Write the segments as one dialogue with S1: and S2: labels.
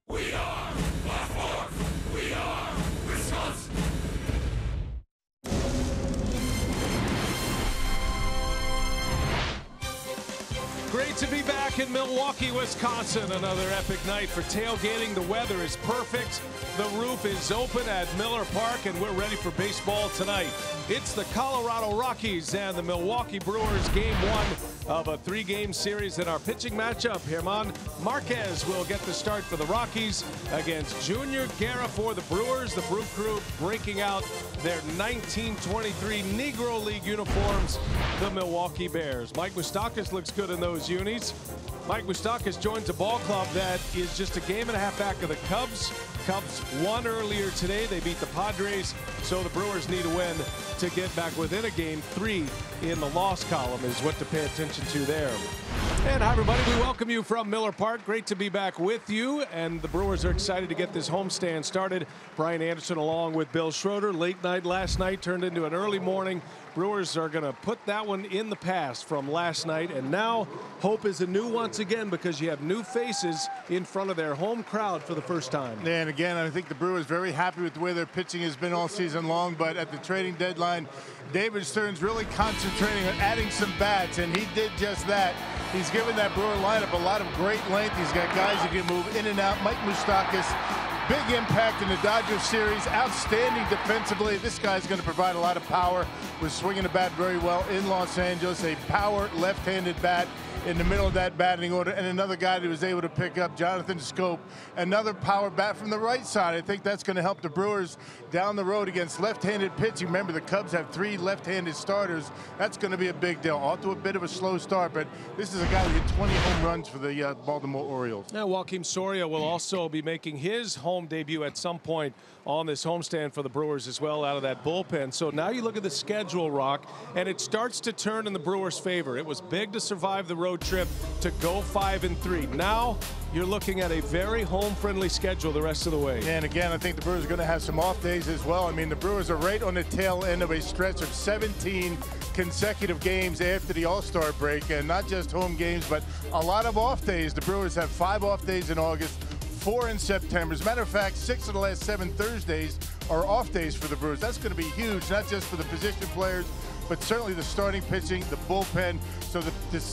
S1: We are Black Horse. We are Wisconsin.
S2: Great to be back in Milwaukee, Wisconsin. Another epic night for tailgating. The weather is perfect. The roof is open at Miller Park, and we're ready for baseball tonight. It's the Colorado Rockies and the Milwaukee Brewers, game one of a three-game series in our pitching matchup. German Marquez will get the start for the Rockies against Junior Guerra for the Brewers. The Brew Crew breaking out their 1923 Negro League uniforms, the Milwaukee Bears. Mike Moustakas looks good in those unis. Mike Moustakas joins a ball club that is just a game and a half back of the Cubs. Cubs won earlier today. They beat the Padres, so the Brewers need a win to get back within a game. 3 in the loss column is what to pay attention to there. And hi, everybody. We welcome you from Miller Park. Great to be back with you. And the Brewers are excited to get this homestand started. Brian Anderson along with Bill Schroeder. Late night last night turned into an early morning. Brewers are going to put that one in the past from last night. And now hope is anew once again because you have new faces in front of their home crowd for the first time.
S3: Yeah, and again, I think the Brewers very happy with the way their pitching has been all season long. But at the trading deadline, David Stern's really concentrating on adding some bats, and he did just that. He's given that Brewer lineup a lot of great length. He's got guys who can move in and out. Mike Moustakas, big impact in the Dodgers series, outstanding defensively. This guy's going to provide a lot of power. Was swinging the bat very well in Los Angeles. A power left-handed bat in the middle of that batting order, and another guy that was able to pick up, Jonathan Scope, another power bat from the right side. I think that's going to help the Brewers down the road against left-handed pitching. Remember, the Cubs have 3 left-handed starters. That's going to be a big deal. Off to a bit of a slow start, but this is a guy who hit 20 home runs for the Baltimore Orioles.
S2: Now, Joakim Soria will also be making his home debut at some point on this homestand for the Brewers as well out of that bullpen. So now you look at the schedule, Rock, and it starts to turn in the Brewers' favor. It was big to survive the road trip to go 5-3. Now you're looking at a very home-friendly schedule the rest of the way.
S3: And again, I think the Brewers are going to have some off days as well. I mean, the Brewers are right on the tail end of a stretch of 17 consecutive games after the All-Star break, and not just home games, but a lot of off days. The Brewers have 5 off days in August, 4 in September. As a matter of fact, 6 of the last 7 Thursdays are off days for the Brewers. That's going to be huge, not just for the position players, but certainly the starting pitching, the bullpen. So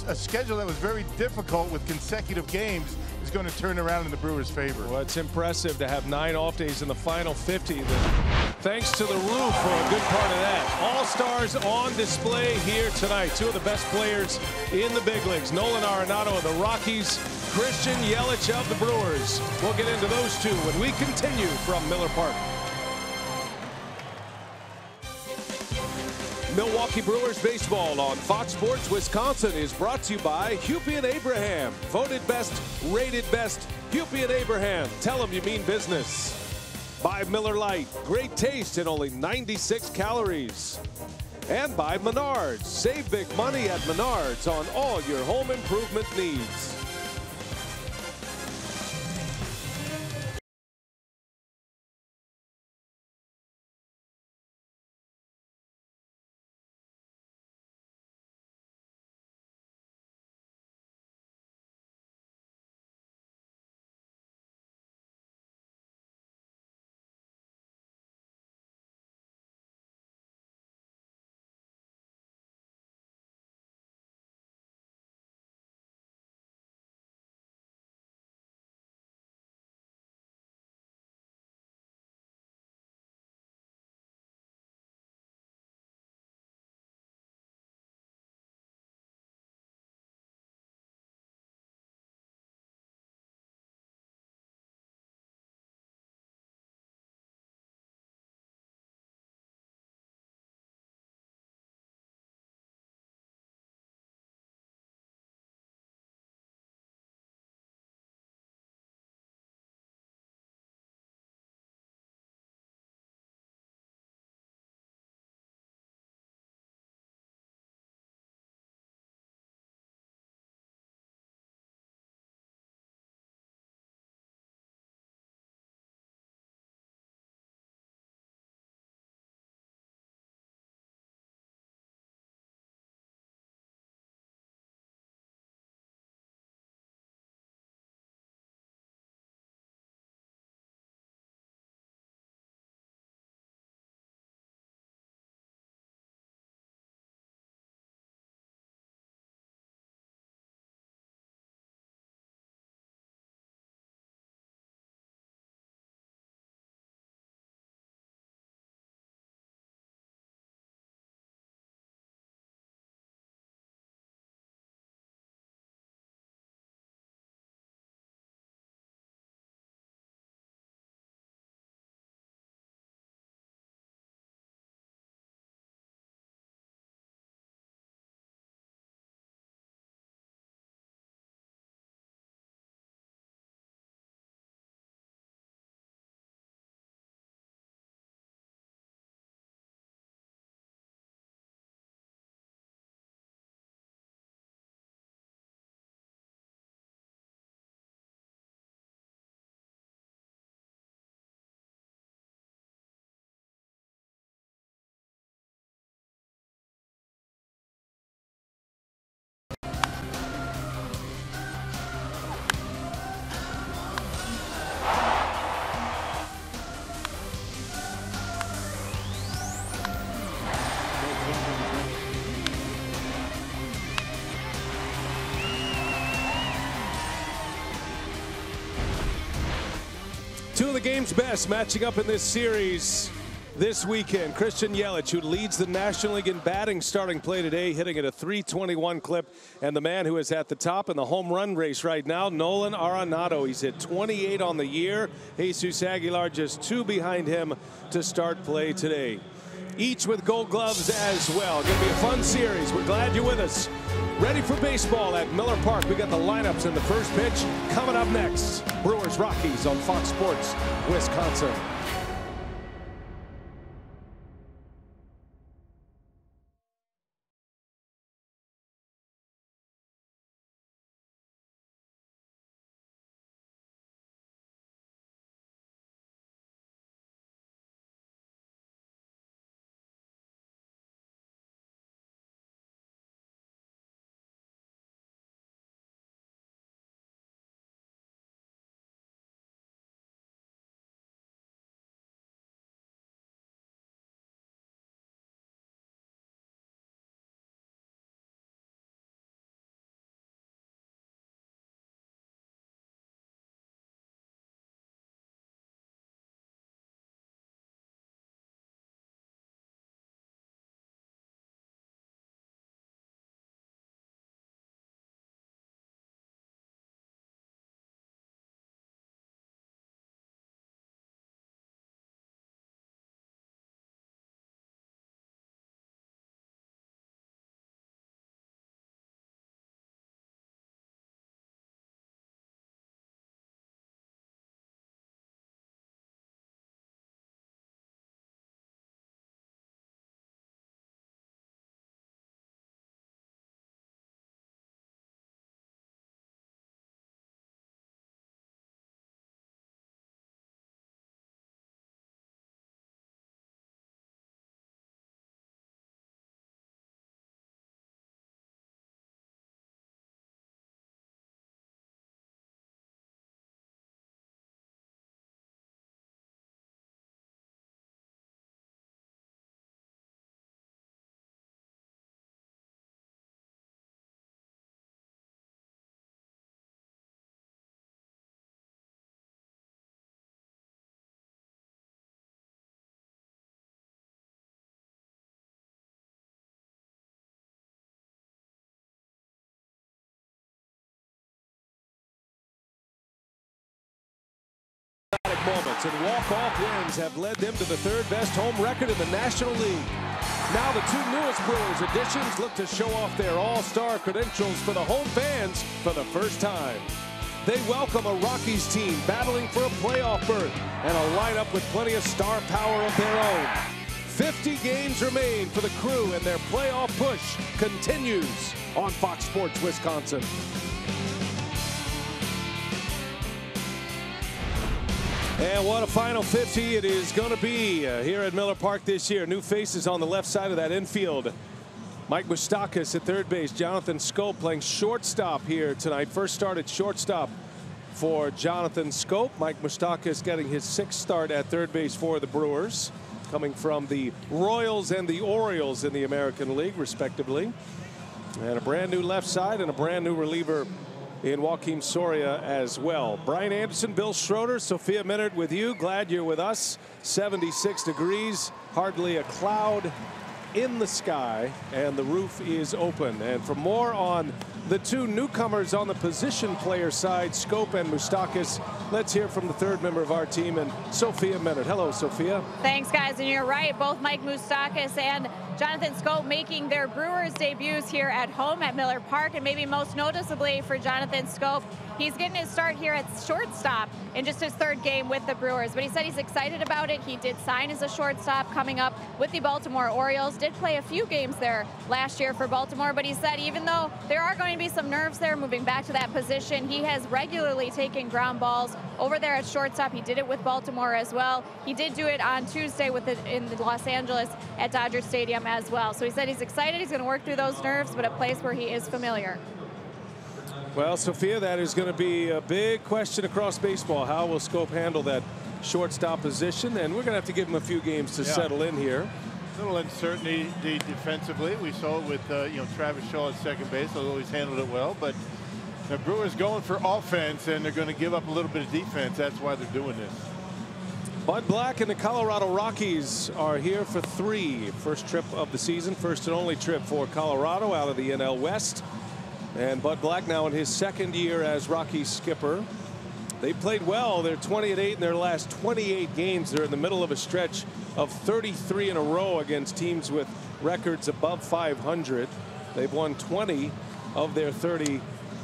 S3: a schedule that was very difficult with consecutive games is going to turn around in the Brewers' favor.
S2: Well, it's impressive to have 9 off days in the final 50. Thanks to the roof for a good part of that. All-stars on display here tonight. 2 of the best players in the big leagues. Nolan Arenado of the Rockies, Christian Yelich of the Brewers. We'll get into those 2 when we continue from Miller Park. Milwaukee Brewers baseball on Fox Sports Wisconsin is brought to you by Hupy and Abraham. Voted best, rated best, Hupy and Abraham. Tell them you mean business. By Miller Lite, great taste and only 96 calories. And by Menards, save big money at Menards on all your home improvement needs. of the game's best matching up in this series this weekend. Christian Yelich, who leads the National League in batting starting play today, hitting at a .321 clip. And the man who is at the top in the home run race right now, Nolan Arenado. He's hit 28 on the year. Jesus Aguilar just 2 behind him to start play today. Each with gold gloves as well. Going to be a fun series. We're glad you're with us. Ready for baseball at Miller Park. We got the lineups in the first pitch coming up next. Brewers Rockies on Fox Sports Wisconsin. Moments and walk-off wins have led them to the 3rd best home record in the National League. Now the 2 newest Brewers additions look to show off their all-star credentials for the home fans for the first time. They welcome a Rockies team battling for a playoff berth and a lineup with plenty of star power of their own. 50 games remain for the Crew, and their playoff push continues on Fox Sports Wisconsin. And what a final 50 it is going to be here at Miller Park this year. New faces on the left side of that infield. Mike Moustakas at third base. Jonathan Schoop playing shortstop here tonight. First start at shortstop for Jonathan Schoop. Mike Moustakas getting his 6th start at third base for the Brewers, coming from the Royals and the Orioles in the American League, respectively. And a brand new left side and a brand new reliever in Joakim Soria as well. Brian Anderson, Bill Schroeder, Sophia Minard with you. Glad you're with us. 76 degrees, hardly a cloud in the sky, and the roof is open. And for more on the 2 newcomers on the position player side, Schoop and Moustakas, let's hear from the 3rd member of our team, and Sophia Minard. Hello, Sophia.
S4: Thanks, guys, and you're right. Both Mike Moustakas and Jonathan Schoop making their Brewers debuts here at home at Miller Park, and maybe most noticeably for Jonathan Schoop, he's getting his start here at shortstop in just his 3rd game with the Brewers. But he said he's excited about it. He did sign as a shortstop coming up with the Baltimore Orioles. Did play a few games there last year for Baltimore, but he said even though there are going to be some nerves there moving back to that position, he has regularly taken ground balls over there at shortstop. He did it with Baltimore as well. He did do it on Tuesday in Los Angeles at Dodger Stadium as well. So he said he's excited. He's going to work through those nerves, but a place where he is familiar.
S2: Well, Sophia, that is going to be a big question across baseball. How will Schoop handle that shortstop position? And we're going to have to give him a few games to settle in here.
S3: A little uncertainty defensively. We saw it with Travis Shaw at second base, although he's handled it well. But the Brewers going for offense, and they're going to give up a little bit of defense. That's why they're doing this.
S2: Bud Black and the Colorado Rockies are here for 3. First trip of the season, first and only trip for Colorado out of the NL West. And Bud Black now in his 2nd year as Rockies skipper. They played well. They're 20-8 in their last 28 games. They're in the middle of a stretch of 33 in a row against teams with records above 500. They've won 20 of their 30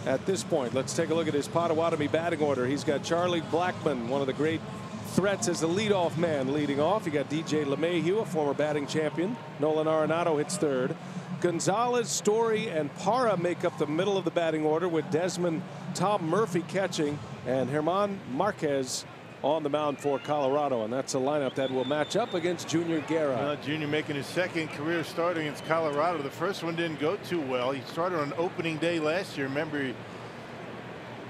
S2: at this point. Let's take a look at his Potawatomi batting order. He's got Charlie Blackmon, one of the great threats as the leadoff man, leading off. You got DJ LeMahieu, a former batting champion. Nolan Arenado hits 3rd. Gonzalez, Story, and Parra make up the middle of the batting order, with Desmond, Tom Murphy catching, and German Marquez on the mound for Colorado. And that's a lineup that will match up against Junior Guerra.
S3: Junior making his 2nd career start against Colorado. The first one didn't go too well. He started on opening day last year. Remember, he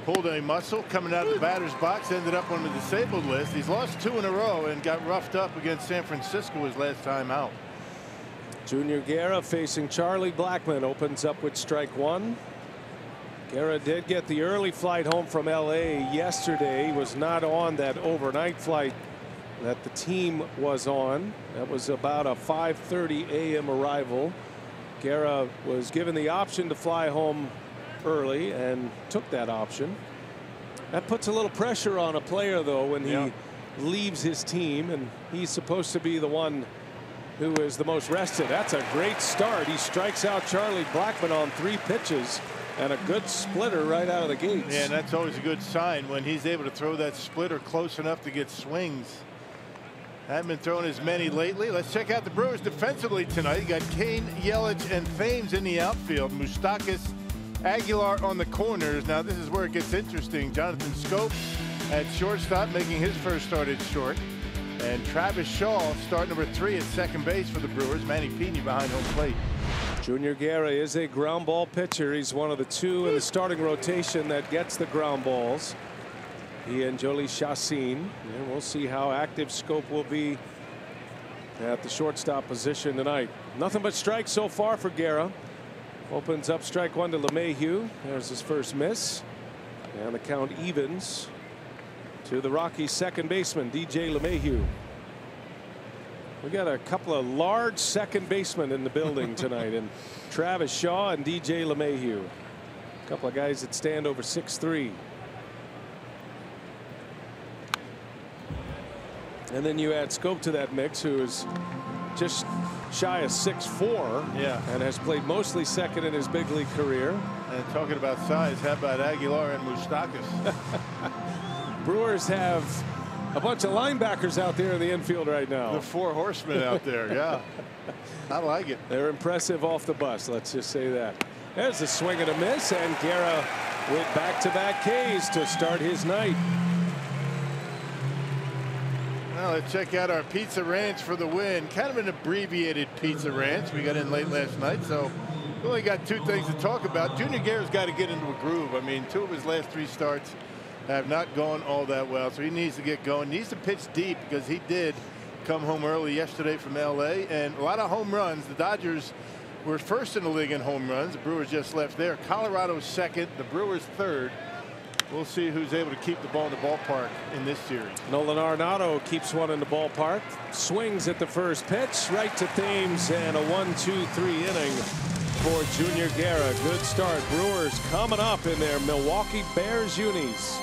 S3: pulled a muscle coming out of the batter's box, ended up on the disabled list. He's lost 2 in a row and got roughed up against San Francisco his last time out.
S2: Junior Guerra facing Charlie Blackmon, opens up with strike 1. Guerra did get the early flight home from LA yesterday. He was not on that overnight flight that the team was on. That was about a 5:30 a.m. arrival. Guerra was given the option to fly home early and took that option. That puts a little pressure on a player, though, when he leaves his team, and he's supposed to be the one who is the most rested. That's a great start. He strikes out Charlie Blackmon on 3 pitches, and a good splitter right out of the gates.
S3: Yeah, and that's always a good sign when he's able to throw that splitter close enough to get swings. Haven't been throwing as many lately. Let's check out the Brewers defensively tonight. You got Kane, Yelich, and Thames in the outfield. Moustakas, Aguilar on the corners. Now this is where it gets interesting. Jonathan Schoop at shortstop, making his first start at short. And Travis Shaw, start number 3 at second base for the Brewers. Manny Pini behind home plate.
S2: Junior Guerra is a ground ball pitcher. He's one of the 2 in the starting rotation that gets the ground balls. He and Jolie Chassin. And we'll see how active Schoop will be at the shortstop position tonight. Nothing but strikes so far for Guerra. Opens up strike 1 to LeMahieu. There's his first miss. And the count evens to the Rockies' second baseman, DJ LeMahieu. We got a couple of large second basemen in the building tonight, and Travis Shaw and DJ LeMahieu. A couple of guys that stand over 6'3". And then you add Schoop to that mix, who is just shy of 6'4", and has played mostly second in his big league career.
S3: And talking about size, how about Aguilar and Moustakas?
S2: Brewers have a bunch of linebackers out there in the infield right now.
S3: The 4 horsemen out there, yeah. I like it.
S2: They're impressive off the bus, let's just say that. There's a swing and a miss, and Guerra with back-to-back Ks to start his night.
S3: Now let's check out our Pizza Ranch for the win. Kind of an abbreviated Pizza Ranch. We got in late last night, so we only got 2 things to talk about. Junior Guerra's got to get into a groove. I mean, 2 of his last 3 starts have not gone all that well, so he needs to get going. Needs to pitch deep, because he did come home early yesterday from LA, and a lot of home runs. The Dodgers were first in the league in home runs. The Brewers just left there. Colorado's second, the Brewers third. We'll see who's able to keep the ball in the ballpark in this series.
S2: Nolan Arenado keeps one in the ballpark, swings at the first pitch right to Thames, and a 1-2-3 inning for Junior Guerra. Good start. Brewers coming up in their Milwaukee Bears unis.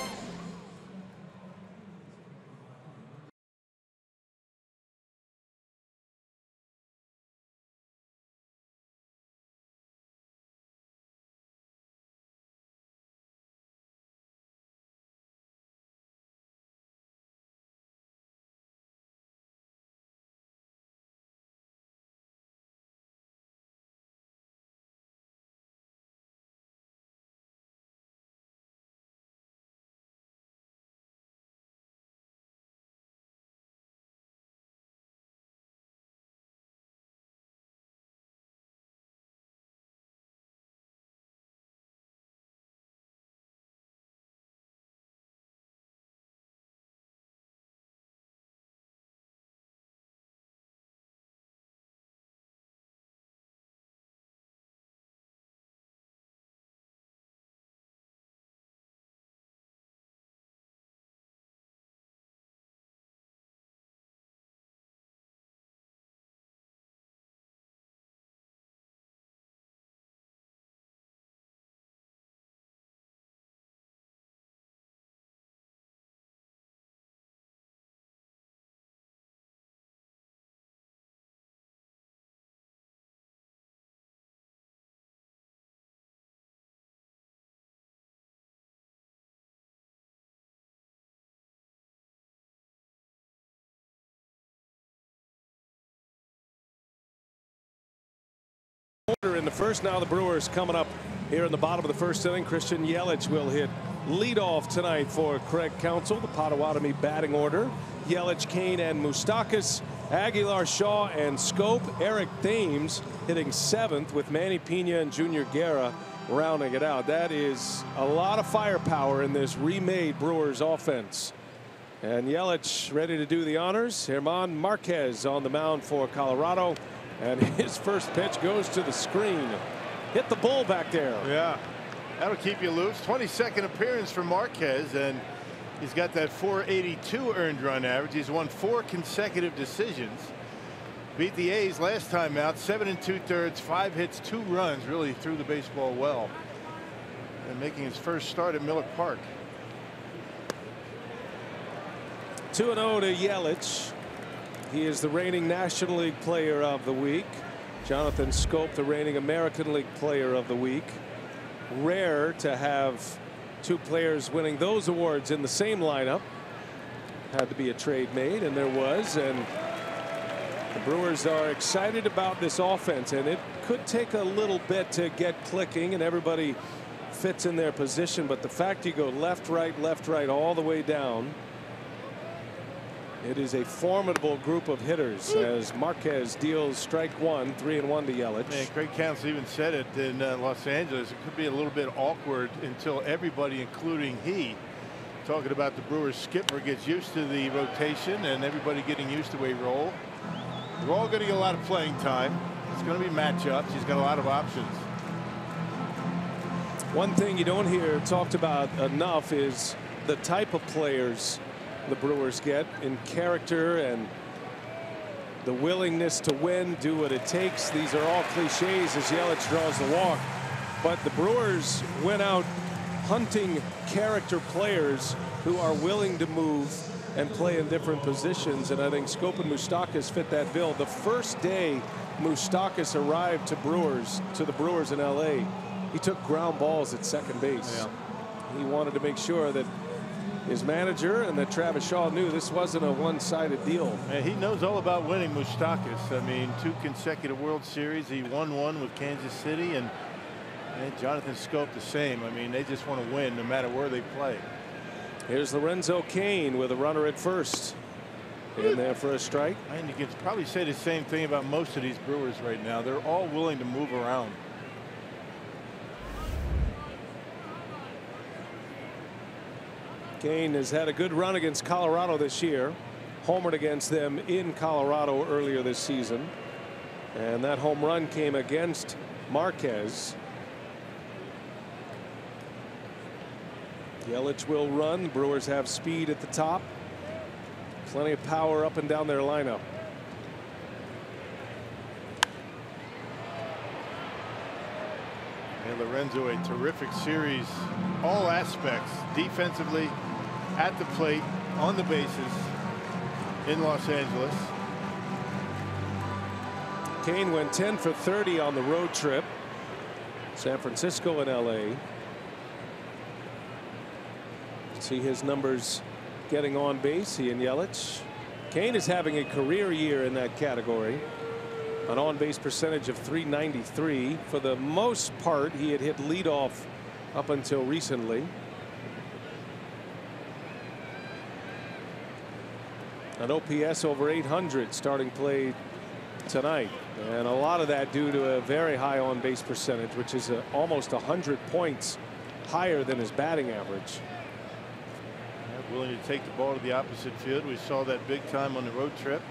S2: In the first, now the Brewers coming up here in the bottom of the first inning. Christian Yelich will hit leadoff tonight for Craig Counsell. The Potawatomi batting order: Yelich, Kane, and Moustakas. Aguilar, Shaw, and Scope. Eric Thames hitting 7th, with Manny Pena and Junior Guerra rounding it out. That is a lot of firepower in this remade Brewers offense. And Yelich ready to do the honors. Germán Marquez on the mound for Colorado, and his first pitch goes to the screen. Hit the bull back there.
S3: Yeah, that'll keep you loose. 22nd appearance for Marquez, and he's got that .482 earned run average. He's won 4 consecutive decisions. Beat the A's last time out, 7 2/3, 5 hits, 2 runs. Really threw the baseball well, and making his first start at Miller Park.
S2: 2-0 to Yelich. He is the reigning National League Player of the Week. Jonathan Scope, the reigning American League Player of the Week. Rare to have 2 players winning those awards in the same lineup. Had to be a trade made, and there was. And the Brewers are excited about this offense, and it could take a little bit to get clicking and everybody fits in their position. But the fact you go left, right, all the way down, it is a formidable group of hitters as Marquez deals strike 1, 3-1 to Yelich.
S3: Man, Craig Counsell even said it in Los Angeles. It could be a little bit awkward until everybody, including he, talking about the Brewers skipper, gets used to the rotation and everybody getting used to a role. They're all going to get a lot of playing time. It's going to be matchups. He's got a lot of options.
S2: One thing you don't hear talked about enough is the type of players the Brewers get in character and the willingness to win, do what it takes. These are all cliches as Yelich draws the walk, but the Brewers went out hunting character players who are willing to move and play in different positions, and I think Scope and Moustakas fit that bill. The first day Moustakas arrived to the Brewers in LA, he took ground balls at second base. Yeah. He wanted to make sure that his manager and that Travis Shaw knew this wasn't a one-sided deal.
S3: And he knows all about winning, Moustakas. I mean, 2 consecutive World Series. He won 1 with Kansas City, and Jonathan Scope the same. I mean, they just want to win no matter where they play.
S2: Here's Lorenzo Cain with a runner at first. In there for a strike.
S3: And you can probably say the same thing about most of these Brewers right now. They're all willing to move around.
S2: Cain has had a good run against Colorado this year. Homered against them in Colorado earlier this season. And that home run came against Marquez. Yelich will run. Brewers have speed at the top. Plenty of power up and down their lineup.
S3: And Lorenzo, a terrific series, all aspects, defensively, at the plate, on the bases, in Los Angeles.
S2: Cain went 10 for 30 on the road trip. San Francisco and LA. See his numbers getting on base, he and Yelich. Cain is having a career year in that category. An on-base percentage of .393. For the most part, he had hit leadoff up until recently. An OPS over 800 starting play tonight, and a lot of that due to a very high on-base percentage, which is almost 100 points higher than his batting average.
S3: Willing to take the ball to the opposite field. We saw that big time on the road trip.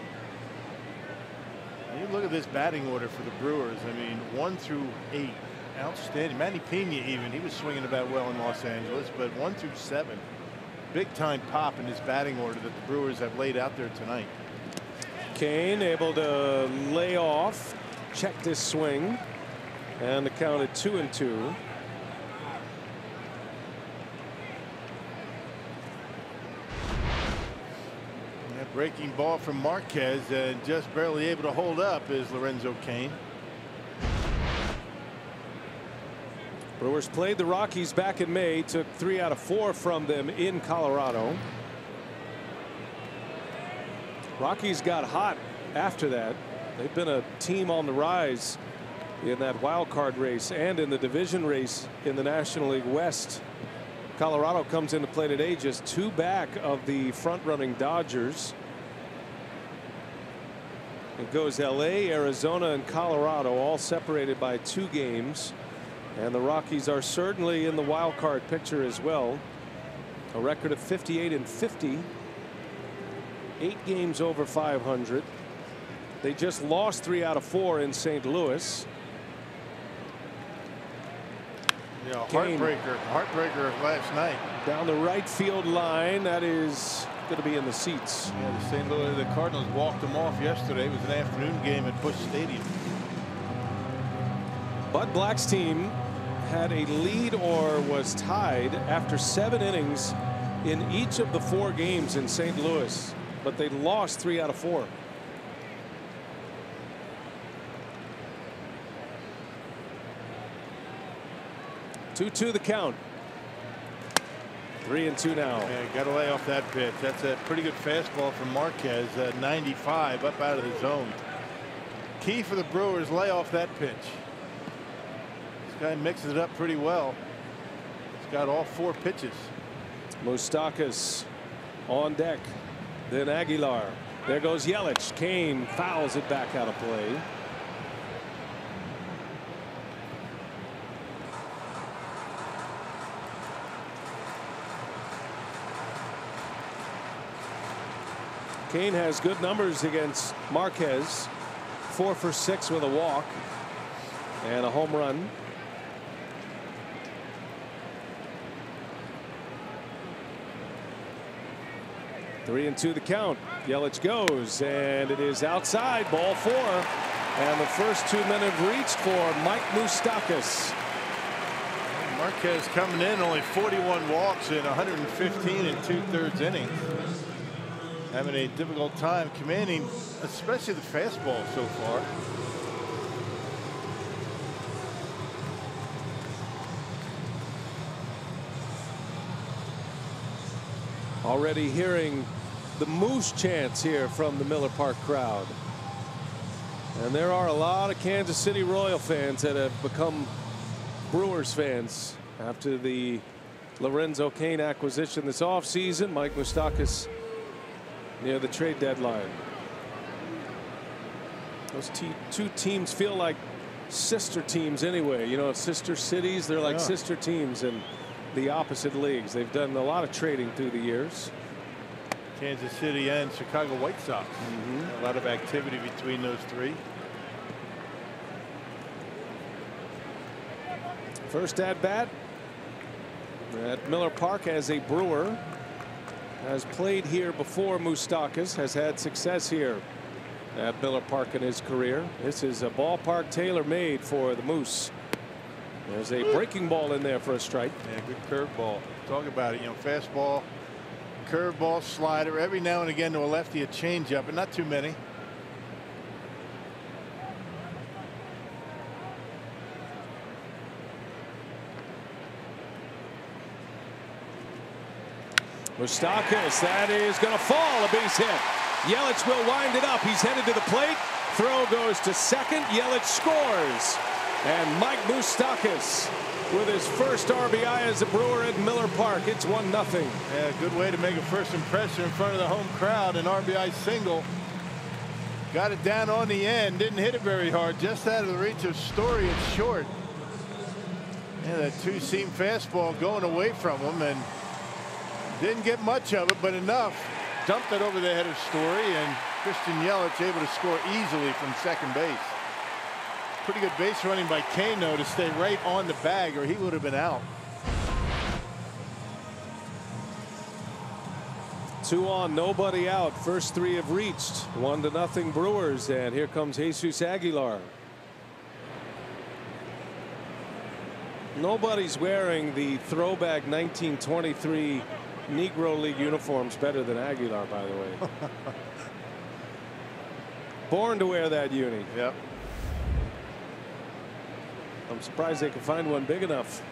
S3: And you look at this batting order for the Brewers. I mean, 1 through 8, outstanding. Manny Pena, even, he was swinging the bat well in Los Angeles, but 1 through 7, big time pop in this batting order that the Brewers have laid out there tonight.
S2: Cain able to lay off, check this swing, and the count at 2-2.
S3: Breaking ball from Marquez, and just barely able to hold up is Lorenzo Cain.
S2: Brewers played the Rockies back in May, took 3 out of 4 from them in Colorado. Rockies got hot after that. They've been a team on the rise in that wild card race and in the division race in the National League West. Colorado comes into play today, just 2 back of the front running Dodgers. It goes LA, Arizona, and Colorado, all separated by 2 games. And the Rockies are certainly in the wild card picture as well. A record of 58-50. 8 games over 500. They just lost 3 out of 4 in St. Louis.
S3: Yeah, heartbreaker last night.
S2: Down the right field line, that is going to be in the seats.
S3: Yeah, the St. Louis Cardinals walked them off yesterday. It was an afternoon game at Busch Stadium.
S2: Bud Black's team had a lead or was tied after 7 innings in each of the 4 games in St. Louis, but they lost 3 out of 4. Two the count. 3-2 now.
S3: Yeah, got to lay off that pitch. That's a pretty good fastball from Marquez. 95 up out of the zone. Key for the Brewers, lay off that pitch. This guy mixes it up pretty well. He's got all 4 pitches.
S2: Moustakas on deck. Then Aguilar. There goes Yelich. Kane fouls it back out of play. Kane has good numbers against Marquez. 4 for 6 with a walk and a home run. Three and 2 the count. Yelich goes, and it is outside, ball 4. And the first 2 men have reached for Mike Moustakas.
S3: Marquez coming in, only 41 walks in 115 2/3 innings. Having a difficult time commanding, especially the fastball so far.
S2: Already hearing the Moose chants here from the Miller Park crowd. And there are a lot of Kansas City Royal fans that have become Brewers fans after the Lorenzo Cain acquisition this offseason. Mike Moustakas near the trade deadline. Those 2 teams feel like sister teams anyway. You know, sister cities, they're like sister teams in the opposite leagues. They've done a lot of trading through the years.
S3: Kansas City and Chicago White Sox. A lot of activity between those 3.
S2: First at bat at Miller Park as a Brewer. Has played here before. Moustakas has had success here at Miller Park in his career. This is a ballpark tailor-made for the Moose. There's a breaking ball in there for a strike.
S3: Yeah, good curveball. Talk about it. You know, fastball, curveball, slider. Every now and again to a lefty, a changeup, but not too many.
S2: Moustakas, that is going to fall. A base hit. Yelich will wind it up. He's headed to the plate. Throw goes to second. Yelich scores. And Mike Moustakas with his first RBI as a Brewer at Miller Park. It's 1-0.
S3: Yeah, good way to make a first impression in front of the home crowd. An RBI single. Got it down on the end. Didn't hit it very hard. Just out of the reach of Story. It's short. Yeah, that 2-seam fastball going away from him, and didn't get much of it, but enough. Dumped it over the head of Story, and Christian Yelich able to score easily from second base. Pretty good base running by Kane, though, to stay right on the bag, or he would have been out.
S2: 2 on, nobody out. First 3 have reached. 1-0 Brewers, and here comes Jesus Aguilar. Nobody's wearing the throwback 1923 Negro League uniforms better than Aguilar, by the way. Born to wear that uni.
S3: Yep.
S2: I'm surprised they could find one big enough.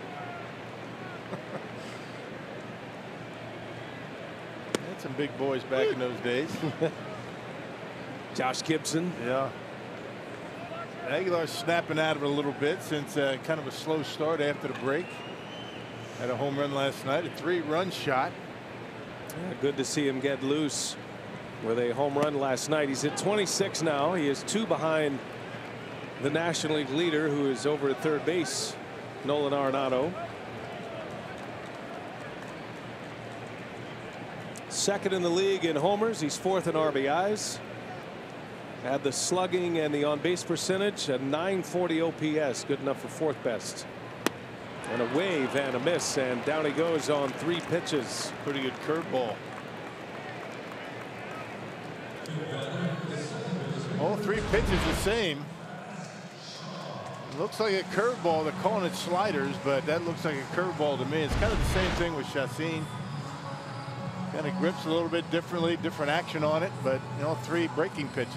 S3: Had some big boys back in those days.
S2: Josh Gibson.
S3: Yeah. Aguilar's snapping out of it a little bit since kind of a slow start after the break. Had a home run last night, a 3-run shot.
S2: Yeah, good to see him get loose with a home run last night. He's at 26 now. He is 2 behind the National League leader, who is over at third base, Nolan Arenado. Second in the league in homers. He's 4th in RBIs. Had the slugging and the on-base percentage, a 940 OPS, good enough for 4th best. And a wave and a miss, and down he goes on 3 pitches.
S3: Pretty good curveball. All 3 pitches the same. Looks like a curveball. They're calling it sliders, but that looks like a curveball to me. It's kind of the same thing with Chacin. Kind of grips a little bit differently, different action on it, but you know, 3 breaking pitches.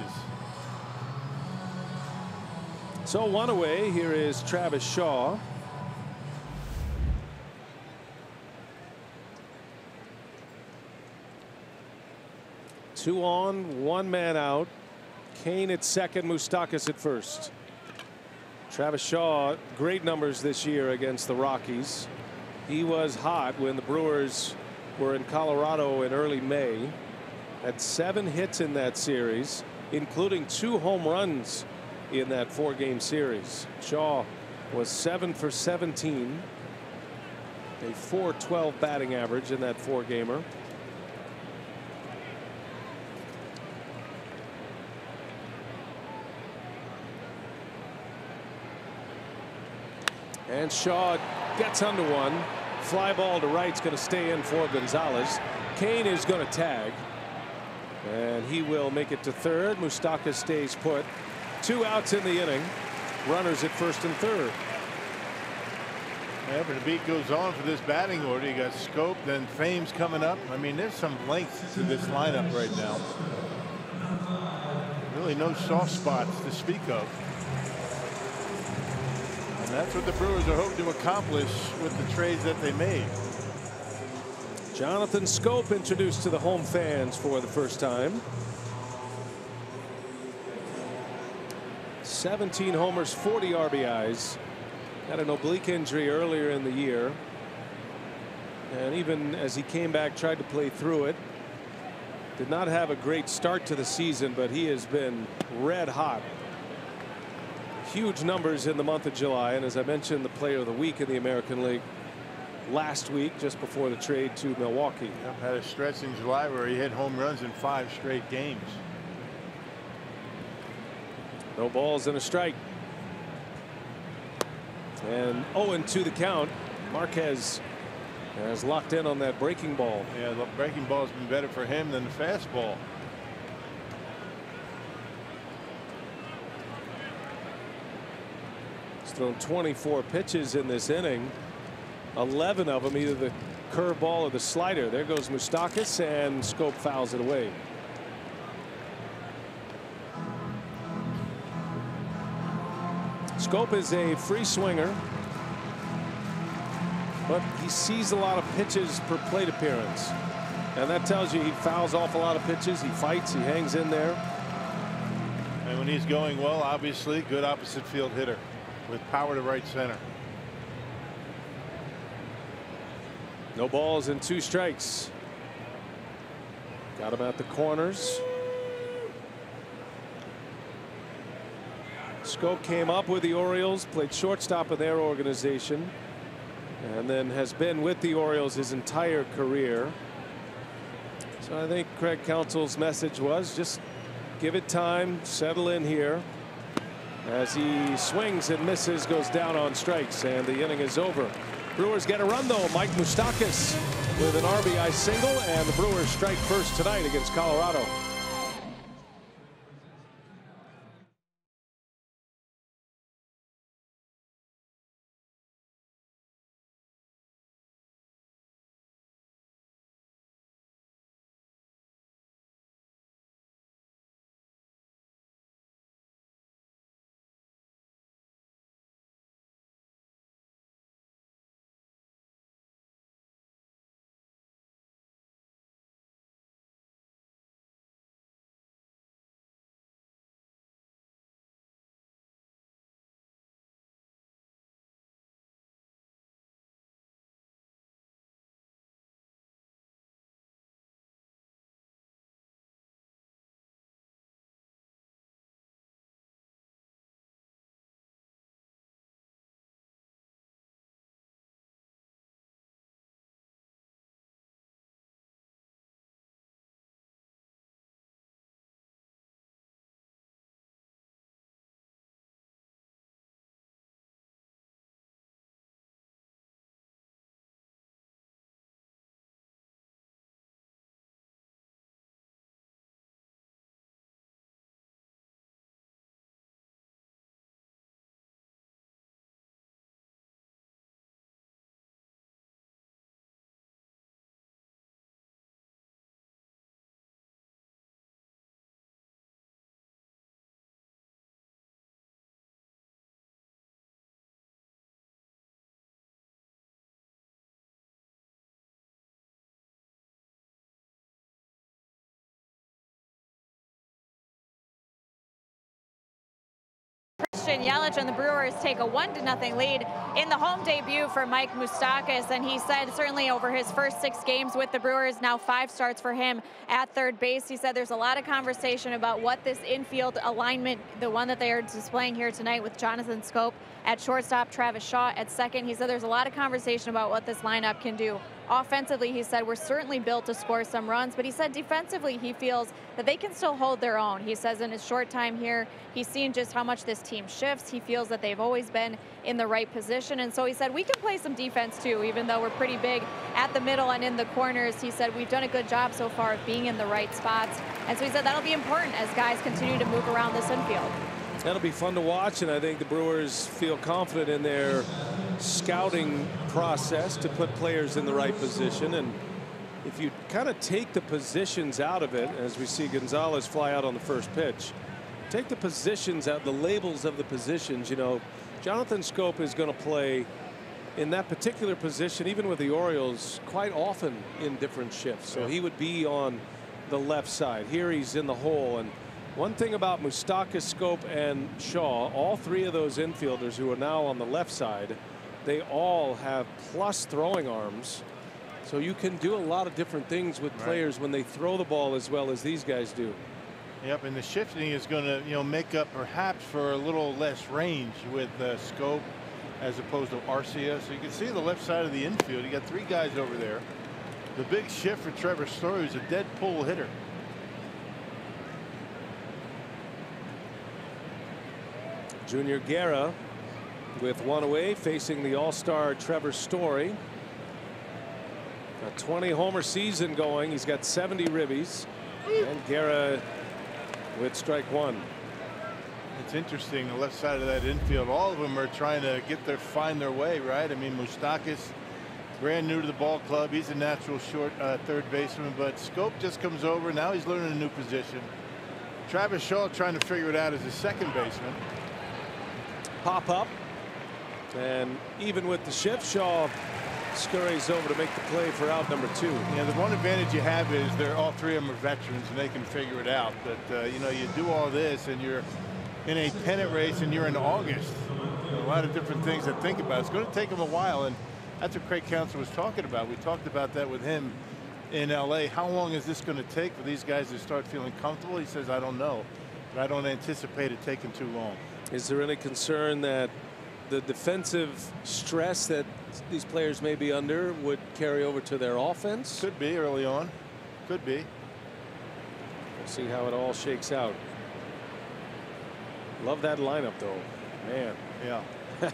S2: So 1 away. Here is Travis Shaw. Two on, 1 man out. Kane at second, Moustakas at first. Travis Shaw, great numbers this year against the Rockies. He was hot when the Brewers were in Colorado in early May. Had 7 hits in that series, including 2 home runs in that 4-game series. Shaw was 7 for 17, a .412 batting average in that 4-gamer. And Shaw gets under one. Fly ball to right's going to stay in for Gonzalez. Kane is going to tag, and he will make it to third. Moustakas stays put. 2 outs in the inning. Runners at first and third.
S3: Yeah, but the beat goes on for this batting order. You got Scope, then Fame's coming up. I mean, there's some length to this lineup right now. Really no soft spots to speak of. And that's what the Brewers are hoping to accomplish with the trades that they made.
S2: Jonathan Scope introduced to the home fans for the first time. 17 homers, 40 RBIs. Had an oblique injury earlier in the year, and even as he came back, tried to play through it. Did not have a great start to the season, but he has been red hot. Huge numbers in the month of July, and as I mentioned, the player of the week in the American League last week, just before the trade to Milwaukee.
S3: Yep, had a stretch in July where he hit home runs in 5 straight games.
S2: No balls and a strike. And 0-2 the count. Marquez has locked in on that breaking ball.
S3: Yeah, the breaking ball has been better for him than the fastball.
S2: He's thrown 24 pitches in this inning. 11 of them either the curveball or the slider. There goes Moustakas, and Scope fouls it away. Scope is a free swinger, but he sees a lot of pitches per plate appearance, and that tells you he fouls off a lot of pitches. He fights, he hangs in there.
S3: And when he's going well, obviously good opposite field hitter with power to right center.
S2: No balls and 2 strikes. Got him at the corners. Scope came up with the Orioles, played shortstop in their organization, and then has been with the Orioles his entire career. So I think Craig Counsell's message was just give it time, settle in here. As he swings and misses, goes down on strikes, and the inning is over. Brewers get a run though. Mike Moustakas with an RBI single, and the Brewers strike first tonight against Colorado.
S4: Christian Yelich, and the Brewers take a 1-0 lead in the home debut for Mike Moustakas. And he said certainly over his first 6 games with the Brewers, now 5 starts for him at third base. He said there's a lot of conversation about what this infield alignment, the one that they are displaying here tonight with Jonathan Schoop at shortstop, Travis Shaw at second. He said there's a lot of conversation about what this lineup can do. Offensively, he said, we're certainly built to score some runs, but he said defensively, he feels that they can still hold their own. He says in his short time here, he's seen just how much this team shifts. He feels that they've always been in the right position. And so he said, we can play some defense too, even though we're pretty big at the middle and in the corners. He said, we've done a good job so far of being in the right spots. And so he said, that'll be important as guys continue to move around this infield.
S2: That'll be fun to watch, and I think the Brewers feel confident in their scouting process to put players in the right position. And if you kind of take the positions out of it, as we see Gonzalez fly out on the first pitch, take the positions out, the labels of the positions, you know, Jonathan Schoop is going to play in that particular position, even with the Orioles, quite often in different shifts. So he would be on the left side. Here he's in the hole. And one thing about Moustakas, Schoop, and Shaw, all 3 of those infielders who are now on the left side, they all have plus throwing arms. So you can do a lot of different things with players when they throw the ball as well as these guys do.
S3: Yep, and the shifting is going to, you know, make up perhaps for a little less range with Schoop as opposed to Arcia. So you can see the left side of the infield. You got 3 guys over there. The big shift for Trevor Story is a dead pull hitter.
S2: Junior Guerra with 1 away, facing the all-star Trevor Story. A 20 homer season going. He's got 70 ribbies, and Guerra with strike 1.
S3: It's interesting, the left side of that infield, all of them are trying to find their way, right? I mean, Moustakas, brand new to the ball club. He's a natural third baseman, but Schoop just comes over. Now he's learning a new position. Travis Shaw trying to figure it out as a second baseman.
S2: Pop up, and even with the shift, Shaw scurries over to make the play for out number 2.
S3: Yeah, the one advantage you have is all 3 of them are veterans and they can figure it out. But you know, you do all this and you're in a pennant race and you're in August. A lot of different things to think about. It's going to take them a while, and that's what Craig Counsell was talking about. We talked about that with him in LA. How long is this going to take for these guys to start feeling comfortable? He says, I don't know, but I don't anticipate it taking too long.
S2: Is there any concern that the defensive stress that these players may be under would carry over to their offense?
S3: Could be early on. Could be.
S2: We'll see how it all shakes out. Love that lineup, though. Man.
S3: Yeah. Yeah,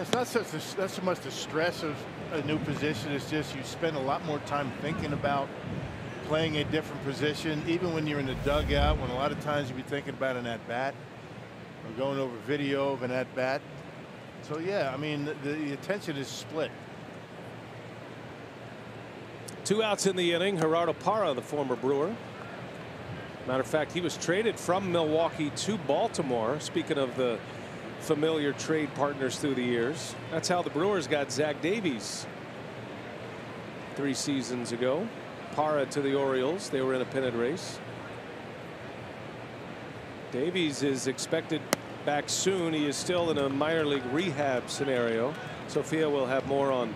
S3: it's not so much the stress of a new position. It's just you spend a lot more time thinking about playing a different position, even when you're in the dugout, when a lot of times you be thinking about an at-bat or going over video of an at-bat. So, yeah, I mean, the attention is split.
S2: 2 outs in the inning. Gerardo Parra, the former Brewer. Matter of fact, he was traded from Milwaukee to Baltimore. Speaking of the familiar trade partners through the years, that's how the Brewers got Zach Davies 3 seasons ago. Parra to the Orioles. They were in a pennant race. Davies is expected back soon. He is still in a minor league rehab scenario. Sophia will have more on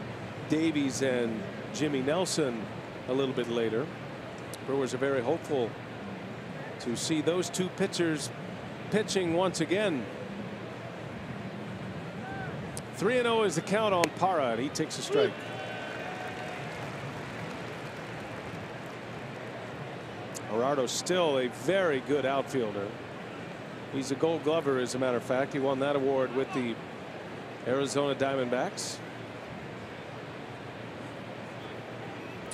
S2: Davies and Jimmy Nelson a little bit later. Brewers are very hopeful to see those 2 pitchers pitching once again. 3-0 is the count on Parra, and he takes a strike. Gerardo still a very good outfielder. He's a Gold Glover, as a matter of fact. He won that award with the Arizona Diamondbacks.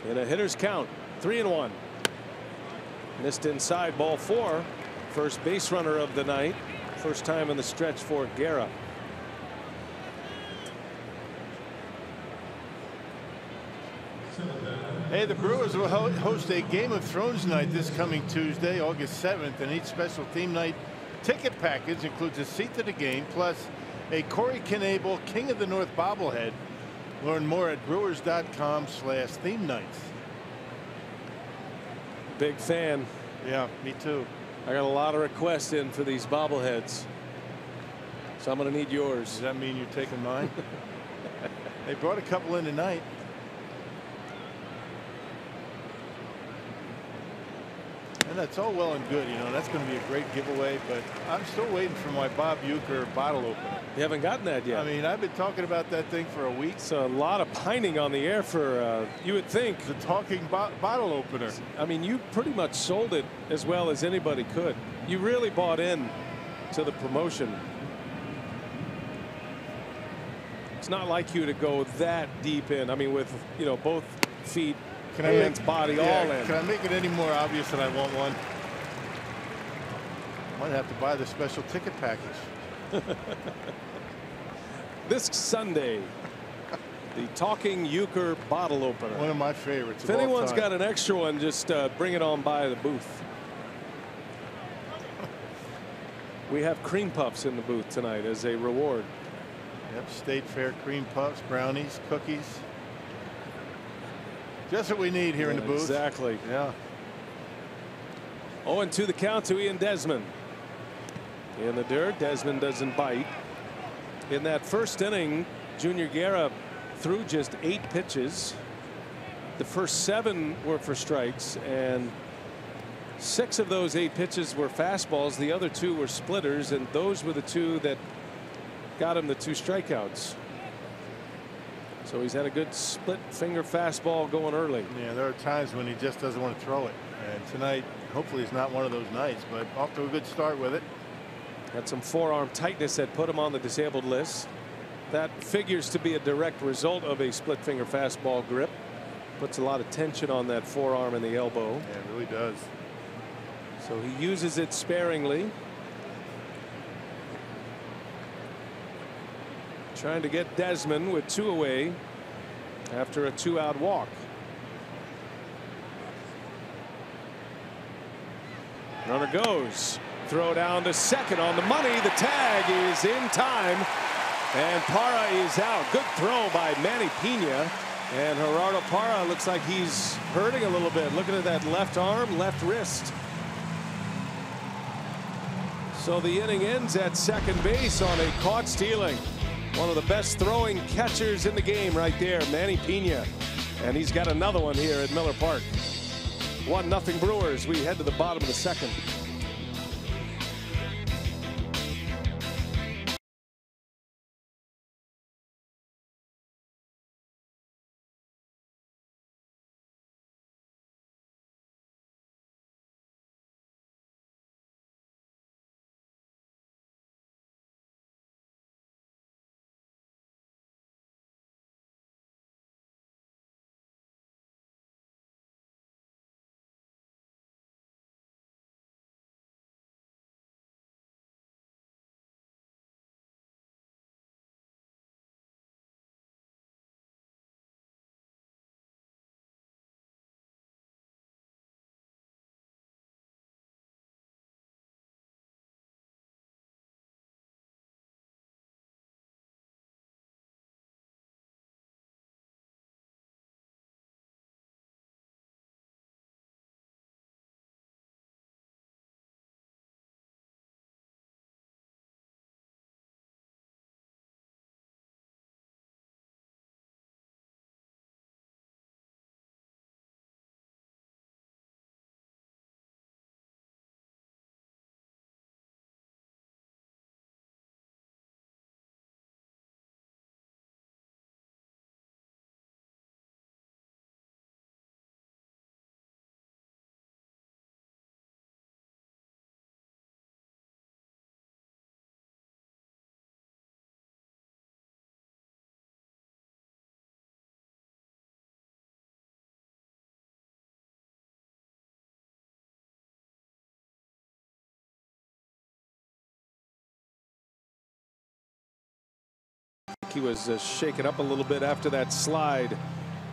S2: In a hitter's count, 3-1. Missed inside, ball 4. First base runner of the night. First time in the stretch for Guerra.
S3: Hey, the Brewers will host a Game of Thrones night this coming Tuesday, August 7th, and each special theme night ticket package includes a seat to the game plus a Corey Knebel King of the North bobblehead. Learn more at brewers.com/theme nights.
S2: Big fan.
S3: Yeah, me too.
S2: I got a lot of requests in for these bobbleheads. So I'm going to need yours.
S3: Does that mean you're taking mine? They brought a couple in tonight. And that's all well and good, you know. That's going to be a great giveaway, but I'm still waiting for my Bob Uecker bottle opener.
S2: You haven't gotten that yet.
S3: I mean, I've been talking about that thing for a week.
S2: It's a lot of pining on the air for, you would think.
S3: The talking bottle opener.
S2: I mean, you pretty much sold it as well as anybody could. You really bought in to the promotion. It's not like you to go that deep in. I mean, with, you know, both feet, hands, body, all in.
S3: Can I make it any more obvious that I want one? Might have to buy the special ticket package.
S2: This Sunday, the talking Uecker bottle opener.
S3: One of my favorites.
S2: If anyone's got an extra one, just bring it on by the booth. We have cream puffs in the booth tonight as a reward.
S3: Yep, State Fair cream puffs, brownies, cookies. Just what we need here in the booth.
S2: Exactly.
S3: Yeah.
S2: 0-2 the count to Ian Desmond. In the dirt, Desmond doesn't bite. In that first inning, Junior Guerra threw just 8 pitches. The first 7 were for strikes, and 6 of those 8 pitches were fastballs. The other 2 were splitters, and those were the 2 that got him the 2 strikeouts. So he's had a good split finger fastball going early.
S3: Yeah, there are times when he just doesn't want to throw it. And tonight, hopefully, it's not one of those nights, but off to a good start with it.
S2: Had some forearm tightness that put him on the disabled list. That figures to be a direct result of a split finger fastball grip. Puts a lot of tension on that forearm and the elbow.
S3: Yeah, it really does.
S2: So he uses it sparingly. Trying to get Desmond with 2 away after a 2-out walk. Runner goes. Throw down to second on the money. The tag is in time. And Parra is out. Good throw by Manny Pena. And Gerardo Parra looks like he's hurting a little bit. Looking at that left arm, left wrist. So the inning ends at second base on a caught stealing. One of the best throwing catchers in the game right there, Manny Pena. And he's got another one here at Miller Park. 1-0 Brewers. We head to the bottom of the second. He was shaken up a little bit after that slide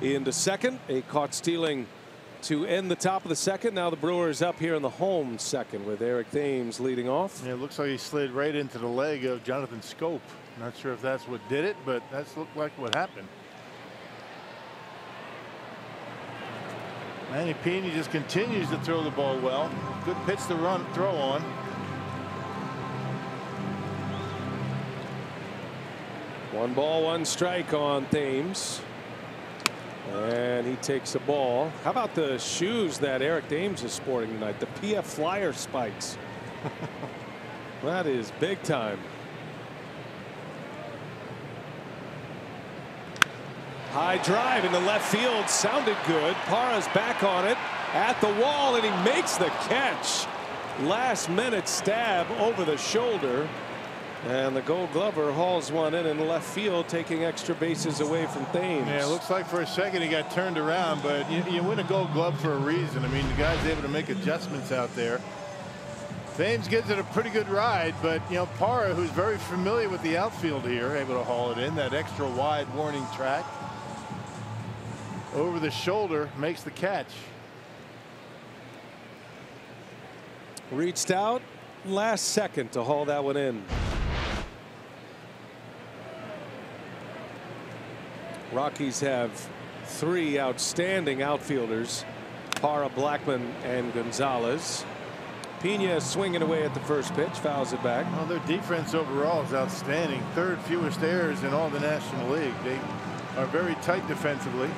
S2: into second. A caught stealing to end the top of the second. Now the Brewers up here in the home second with Eric Thames leading off.
S3: Yeah, it looks like he slid right into the leg of Jonathan Schoop. Not sure if that's what did it, but that's looked like what happened. Manny Pena just continues to throw the ball well. Good pitch to throw on.
S2: One ball, one strike on Thames. And he takes a ball. How about the shoes that Eric Thames is sporting tonight? The PF Flyer spikes. That is big time. High drive into left field. Sounded good. Parra's back on it at the wall, and he makes the catch. Last minute stab over the shoulder. And the Gold Glover hauls one in left field, taking extra bases away from Thames.
S3: Yeah, it looks like for a second he got turned around, but you win a Gold Glove for a reason. I mean, the guy's able to make adjustments out there. Thames gives it a pretty good ride, but Parra, who's very familiar with the outfield here, able to haul it in. That extra wide warning track over the shoulder makes the catch.
S2: Reached out last second to haul that one in. Rockies have 3 outstanding outfielders: Parra, Blackmon, and Gonzalez. Pena swinging away at the first pitch, fouls it back.
S3: Well, their defense overall is outstanding. 3rd fewest errors in all the National League. They are very tight defensively.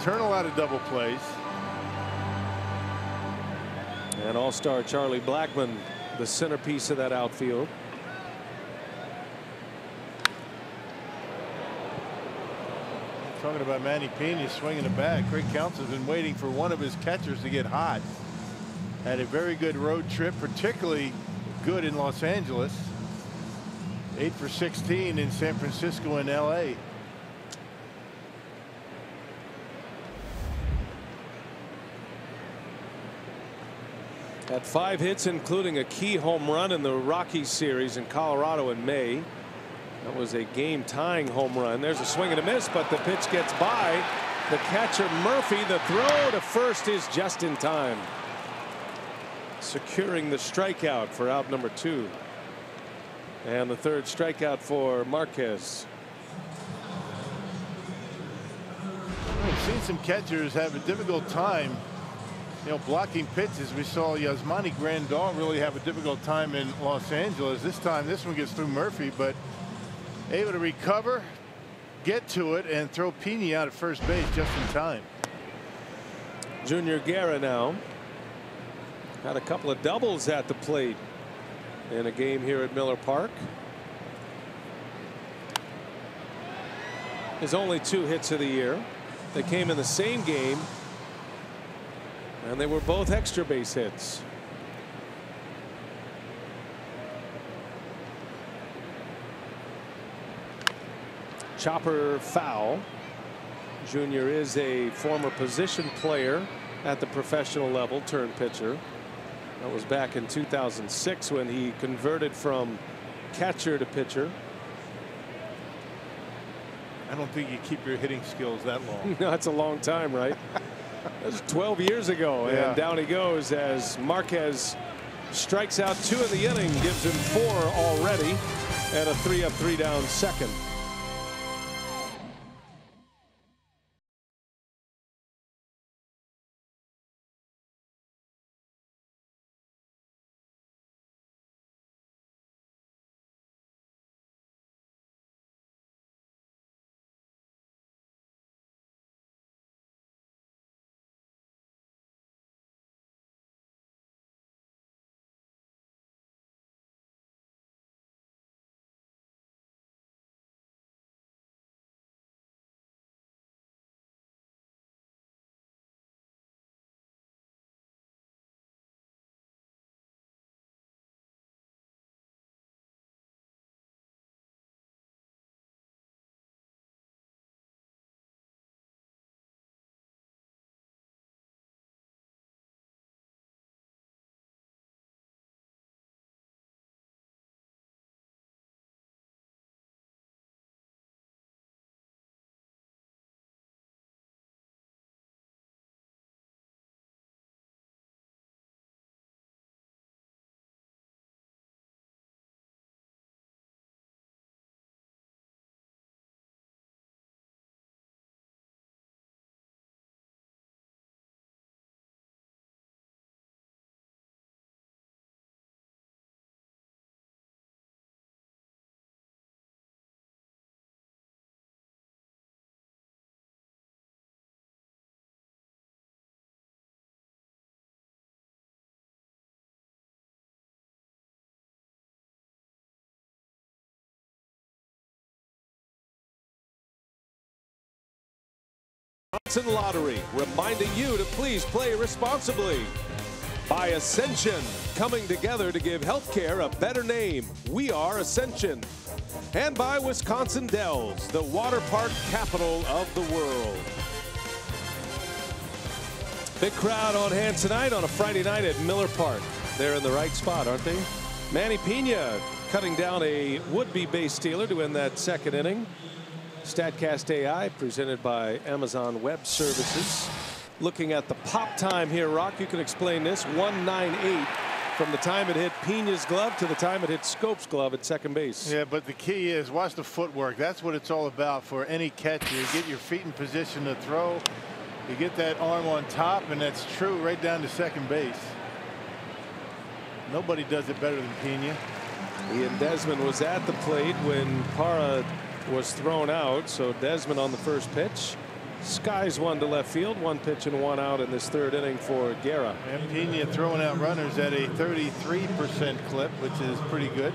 S3: Turn a lot of double plays.
S2: And all-star Charlie Blackmon, the centerpiece of that outfield.
S3: Talking about Manny Pena swinging the bat. Craig Counsell's been waiting for one of his catchers to get hot. Had a very good road trip, particularly good in Los Angeles. 8 for 16 in San Francisco and LA.
S2: Had 5 hits, including a key home run in the Rockies series in Colorado in May. That was a game-tying home run. There's a swing and a miss, but the pitch gets by the catcher Murphy. The throw to first is just in time, securing the strikeout for out number 2. And the 3rd strikeout for Marquez.
S3: I've seen some catchers have a difficult time blocking pitches. We saw Yasmani Grandal really have a difficult time in Los Angeles. This time this one gets through Murphy, but able to recover, get to it, and throw Pena out at first base just in time.
S2: Junior Guerra now had a couple of doubles at the plate in a game here at Miller Park. His only 2 hits of the year. They came in the same game, and they were both extra base hits. Chopper foul. Junior is a former position player at the professional level turned pitcher. That was back in 2006 when he converted from catcher to pitcher.
S3: I don't think you keep your hitting skills that long.
S2: No, that's a long time, right? That was 12 years ago.
S3: Yeah.
S2: And down he goes as Marquez strikes out 2 in the inning, gives him 4 already, and a 3-up 3-down second. Wisconsin Lottery, reminding you to please play responsibly. By Ascension, coming together to give healthcare a better name. We are Ascension. And by Wisconsin Dells, the water park capital of the world. Big crowd on hand tonight on a Friday night at Miller Park. They're in the right spot, aren't they? Manny Pena cutting down a would-be base stealer to end that second inning. StatCast AI presented by Amazon Web Services. Looking at the pop time here, Rock, you can explain this. 198 from the time it hit Pena's glove to the time it hit Scope's glove at second base.
S3: Yeah, but the key is watch the footwork. That's what it's all about for any catcher. You get your feet in position to throw. You get that arm on top, and that's true right down to second base. Nobody does it better than Pena.
S2: Ian Desmond was at the plate when Parra was thrown out, so Desmond on the first pitch. Skies one to left field, 1 pitch and 1 out in this third inning for Guerra.
S3: And Pena throwing out runners at a 33% clip, which is pretty good.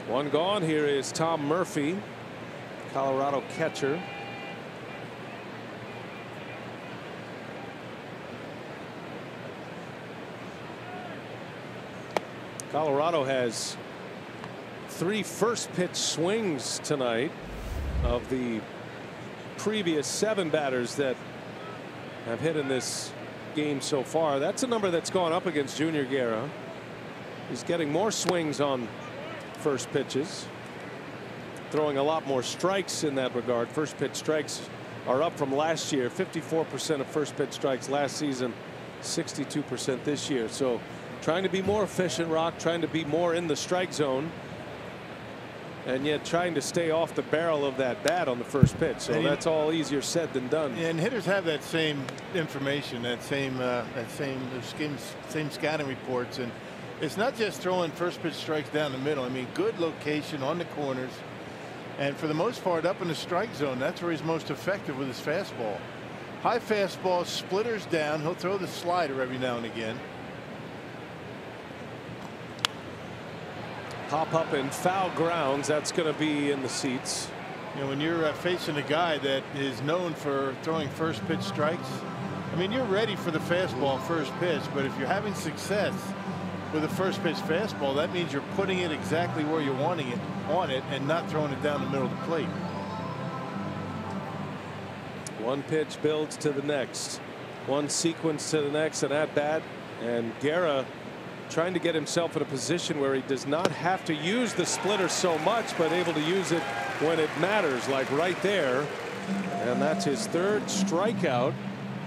S2: One gone. Here is Tom Murphy, Colorado catcher. Colorado has 3 first pitch swings tonight of the previous 7 batters that have hit in this game so far. That's a number that's gone up against Junior Guerra. He's getting more swings on first pitches, throwing a lot more strikes in that regard. First pitch strikes are up from last year. 54% of first pitch strikes last season, 62% this year. So trying to be more efficient, Rock, trying to be more in the strike zone, and yet trying to stay off the barrel of that bat on the first pitch. So that's all easier said than done.
S3: And hitters have that same information, that same scouting reports, and it's not just throwing first pitch strikes down the middle. I mean, good location on the corners, and for the most part up in the strike zone. That's where he's most effective with his fastball. High fastball, splitters down. He'll throw the slider every now and again.
S2: Pop up in foul grounds. That's going to be in the seats.
S3: You know, when you're facing a guy that is known for throwing first pitch strikes, I mean, you're ready for the fastball first pitch, but if you're having success with a first pitch fastball, that means you're putting it exactly where you're wanting it on it and not throwing it down the middle of the plate.
S2: One pitch builds to the next, one sequence to the next, and at bat, and Guerra trying to get himself in a position where he does not have to use the splitter so much, but able to use it when it matters, like right there. And that's his 3rd strikeout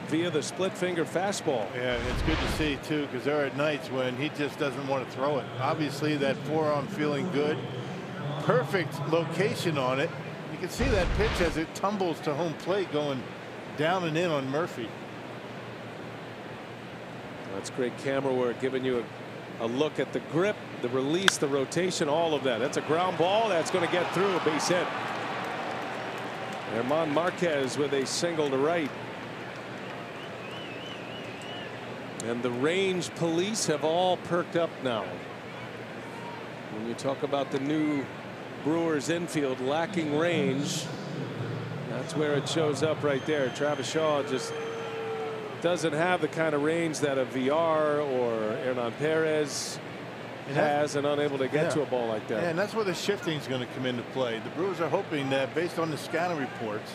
S2: via the split finger fastball.
S3: Yeah, it's good to see too, because there are nights when he just doesn't want to throw it. Obviously that forearm feeling good, perfect location on it. You can see that pitch as it tumbles to home plate, going down and in on Murphy.
S2: That's great camera work, giving you a look at the grip, the release, the rotation, all of that. That's a ground ball that's going to get through, a base hit. Herman Marquez with a single to right. And the range police have all perked up now. When you talk about the new Brewers infield lacking range, that's where it shows up right there. Travis Shaw just doesn't have the kind of range that a VR or Hernan Perez has, and unable to get to a ball like that.
S3: Yeah, and that's where the shifting is going to come into play. The Brewers are hoping that, based on the scouting reports,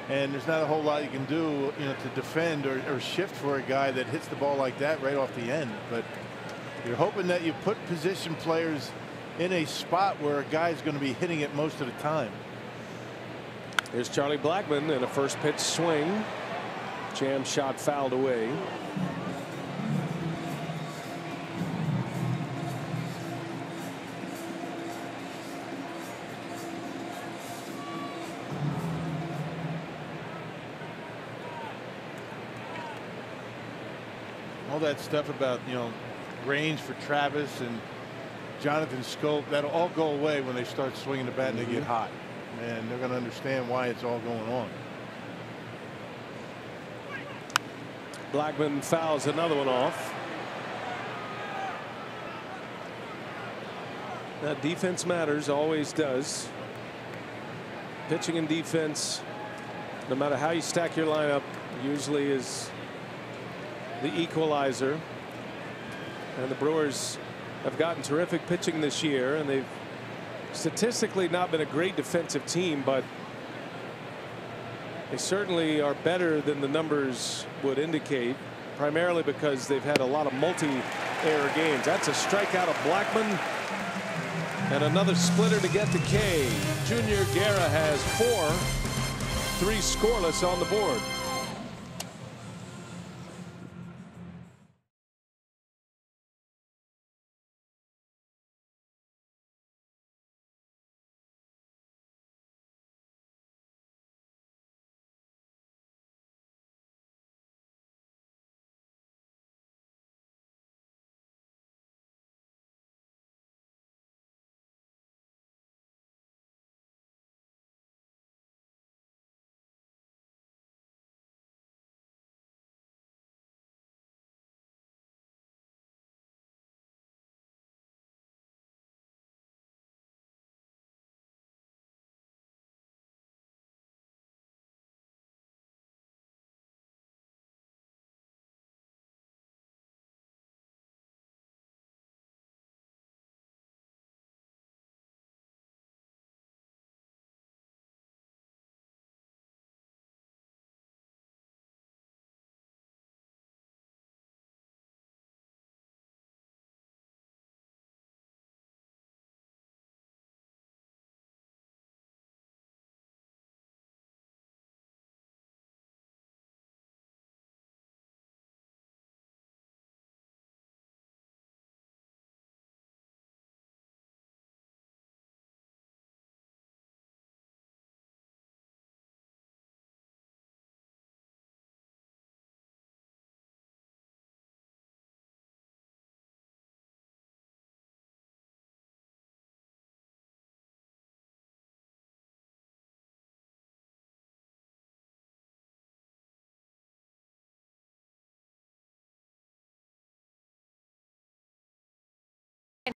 S3: and there's not a whole lot you can do, you know, to defend or shift for a guy that hits the ball like that right off the end. But you're hoping that you put position players in a spot where a guy's going to be hitting it most of the time.
S2: Here's Charlie Blackmon in a first pitch swing. Jam shot fouled away.
S3: All that stuff about, you know, range for Travis and Jonathan Scope, that'll all go away when they start swinging the bat and they get hot. And they're going to understand why it's all going on.
S2: Blackmon fouls another one off. Defense matters, always does. Pitching and defense, no matter how you stack your lineup, usually is the equalizer. And the Brewers have gotten terrific pitching this year, and they've statistically not been a great defensive team, but they certainly are better than the numbers would indicate, primarily because they've had a lot of multi-error games. That's a strikeout of Blackman, and another splitter to get the K. Junior Guerra has 4, 3 scoreless on the board.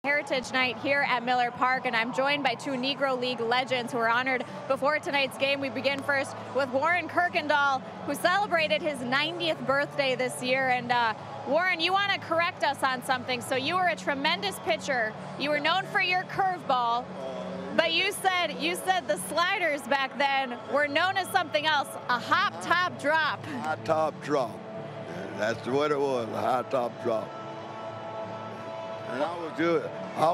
S4: Heritage Night here at Miller Park, and I'm joined by 2 Negro League legends who are honored before tonight's game. We begin first with Warren Kirkendall, who celebrated his 90th birthday this year. And Warren, you want to correct us on something. So you were a tremendous pitcher. You were known for your curveball, but you said the sliders back then were known as something else, a hop top drop.
S5: High top drop. That's what it was, a high top drop. And I was good. I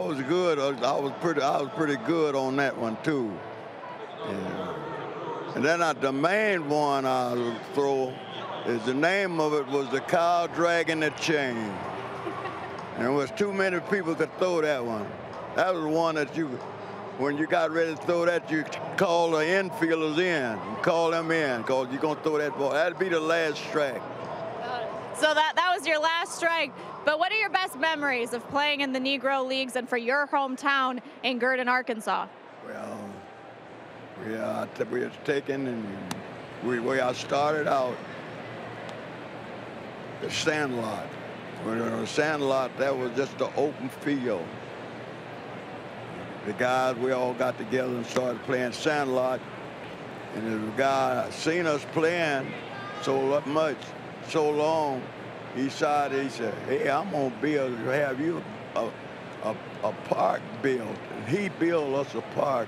S5: was pretty good on that one too. And then the main one I would throw is the name of it was the cow dragging the chain. And there was too many people could throw that one. That was one that when you got ready to throw that, you call the infielders in. You call them in because you're gonna throw that ball. That'd be the last strike.
S4: So that was your last strike. But what are your best memories of playing in the Negro Leagues and for your hometown in Gurdon, Arkansas?
S5: Well, we was taken, and where I started out, the sandlot. When it was sandlot, that was just the open field. The guys, we all got together and started playing sandlot. And the guy seen us playing so long, he said, hey, I'm going to have you a park built. And he built us a park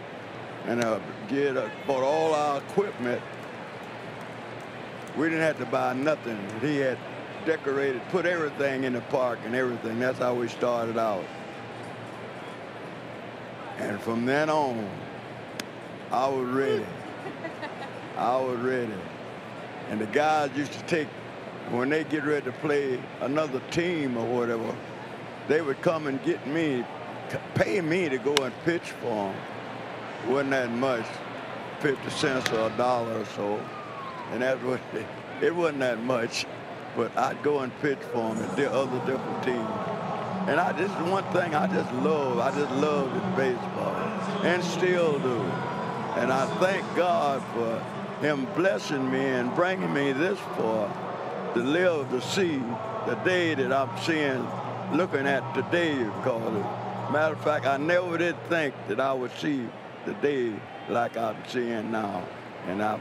S5: and bought all our equipment. We didn't have to buy nothing. He had decorated, put everything in the park and everything. That's how we started out. And from then on, I was ready. I was ready. And the guys used to take, when they get ready to play another team or whatever, they would come and get me, pay me to go and pitch for them. Wasn't that much, 50 cents or $1 or so. And that's what it wasn't that much, but I'd go and pitch for them at the other different teams. And this is one thing I just love. I just love baseball, and still do. And I thank God for him blessing me and bringing me this far to live to see the day that I'm seeing, looking at today, because Matter of fact, I never did think that I would see the day like I'm seeing now. And I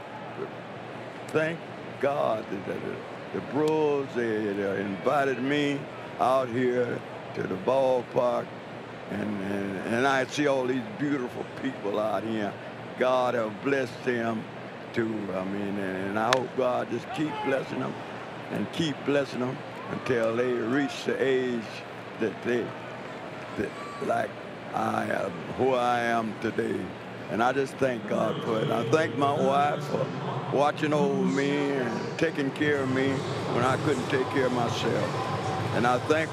S5: thank God that the Brewers, they invited me out here to the ballpark, and I see all these beautiful people out here. God have blessed them too. I mean, and I hope God just keep blessing them and keep blessing them until they reach the age that like I am, who I am today. And I just thank God for it. I thank my wife for watching over me and taking care of me when I couldn't take care of myself. And I thank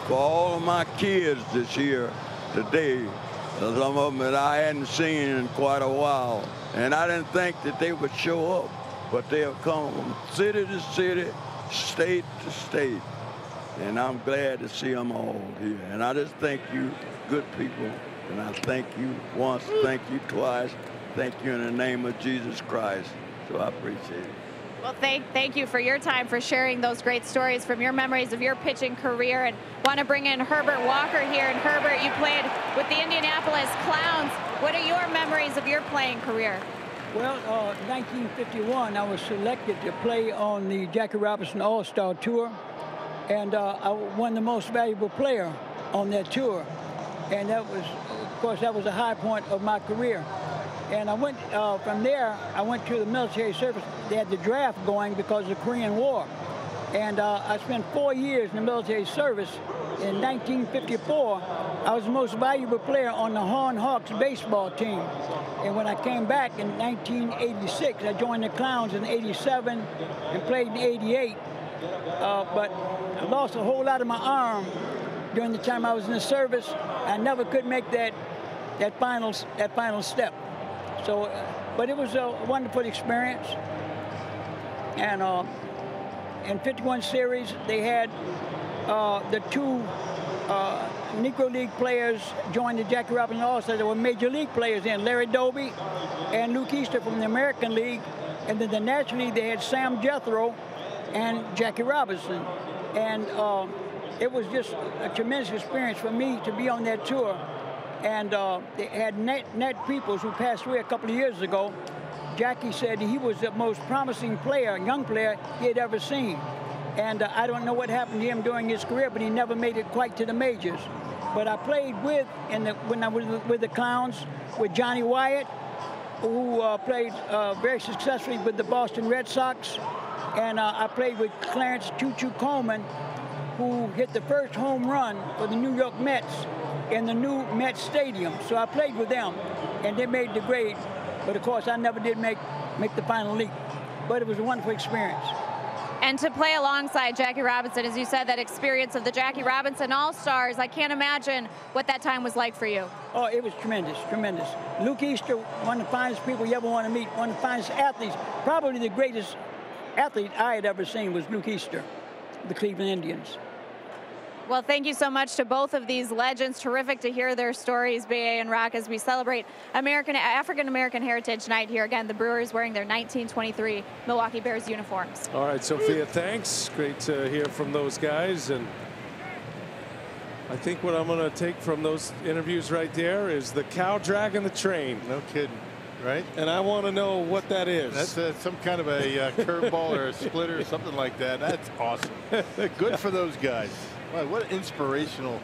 S5: for all of my kids this year, today, some of them that I hadn't seen in quite a while. And I didn't think that they would show up, but they have come from city to city, state to state. And I'm glad to see them all here. And I just thank you, good people. And I thank you once, thank you twice, thank you in the name of Jesus Christ. So I appreciate it.
S4: Well, thank you for your time, for sharing those great stories from your memories of your pitching career. And want to bring in Herbert Walker here. And Herbert, you played with the Indianapolis Clowns. What are your memories of your playing career?
S6: Well, 1951, I was selected to play on the Jackie Robinson All-Star Tour. And I won the most valuable player on that tour. And that was, of course, that was a high point of my career. And I went, from there, I went to the military service. They had the draft going because of the Korean War. And I spent 4 years in the military service. In 1954, I was the most valuable player on the Horn Hawks baseball team. And when I came back in 1986, I joined the Clowns in 87 and played in 88. But I lost a whole lot of my arm during the time I was in the service. I never could make that final step. So, but it was a wonderful experience. And in 51 series, they had the two Negro League players join the Jackie Robinson All-Stars. There were major league players in, Larry Doby and Luke Easter from the American League. And then the National League, they had Sam Jethro and Jackie Robinson. And it was just a tremendous experience for me to be on that tour. And they had Nat Peoples, who passed away a couple of years ago. Jackie said he was the most promising player, young player he had ever seen. And I don't know what happened to him during his career, but he never made it quite to the majors. But I played with, when I was with the Clowns, with Johnny Wyatt, who played very successfully with the Boston Red Sox. And I played with Clarence Choo-Choo Coleman, who hit the first home run for the New York Mets in the new Mets Stadium. So I played with them, and they made the grade. But of course, I never did make the final league. But it was a wonderful experience.
S4: And to play alongside Jackie Robinson, as you said, that experience of the Jackie Robinson All-Stars, I can't imagine what that time was like for you.
S6: Oh, it was tremendous, tremendous. Luke Easter, one of the finest people you ever want to meet, one of the finest athletes. Probably the greatest athlete I had ever seen was Luke Easter, the Cleveland Indians.
S4: Well, thank you so much to both of these legends. Terrific to hear their stories, B.A. and Rock, as we celebrate African-American Heritage Night here. Again, the Brewers wearing their 1923 Milwaukee Bears uniforms.
S2: All right, Sophia, thanks. Great to hear from those guys. And I think what I'm going to take from those interviews right there is the cow dragging the train.
S3: No kidding. Right?
S2: And I want to know what that is.
S3: That's some kind of a curveball or a splitter or something like that. That's awesome. Good for those guys. Wow, what inspirational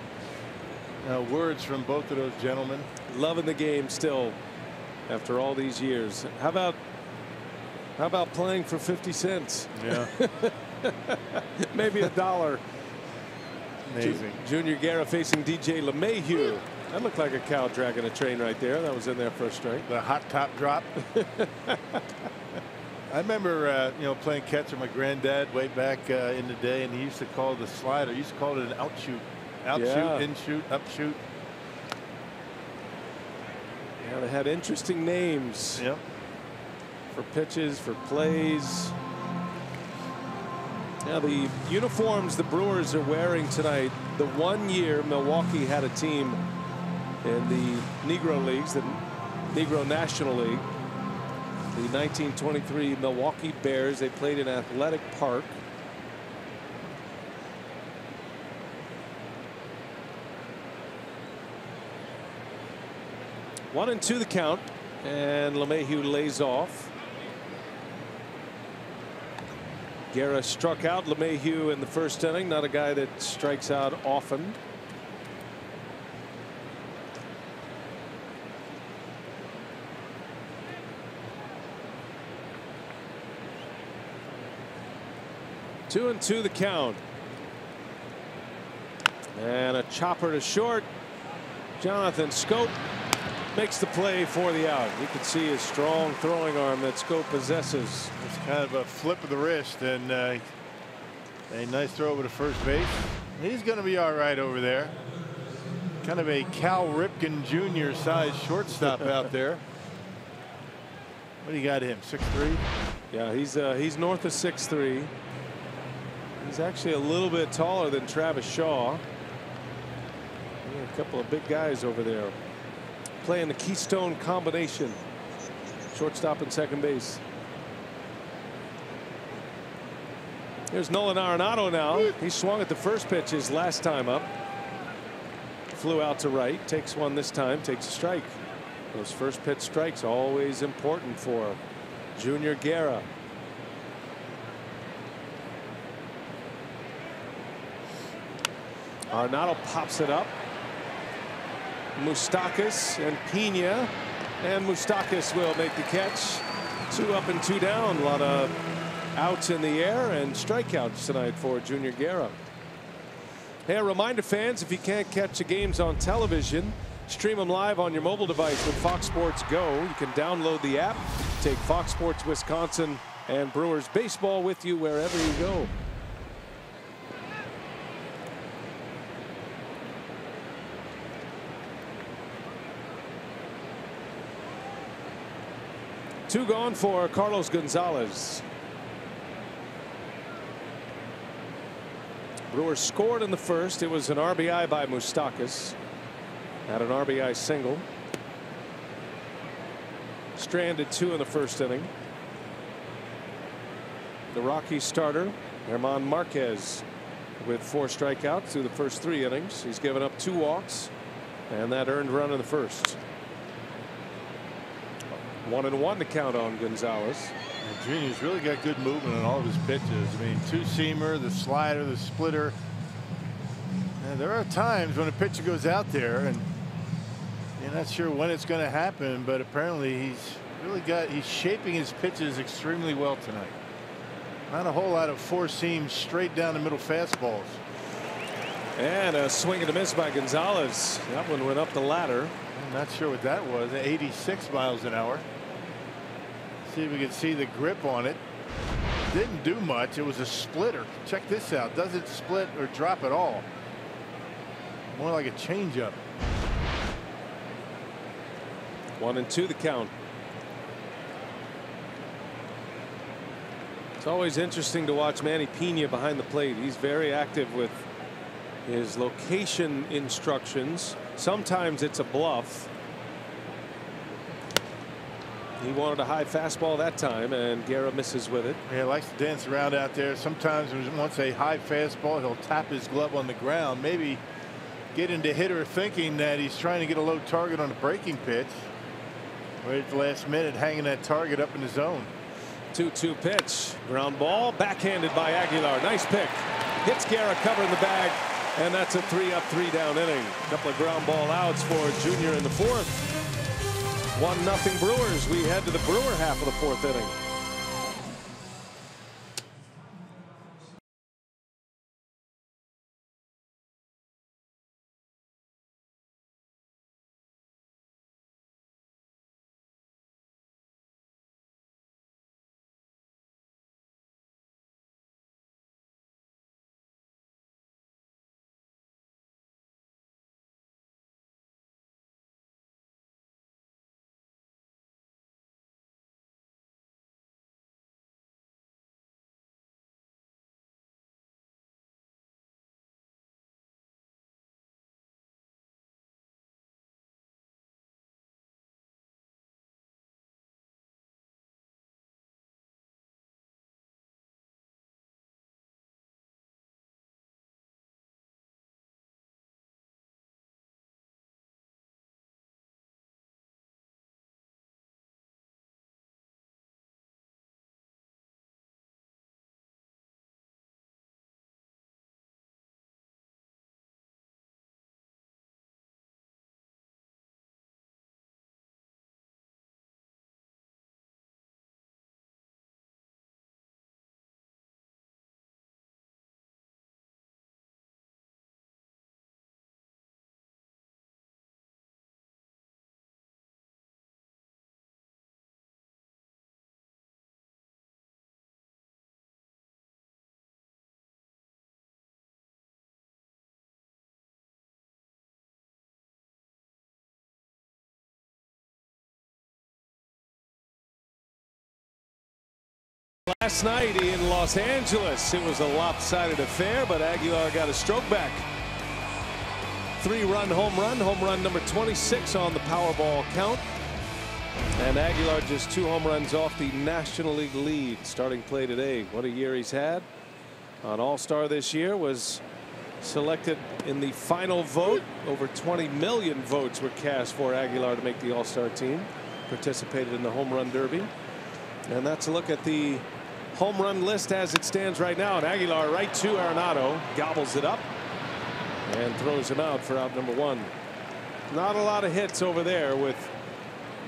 S3: words from both of those gentlemen.
S2: Loving the game still after all these years. How about playing for 50 cents?
S3: Yeah.
S2: Maybe $1.
S3: Amazing. Junior
S2: Guerra facing DJ LeMahieu. That looked like a cow dragging a train right there. That was in there for a strike.
S3: The hot top drop. I remember, playing catch with my granddad way back in the day, and he used to call the slider. He used to call it an outshoot. Outshoot, in-shoot, upshoot.
S2: Yeah, they had interesting names.
S3: Yep.
S2: For pitches, for plays. Now the uniforms the Brewers are wearing tonight. The 1 year Milwaukee had a team in the Negro Leagues, the Negro National League. The 1923 Milwaukee Bears, they played in Athletic Park. 1-2 the count, and LeMahieu lays off. Guerra struck out LeMahieu in the first inning, not a guy that strikes out often. Two and two the count. And a chopper to short. Jonathan Schoop makes the play for the out. You can see his strong throwing arm that Schoop possesses.
S3: It's kind of a flip of the wrist, and a nice throw over to first base. He's going to be all right over there. Kind of a Cal Ripken Jr. size shortstop out there. What do you got him? 6'3"?
S2: Yeah, he's north of 6'3". He's actually a little bit taller than Travis Shaw. Yeah, a couple of big guys over there playing the Keystone combination. Shortstop and second base. Here's Nolan Arenado now. He swung at the first pitch his last time up. Flew out to right. Takes one this time. Takes a strike. Those first pitch strikes always important for Junior Guerra. Arenado pops it up. Moustakas and Pena, and Moustakas will make the catch. 2 up and 2 down. A lot of outs in the air and strikeouts tonight for Junior Guerra. Hey, a reminder, fans, if you can't catch the games on television, stream them live on your mobile device with Fox Sports Go. You can download the app, take Fox Sports Wisconsin and Brewers baseball with you wherever you go. Two gone for Carlos Gonzalez. Brewers scored in the first. It was an RBI by Moustakas. Had an RBI single. Stranded 2 in the first inning. The Rockies starter, German Marquez, with 4 strikeouts through the first 3 innings. He's given up 2 walks and that earned run in the first. 1-1 to count on Gonzalez.
S3: And Junior's really got good movement on all of his pitches. I mean, 2-seamer, the slider, the splitter. And there are times when a pitcher goes out there and you're not sure when it's going to happen, but apparently he's shaping his pitches extremely well tonight. Not a whole lot of 4-seam straight down the middle fastballs.
S2: And a swing and a miss by Gonzalez. That one went up the ladder.
S3: I'm not sure what that was. 86 miles an hour. See if we can see the grip on it. Didn't do much. It was a splitter. Check this out. Doesn't split or drop at all. More like a changeup.
S2: 1-2 the count. It's always interesting to watch Manny Pena behind the plate. He's very active with his location instructions. Sometimes it's a bluff. He wanted a high fastball that time, and Guerra misses with it.
S3: Yeah, he likes to dance around out there. Sometimes when he wants a high fastball, he'll tap his glove on the ground. Maybe get into hitter thinking that he's trying to get a low target on a breaking pitch. Right at the last minute, hanging that target up in the zone.
S2: 2-2 pitch. Ground ball, backhanded by Aguilar. Nice pick. Hits Guerra, covering the bag, and that's a 3-up, 3-down inning. A couple of ground ball outs for Junior in the fourth. 1-0 Brewers. We head to the Brewer half of the fourth inning. Last night in Los Angeles, it was a lopsided affair, but Aguilar got a stroke back. 3-run home run number 26 on the Powerball count. And Aguilar just 2 home runs off the National League lead. Starting play today. What a year he's had. An All-Star this year, was selected in the final vote. Over 20 million votes were cast for Aguilar to make the All-Star team. Participated in the home run derby. And that's a look at the home run list as it stands right now. And Aguilar right to Arenado, gobbles it up and throws him out for out number 1. Not a lot of hits over there with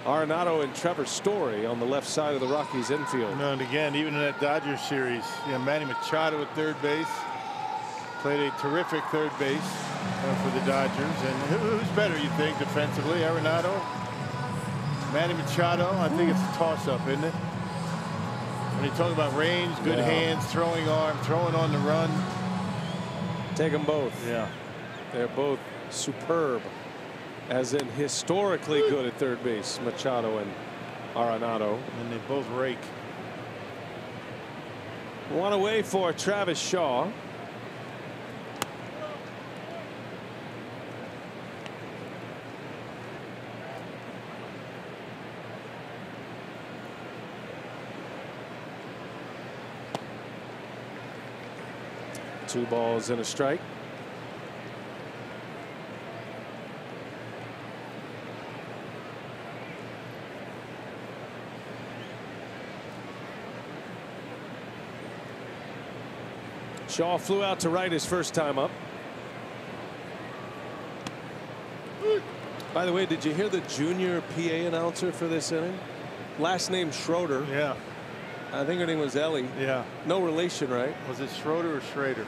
S2: Arenado and Trevor Story on the left side of the Rockies infield.
S3: No, and again, even in that Dodgers series, Manny Machado at third base played a terrific third base for the Dodgers. And who's better, you think, defensively, Arenado, Manny Machado? I think it's a toss-up, isn't it? When you talk about range, good hands, throwing arm, throwing on the run.
S2: Take them both.
S3: Yeah,
S2: they're both superb. As in historically good at third base, Machado and Arenado.
S3: And they both rake.
S2: 1 away for Travis Shaw. Two balls and a strike. Shaw flew out to right his first time up. By the way, did you hear the junior PA announcer for this inning? Last name Schroeder.
S3: Yeah.
S2: I think her name was Ellie.
S3: Yeah.
S2: No relation, right?
S3: Was it Schroeder or Schrader?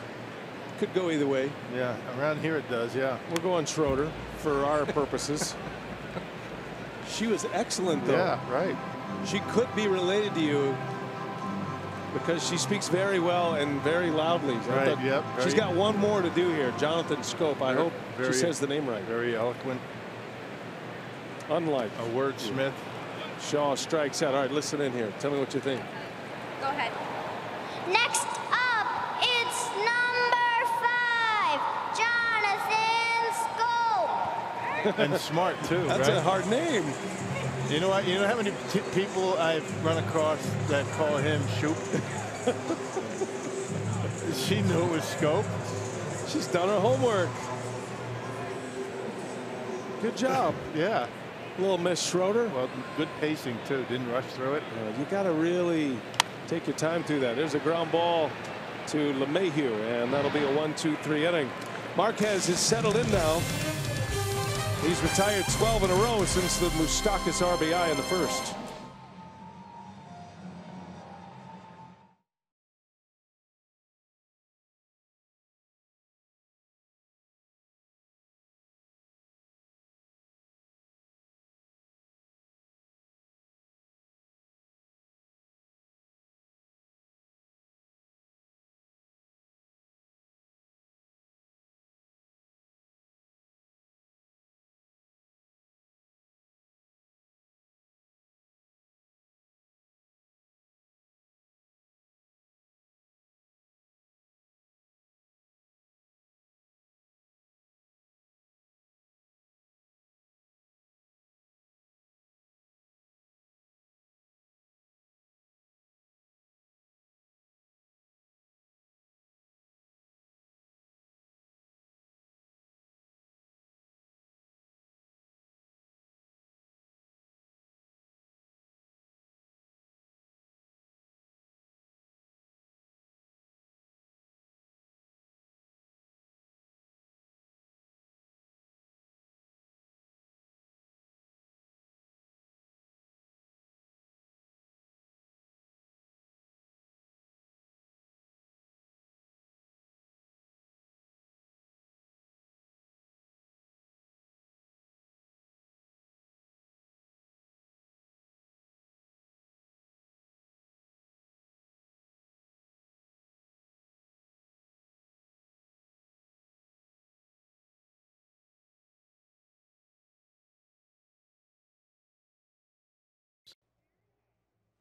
S2: Could go either way.
S3: Yeah, around here it does, yeah.
S2: We're going Schroeder for our purposes. She was excellent, though.
S3: Yeah, right.
S2: She could be related to you because she speaks very well and very loudly.
S3: Right, yep.
S2: She's got one more to do here. Jonathan Scope. I hope she says the name right.
S3: Very eloquent.
S2: Unlike
S3: a wordsmith.
S2: Shaw strikes out. All right, listen in here. Tell me what you think.
S7: Go ahead. Next up, it's number 5, Jonathan Scope.
S3: And smart too.
S2: That's
S3: right?
S2: a hard name.
S3: You know what? You know how many people I've run across that call him Shoop? She knew it was Scope.
S2: She's done her homework. Good job.
S3: Yeah.
S2: Little Miss Schroeder.
S3: Well, good pacing too. Didn't rush through it.
S2: You got to really take your time through that. There's a ground ball to LeMahieu, and that'll be a 1-2-3 inning. Marquez is settled in now. He's retired 12 in a row since the Moustakas RBI in the first.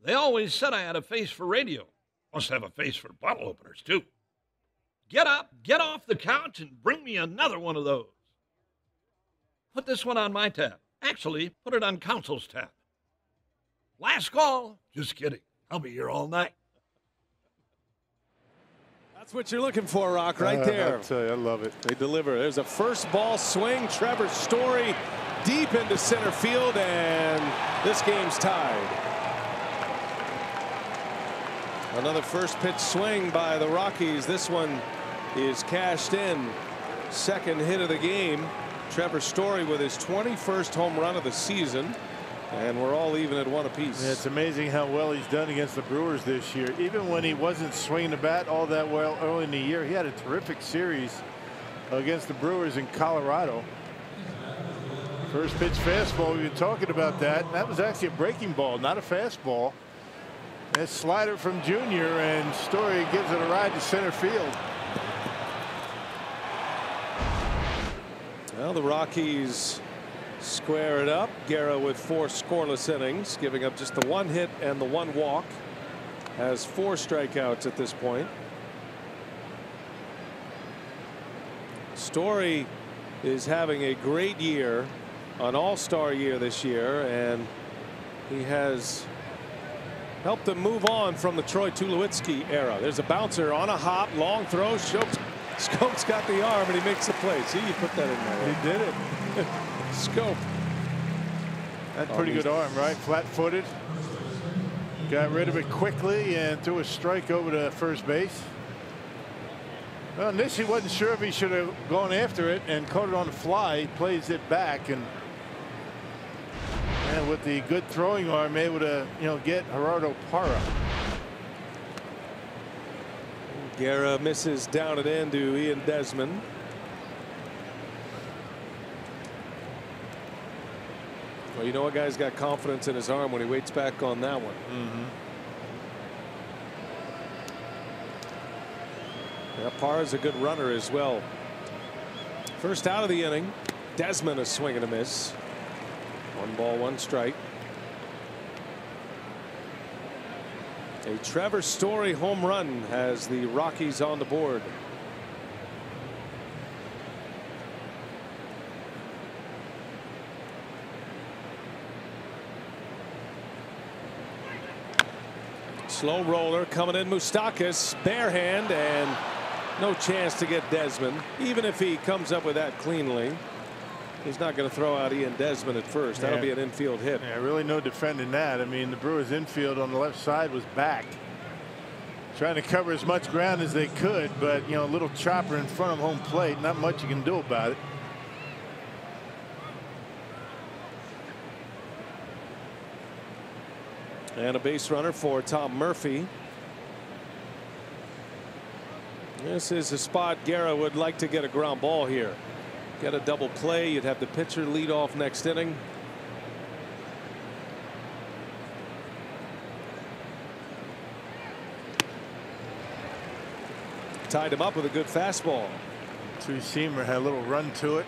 S8: They always said I had a face for radio. Must have a face for bottle openers, too. Get up, get off the couch, and bring me another one of those. Put this one on my tab. Actually, put it on Council's tab. Last call. Just kidding. I'll be here all night.
S2: That's what you're looking for, Rock, right there.
S3: I'll tell you, I love it.
S2: They deliver. There's a first ball swing. Trevor Story deep into center field, and this game's tied. Another first pitch swing by the Rockies. This one is cashed in. Second hit of the game. Trevor Story with his 21st home run of the season. And we're all even at one apiece.
S3: Yeah, it's amazing how well he's done against the Brewers this year. Even when he wasn't swinging the bat all that well early in the year, he had a terrific series against the Brewers in Colorado. First pitch fastball, we've been talking about that. That was actually a breaking ball, not a fastball. That slider from Junior, and Story gives it a ride to center field.
S2: Well, the Rockies square it up. Guerra with 4 scoreless innings, giving up just the 1 hit and the 1 walk. Has 4 strikeouts at this point. Story is having a great year, an all-star year this year, and he has helped them move on from the Troy Tulowitzki era. There's a bouncer on a hop, long throw. Scope's got the arm, and he makes the play. See, you put that in there.
S3: He did it.
S2: Scope.
S3: That's pretty good arm, right? Flat-footed. Got rid of it quickly and threw a strike over to first base. Well, Nishi wasn't sure if he should have gone after it and caught it on the fly. He plays it back, and with the good throwing arm, able to get Gerardo Parra.
S2: Guerra misses down and in to Ian Desmond. Well, you know a guy's got confidence in his arm when he waits back on that one. Yeah, Parra's a good runner as well. First out of the inning. Desmond a swing and a miss. 1 ball, 1 strike. A Trevor Story home run has the Rockies on the board. Slow roller coming in. Moustakas bare hand, and no chance to get Desmond. Even if he comes up with that cleanly, he's not going to throw out Ian Desmond at first. That'll be an infield hit.
S3: Yeah, really no defending that. I mean, the Brewers infield on the left side was back, trying to cover as much ground as they could, but a little chopper in front of home plate, not much you can do about it.
S2: And a base runner for Tom Murphy. This is a spot Guerra would like to get a ground ball here. Get a double play. You'd have the pitcher lead off next inning. Tied him up with a good fastball.
S3: Two-seamer had a little run to it.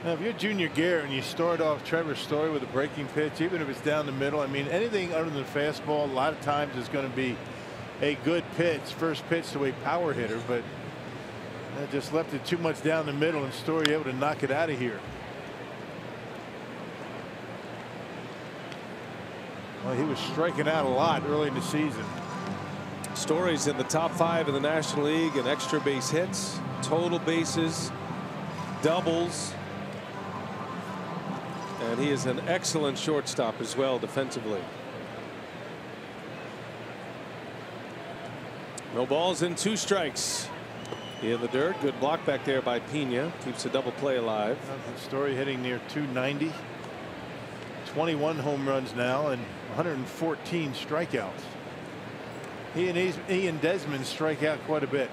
S3: Now, if you're Junior Guerra and you start off Trevor Story with a breaking pitch, even if it's down the middle, I mean, anything other than fastball, a lot of times is going to be a good pitch, first pitch to a power hitter, but that just left it too much down the middle, and Story able to knock it out of here. Well, he was striking out a lot early in the season.
S2: Story's in the top 5 in the National League in extra base hits, total bases, doubles. And he is an excellent shortstop as well defensively. No balls and 2 strikes. In the dirt. Good block back there by Pena. Keeps a double play alive.
S3: Story hitting near 290. 21 home runs now and 114 strikeouts. He and Ian Desmond strike out quite a bit.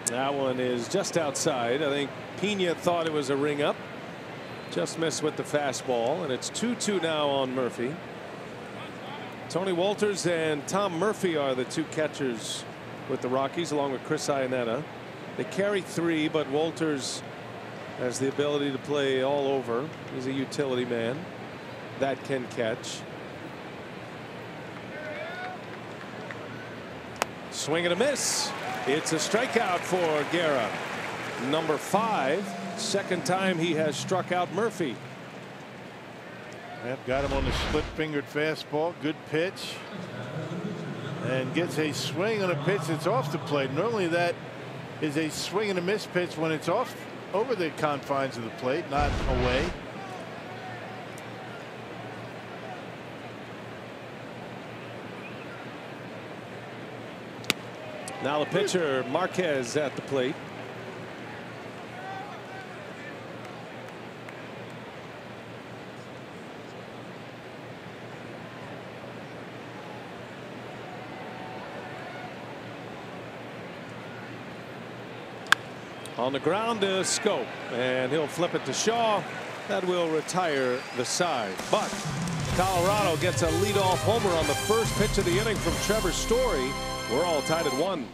S2: That one is just outside. I think Pena thought it was a ring up. Just missed with the fastball, and it's 2-2 now on Murphy. Tony Wolters and Tom Murphy are the two catchers with the Rockies, along with Chris Iannetta. They carry 3, but Wolters has the ability to play all over. He's a utility man that can catch. Swing and a miss. It's a strikeout for Guerra. Number 5. Second time he has struck out Murphy.
S3: Yep, got him on the split-fingered fastball. Good pitch. And gets a swing on a pitch that's off the plate. Normally that is a swing and a miss pitch when it's off over the confines of the plate, not away.
S2: Now the pitcher Marquez at the plate. On the ground to Scope, and he'll flip it to Shaw. That will retire the side. But Colorado gets a leadoff homer on the first pitch of the inning from Trevor Story. We're all tied at 1.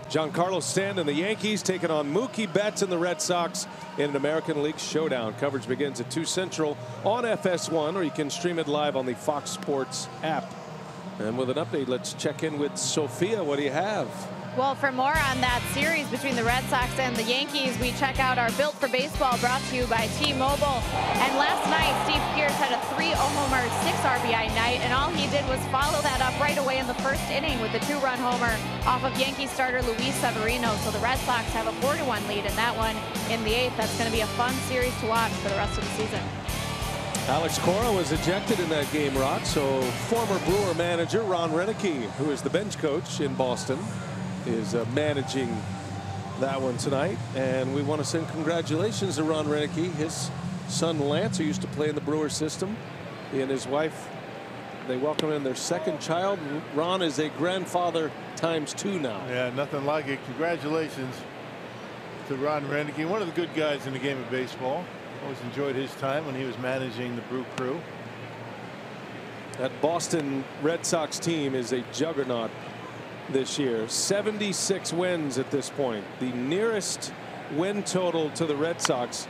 S2: Giancarlo Stanton and the Yankees taking on Mookie Betts and the Red Sox in an American League showdown. Coverage begins at 2 Central on FS1, or you can stream it live on the Fox Sports app. And with an update, let's check in with Sophia. What do you have?
S4: Well, for more on that series between the Red Sox and the Yankees, we check out our Built for Baseball, brought to you by T-Mobile. And last night, Steve Pearce had a 3-homer, 6-RBI night, and all he did was follow that up right away in the first inning with a 2-run homer off of Yankee starter Luis Severino. So the Red Sox have a 4-1 lead in that one in the 8th. That's going to be a fun series to watch for the rest of the season.
S2: Alex Cora was ejected in that game, Rod. So former Brewer manager Ron Renicky, who is the bench coach in Boston, is managing that one tonight. And we want to send congratulations to Ron Renicky. His son Lance, who used to play in the Brewer system, he and his wife, they welcome in their second child. Ron is a grandfather ×2 now.
S3: Yeah, nothing like it. Congratulations to Ron Renicky, one of the good guys in the game of baseball. Always enjoyed his time when he was managing the Brew Crew.
S2: That Boston Red Sox team is a juggernaut this year. 76 wins at this point. The nearest win total to the Red Sox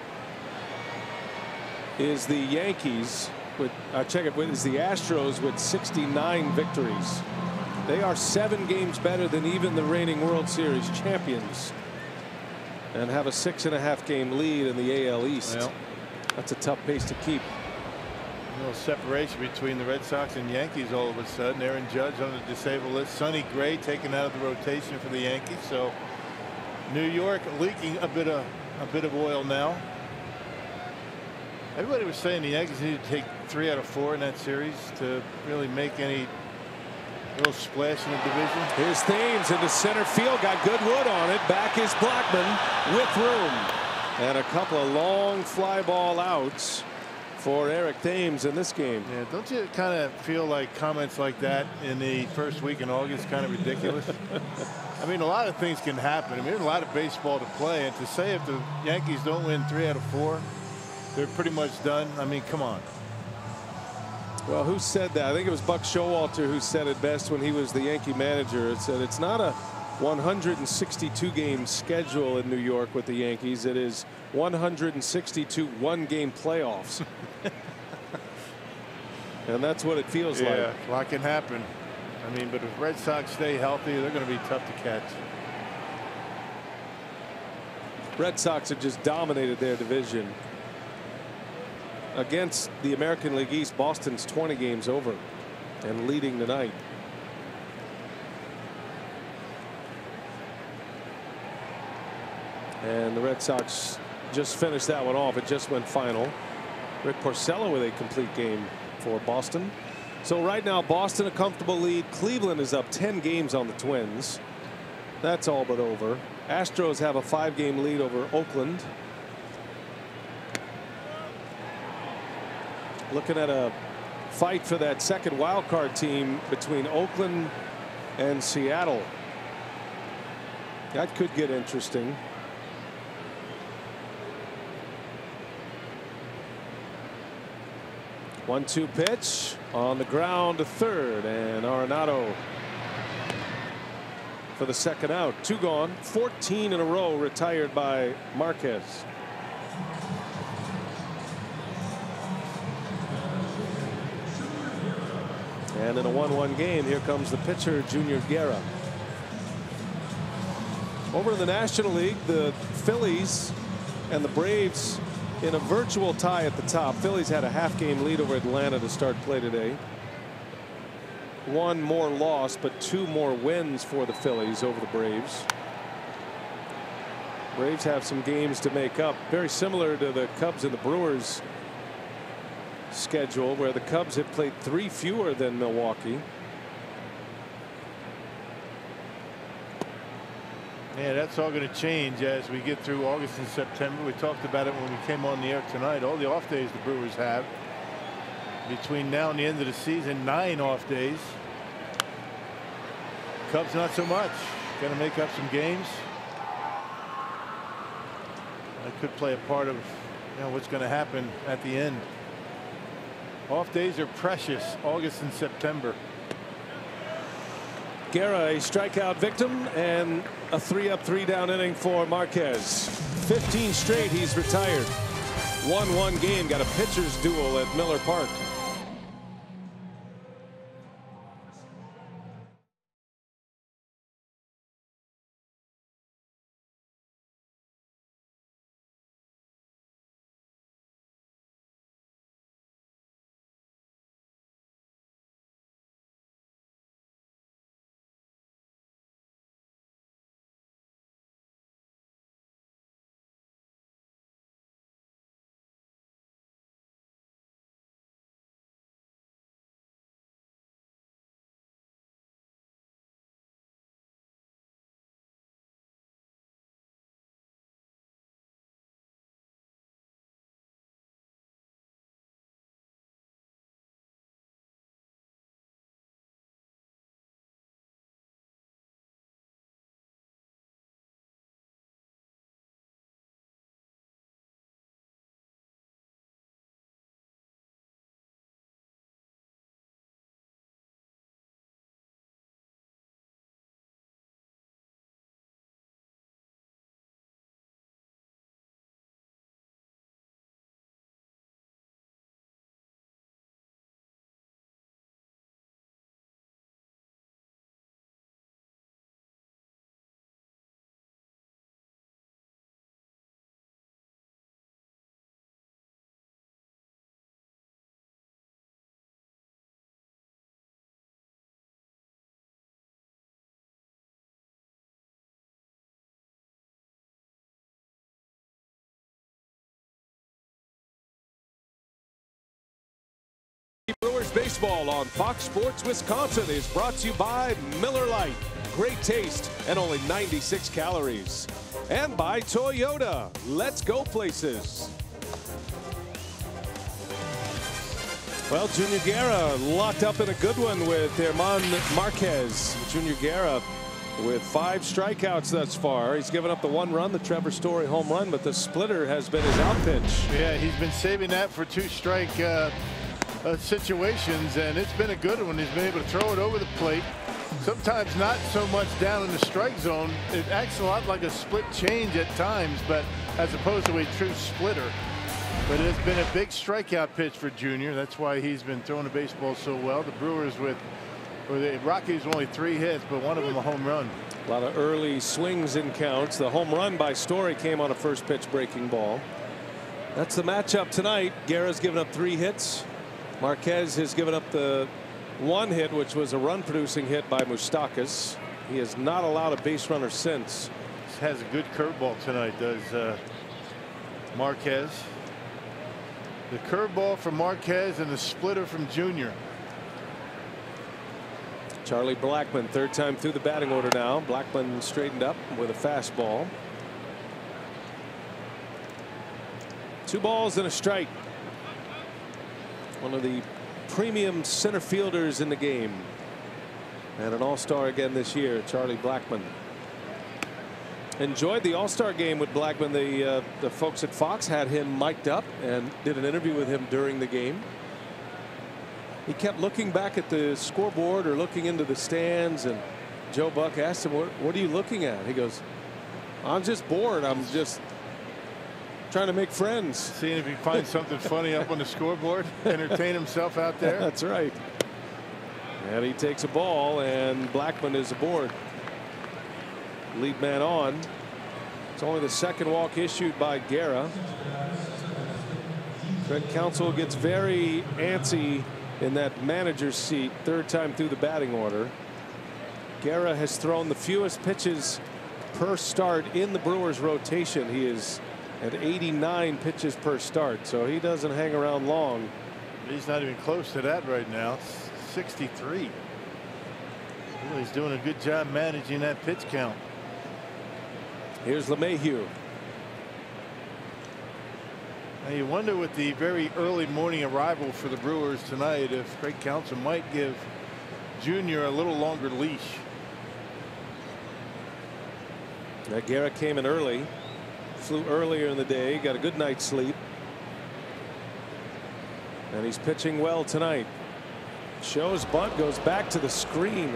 S2: is the Yankees with check it with is the Astros with 69 victories. They are 7 games better than even the reigning World Series champions and have a 6.5 game lead in the AL East.
S3: Well,
S2: that's a tough pace to keep.
S3: A little separation between the Red Sox and Yankees all of a sudden. Aaron Judge on the disabled list. Sonny Gray taken out of the rotation for the Yankees. So New York leaking a bit of oil now. Everybody was saying the Yankees needed to take 3 out of 4 in that series to really make any real splash in the division.
S2: Here's Thames into center field, got good wood on it. Back is Blackman with room. And a couple of long fly ball outs for Eric Thames in this game.
S3: Yeah, don't you kind of feel like comments like that in the first week in August kind of ridiculous? I mean, a lot of things can happen. I mean, there's a lot of baseball to play, and to say if the Yankees don't win 3 out of 4, they're pretty much done. I mean, come on.
S2: Well, who said that? I think it was Buck Showalter who said it best when he was the Yankee manager. It said it's not a 162 game schedule in New York with the Yankees. It is 162 one-game playoffs. And that's what it feels like.
S3: Yeah, a lot can happen. I mean, but if Red Sox stay healthy, they're going to be tough to catch.
S2: Red Sox have just dominated their division. Against the American League East, Boston's 20 games over and leading tonight. And the Red Sox just finished that one off. It just went final. Rick Porcello with a complete game for Boston. So right now, Boston a comfortable lead. Cleveland is up 10 games on the Twins. That's all but over. Astros have a 5-game lead over Oakland. Looking at a fight for that second wild card team between Oakland and Seattle. That could get interesting. One-two pitch on the ground to third, and Arenado for the second out. 2 gone. 14 in a row retired by Marquez. And in a 1-1 game, here comes the pitcher, Junior Guerra. Over in the National League, the Phillies and the Braves in a virtual tie at the top. Phillies had a half-game lead over Atlanta to start play today. 1 more loss, but 2 more wins for the Phillies over the Braves. Braves have some games to make up, very similar to the Cubs and the Brewers schedule, where the Cubs have played 3 fewer than Milwaukee.
S3: Yeah, that's all going to change as we get through August and September. We talked about it when we came on the air tonight. All the off days the Brewers have between now and the end of the season. 9 off days. Cubs not so much. Got to make up some games. That could play a part of what's going to happen at the end. Off days are precious. August and September.
S2: Guerra a strikeout victim and a 3-up 3-down inning for Marquez. 15 straight he's retired. 1-1 game, got a pitcher's duel at Miller Park. Brewers baseball on Fox Sports Wisconsin is brought to you by Miller Lite. Great taste and only 96 calories. And by Toyota. Let's go places. Well, Junior Guerra locked up in a good one with Herman Marquez. Junior Guerra with 5 strikeouts thus far. He's given up the 1 run, the Trevor Story home run, but the splitter has been his out pitch.
S3: Yeah, he's been saving that for 2-strike situations, and it's been a good one. He's been able to throw it over the plate. Sometimes not so much down in the strike zone. It acts a lot like a split change at times, but as opposed to a true splitter. But it's been a big strikeout pitch for Junior. That's why he's been throwing the baseball so well. The Brewers the Rockies only 3 hits, but one of them a home run.
S2: A lot of early swings and counts. The home run by Story came on a first pitch breaking ball. That's the matchup tonight. Guerra's given up 3 hits. Marquez has given up the 1 hit, which was a run producing hit by Moustakas. He has not allowed a base runner since.
S3: He has a good curveball tonight, does Marquez. The curveball from Marquez and the splitter from Junior.
S2: Charlie Blackmon, 3rd time through the batting order now. Blackmon straightened up with a fastball. 2 balls and a strike. One of the premium center fielders in the game. And an all-star again this year, Charlie Blackmon. Enjoyed the all-star game with Blackmon. The folks at Fox had him mic'd up and did an interview with him during the game. He kept looking back at the scoreboard or looking into the stands, and Joe Buck asked him, what are you looking at? He goes, I'm just bored. I'm just trying to make friends.
S3: Seeing if he finds something funny up on the scoreboard, entertain himself out there.
S2: That's right. And he takes a ball, and Blackmon is aboard. Lead man on. It's only the 2nd walk issued by Guerra. Craig Counsell gets very antsy in that manager's seat, 3rd time through the batting order. Guerra has thrown the fewest pitches per start in the Brewers rotation. He is at 89 pitches per start, so he doesn't hang around long.
S3: He's not even close to that right now. 63. Well, he's doing a good job managing that pitch count.
S2: Here's LeMahieu.
S3: Now you wonder with the very early morning arrival for the Brewers tonight if Craig Counsell might give Junior a little longer leash.
S2: Now Guerra came in early. Flew earlier in the day. Got a good night's sleep. And he's pitching well tonight. Shows bunt, goes back to the screen.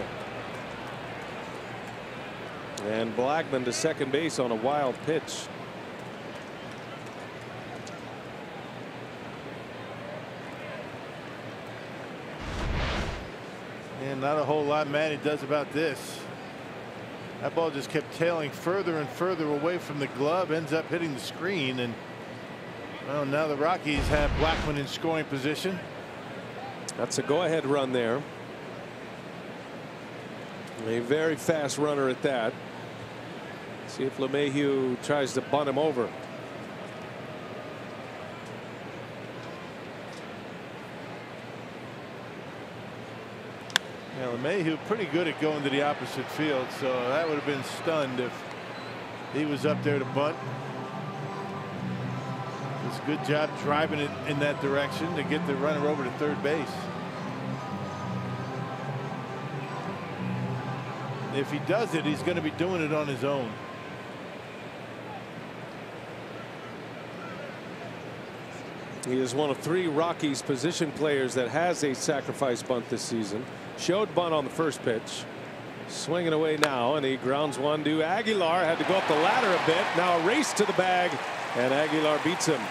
S2: And Blackmon to second base on a wild pitch.
S3: And not a whole lot Manny does about this. That ball just kept tailing further and further away from the glove, ends up hitting the screen, and well, now the Rockies have Blackmon in scoring position.
S2: That's a go-ahead run there. A very fast runner at that. See if LeMahieu tries to bunt him over.
S3: Yeah, LeMahieu pretty good at going to the opposite field, so that would have been stunned if he was up there to bunt. It's a good job driving it in that direction to get the runner over to third base. If he does it, he's going to be doing it on his own.
S2: He is one of 3 Rockies position players that has a sacrifice bunt this season. Showed bunt on the first pitch. Swinging away now, and he grounds one to Aguilar. Had to go up the ladder a bit. Now a race to the bag, and Aguilar beats him.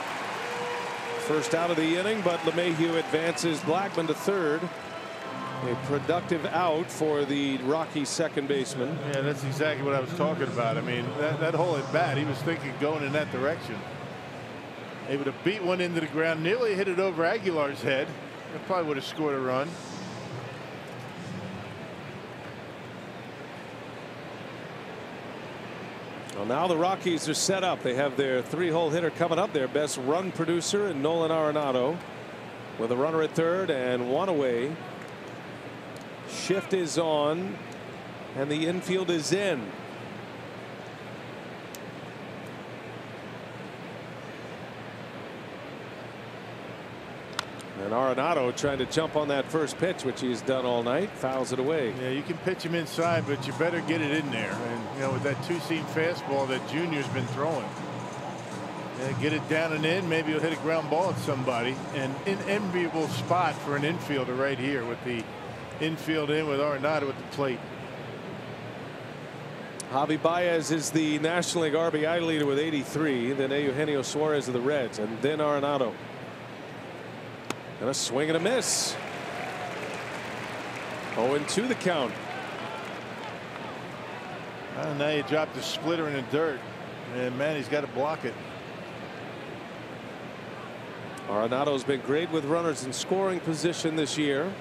S2: First out of the inning, but LeMahieu advances Blackmon to third. A productive out for the Rockies second baseman.
S3: Yeah, that's exactly what I was talking about. I mean, that whole at bat, he was thinking going in that direction. Able to beat one into the ground, nearly hit it over Aguilar's head. That probably would have scored a run.
S2: Well, now the Rockies are set up. They have their 3-hole hitter coming up, their best run producer, and Nolan Arenado with a runner at third and one away. Shift is on and the infield is in. And Arenado trying to jump on that first pitch, which he's done all night, fouls it away.
S3: Yeah, you can pitch him inside, but you better get it in there. And you know, with that two-seam fastball that Junior's been throwing, get it down and in. Maybe he'll hit a ground ball at somebody. And an enviable spot for an infielder right here with the infield in with Arenado at the plate.
S2: Javi Baez is the National League RBI leader with 83. Then Eugenio Suarez of the Reds, and then Arenado. And a swing and a miss. 0-2 the count.
S3: Well, now you drop the splitter in the dirt, and man, he's got to block it.
S2: Arenado's been great with runners in scoring position this year.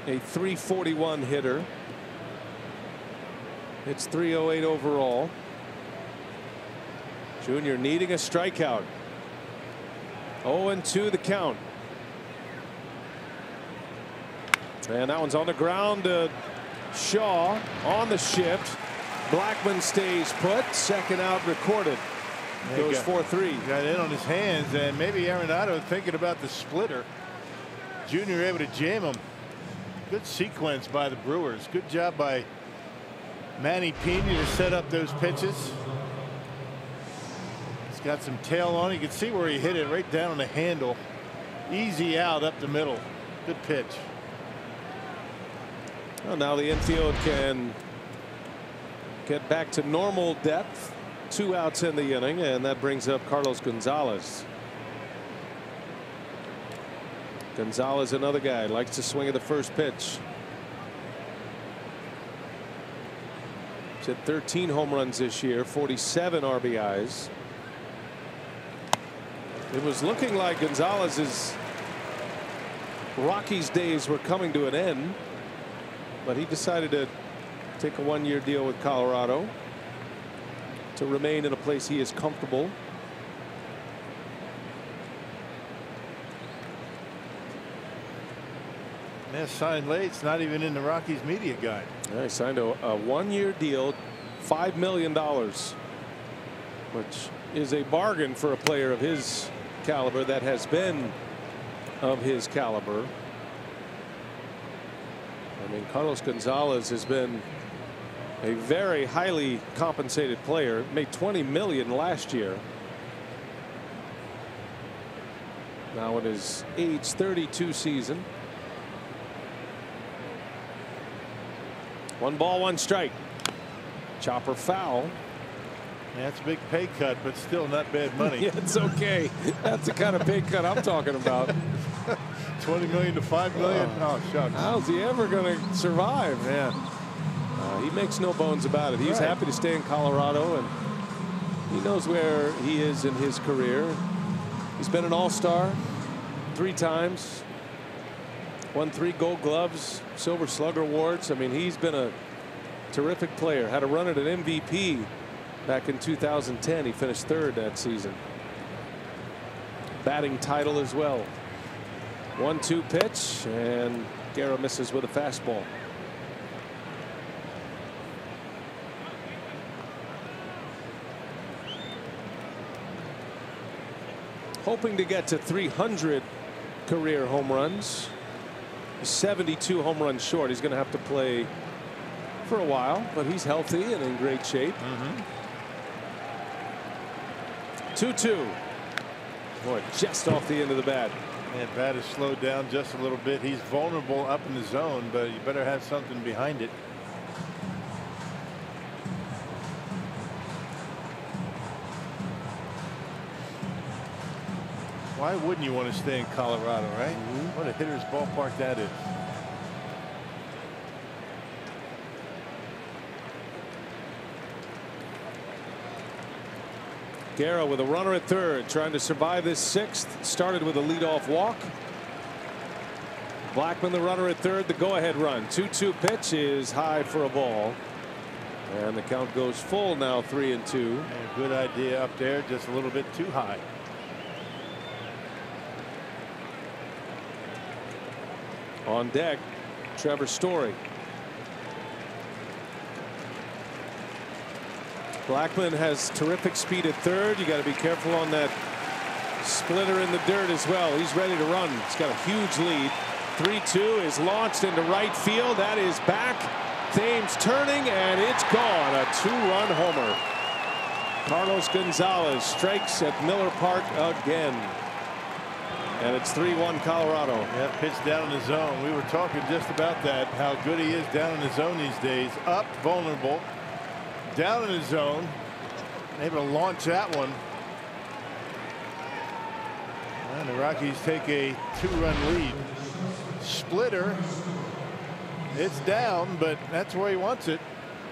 S2: A .341 hitter. It's .308 overall. Junior needing a strikeout. 0-2 the count. And that one's on the ground. Shaw on the shift. Blackman stays put. Second out recorded. Goes 4-3.
S3: Got in on his hands, and maybe Arenado thinking about the splitter. Junior able to jam him. Good sequence by the Brewers. Good job by Manny Pena to set up those pitches. He's got some tail on. You can see where he hit it right down on the handle. Easy out up the middle. Good pitch.
S2: Well, now the infield can get back to normal depth. 2 outs in the inning, and that brings up Carlos Gonzalez. Gonzalez, another guy, likes to swing at the first pitch. He's hit 13 home runs this year, 47 RBIs. It was looking like Gonzalez's Rockies days were coming to an end, but he decided to take a one-year deal with Colorado to remain in a place he is comfortable.
S3: Yeah, signed late. It's not even in the Rockies media guide.
S2: Yeah, he signed a one-year deal, $5 million, which is a bargain for a player of his caliber, that has been of his caliber. I mean, Carlos Gonzalez has been a very highly compensated player. Made $20 million last year. Now in his age 32 season. 1 ball, 1 strike. Chopper foul.
S3: Yeah, it's a big pay cut, but still not bad money.
S2: Yeah, it's okay. That's the kind of pay cut I'm talking about.
S3: 20 million to 5 million. Oh, shucks.
S2: How's he ever going to survive? Man, he makes no bones about it. He's happy to stay in Colorado, and he knows where he is in his career. He's been an all-star 3 times. Won 3 Gold Gloves, Silver Slugger awards. I mean, he's been a terrific player. Had a run at an MVP back in 2010. He finished 3rd that season. Batting title as well. 1-2 pitch, and Guerra misses with a fastball. Hoping to get to 300 career home runs. 72 home runs short. He's going to have to play for a while, but he's healthy and in great shape. 2-2. Boy, just off the end of the bat.
S3: And bat is slowed down just a little bit. He's vulnerable up in the zone, but you better have something behind it. Why wouldn't you want to stay in Colorado, right? What a hitter's ballpark that is.
S2: Guerra with a runner at 3rd, trying to survive this 6th. Started with a leadoff walk. Blackman, the runner at 3rd, the go-ahead run. 2-2 pitch is high for a ball, and the count goes full now, 3-2.
S3: Good idea up there, just a little bit too high.
S2: On deck, Trevor Story. Blackman has terrific speed at third. You got to be careful on that splitter in the dirt as well. He's ready to run. He's got a huge lead. 3-2 is launched into right field. That is back. Thames turning, and it's gone. A two-run homer. Carlos Gonzalez strikes at Miller Park again. And it's 3-1 Colorado.
S3: Yeah, pitch down in the zone. We were talking just about that, how good he is down in the zone these days. Up, vulnerable, down in the zone, able to launch that one. And the Rockies take a two-run lead. Splitter, it's down, but that's where he wants it.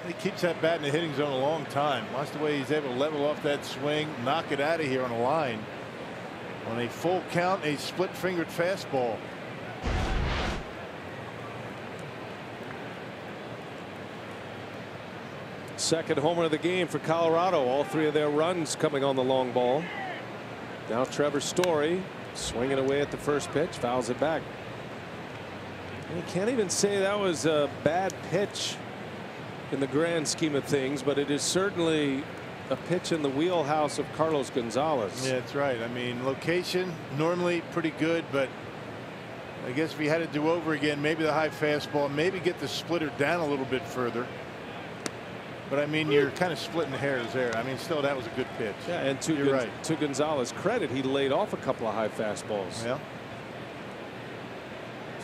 S3: He keeps that bat in the hitting zone a long time. Watch the way he's able to level off that swing, knock it out of here on a line. On a full count, a split-fingered fastball.
S2: Second homer of the game for Colorado. All three of their runs coming on the long ball. Now Trevor Story swinging away at the first pitch, fouls it back. You can't even say that was a bad pitch in the grand scheme of things, but it is certainly a pitch in the wheelhouse of Carlos Gonzalez.
S3: Yeah, that's right. I mean, location normally pretty good, but I guess if he had to do over again, maybe the high fastball, maybe get the splitter down a little bit further. But I mean, you're kind of splitting hairs there. I mean, still, that was a good pitch.
S2: Yeah, and to Gonzalez's credit, he laid off a couple of high fastballs.
S3: Yeah.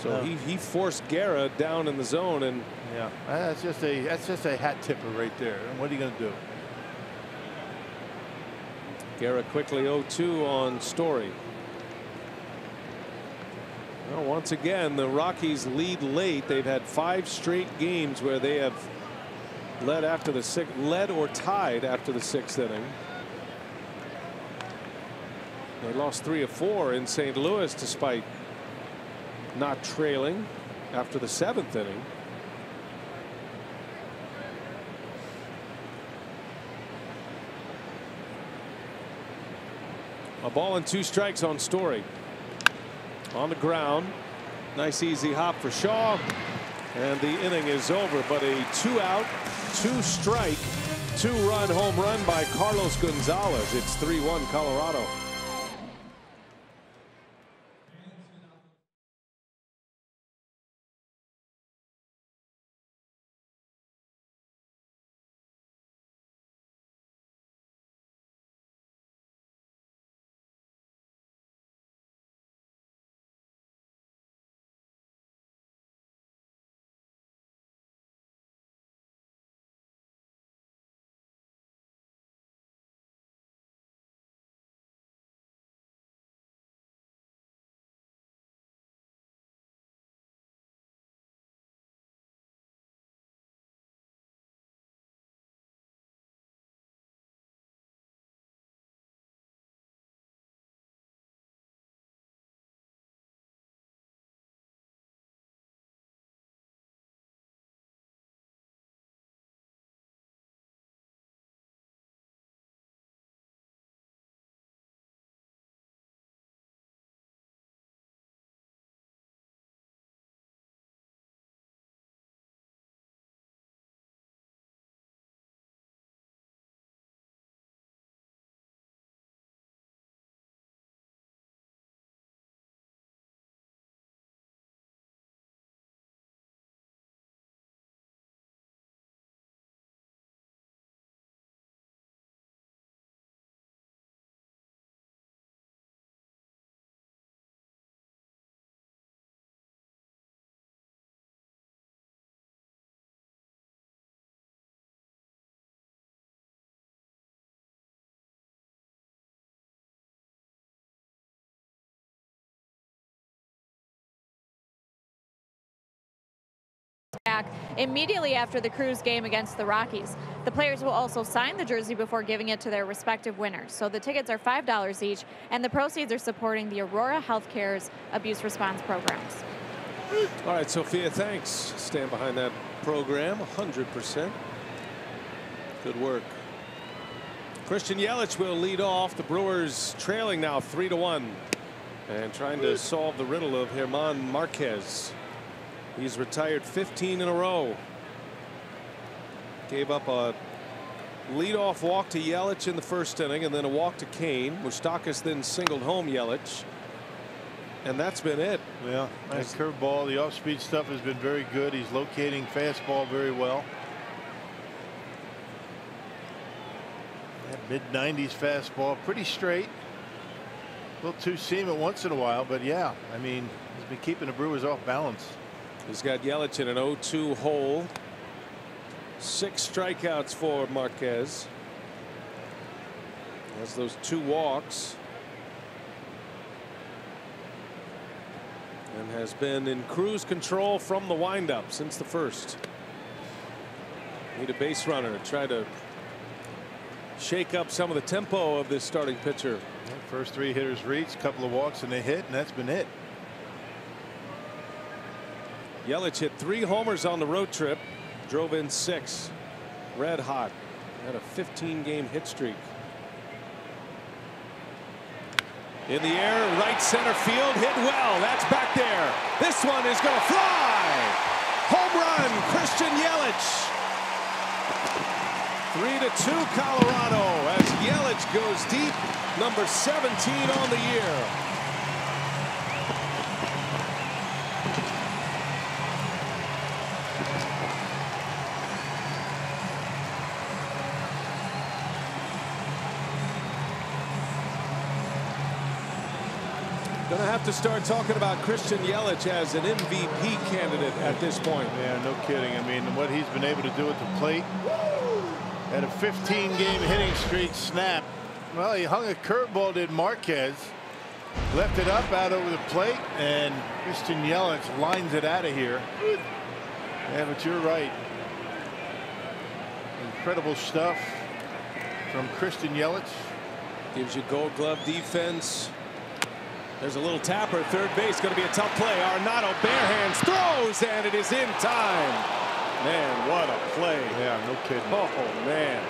S2: So he forced Guerra down in the zone, and
S3: yeah, that's just a hat tipper right there. And what are you going to do?
S2: Guerra quickly 0-2 on Story. Well, once again, the Rockies lead late. They've had 5 straight games where they have led or tied after the 6th inning. They lost 3 of 4 in St. Louis despite not trailing after the 7th inning. A ball and 2 strikes on Story. On the ground. Nice easy hop for Shaw. And the inning is over, but a 2-out, 2-strike, 2-run home run by Carlos Gonzalez. It's 3-1 Colorado.
S4: Back immediately after the Crews game against the Rockies. The players will also sign the jersey before giving it to their respective winners. So the tickets are $5 each, and the proceeds are supporting the Aurora Healthcare's abuse response programs.
S2: All right, Sophia, thanks. Stand behind that program 100%. Good work. Christian Yelich will lead off. The Brewers trailing now 3-1 and trying to solve the riddle of German Marquez. He's retired 15 in a row. Gave up a leadoff walk to Yelich in the first inning, and then a walk to Kane. Moustakas then singled home Yelich, and that's been it.
S3: Yeah, nice curveball. The off-speed stuff has been very good. He's locating fastball very well. That mid-90s fastball, pretty straight. A little two-seam at once in a while, but yeah, I mean, he's been keeping the Brewers off balance.
S2: He's got Yelich in an 0-2 hole. 6 strikeouts for Marquez. Has those 2 walks. And has been in cruise control from the windup since the first. Need a base runner to try to shake up some of the tempo of this starting pitcher.
S3: First 3 hitters reached, a couple of walks, and they hit, and that's been it.
S2: Yelich hit 3 homers on the road trip, drove in 6. Red hot. Had a 15-game hit streak. In the air, right center field, hit well. That's back there. This one is going to fly. Home run, Christian Yelich. 3-2 Colorado as Yelich goes deep, number 17 on the year. Gonna have to start talking about Christian Yelich as an MVP candidate at this point.
S3: Yeah, no kidding. I mean, what he's been able to do at the plate. Had a 15-game hitting streak snap. Well, he hung a curveball, did Marquez. Left it up out over the plate, and Christian Yelich lines it out of here. Yeah, but you're right. Incredible stuff from Christian Yelich.
S2: Gives you Gold Glove defense. There's a little tapper, third base, going to be a tough play. Arenado bare hands, throws, and it is in time. Man, what a play.
S3: Yeah, no kidding.
S2: Oh, man.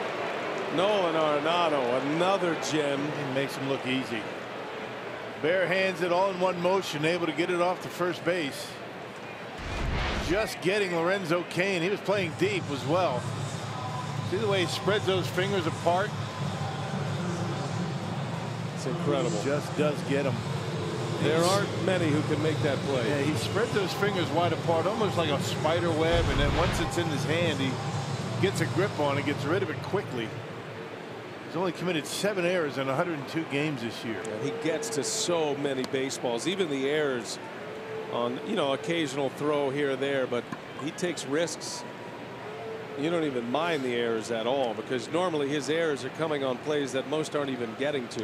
S2: Nolan Arenado, another gem.
S3: He makes him look easy. Bare hands it all in one motion, able to get it off to first base. Just getting Lorenzo Cain. He was playing deep as well. See the way he spreads those fingers apart?
S2: It's incredible.
S3: He just does get them.
S2: There aren't many who can make that play.
S3: Yeah, he spreads those fingers wide apart, almost like a spider web, and then once it's in his hand, he gets a grip on it, gets rid of it quickly. He's only committed 7 errors in 102 games this year.
S2: And he gets to so many baseballs, even the errors on, you know, occasional throw here or there, but he takes risks. You don't even mind the errors at all, because normally his errors are coming on plays that most aren't even getting to.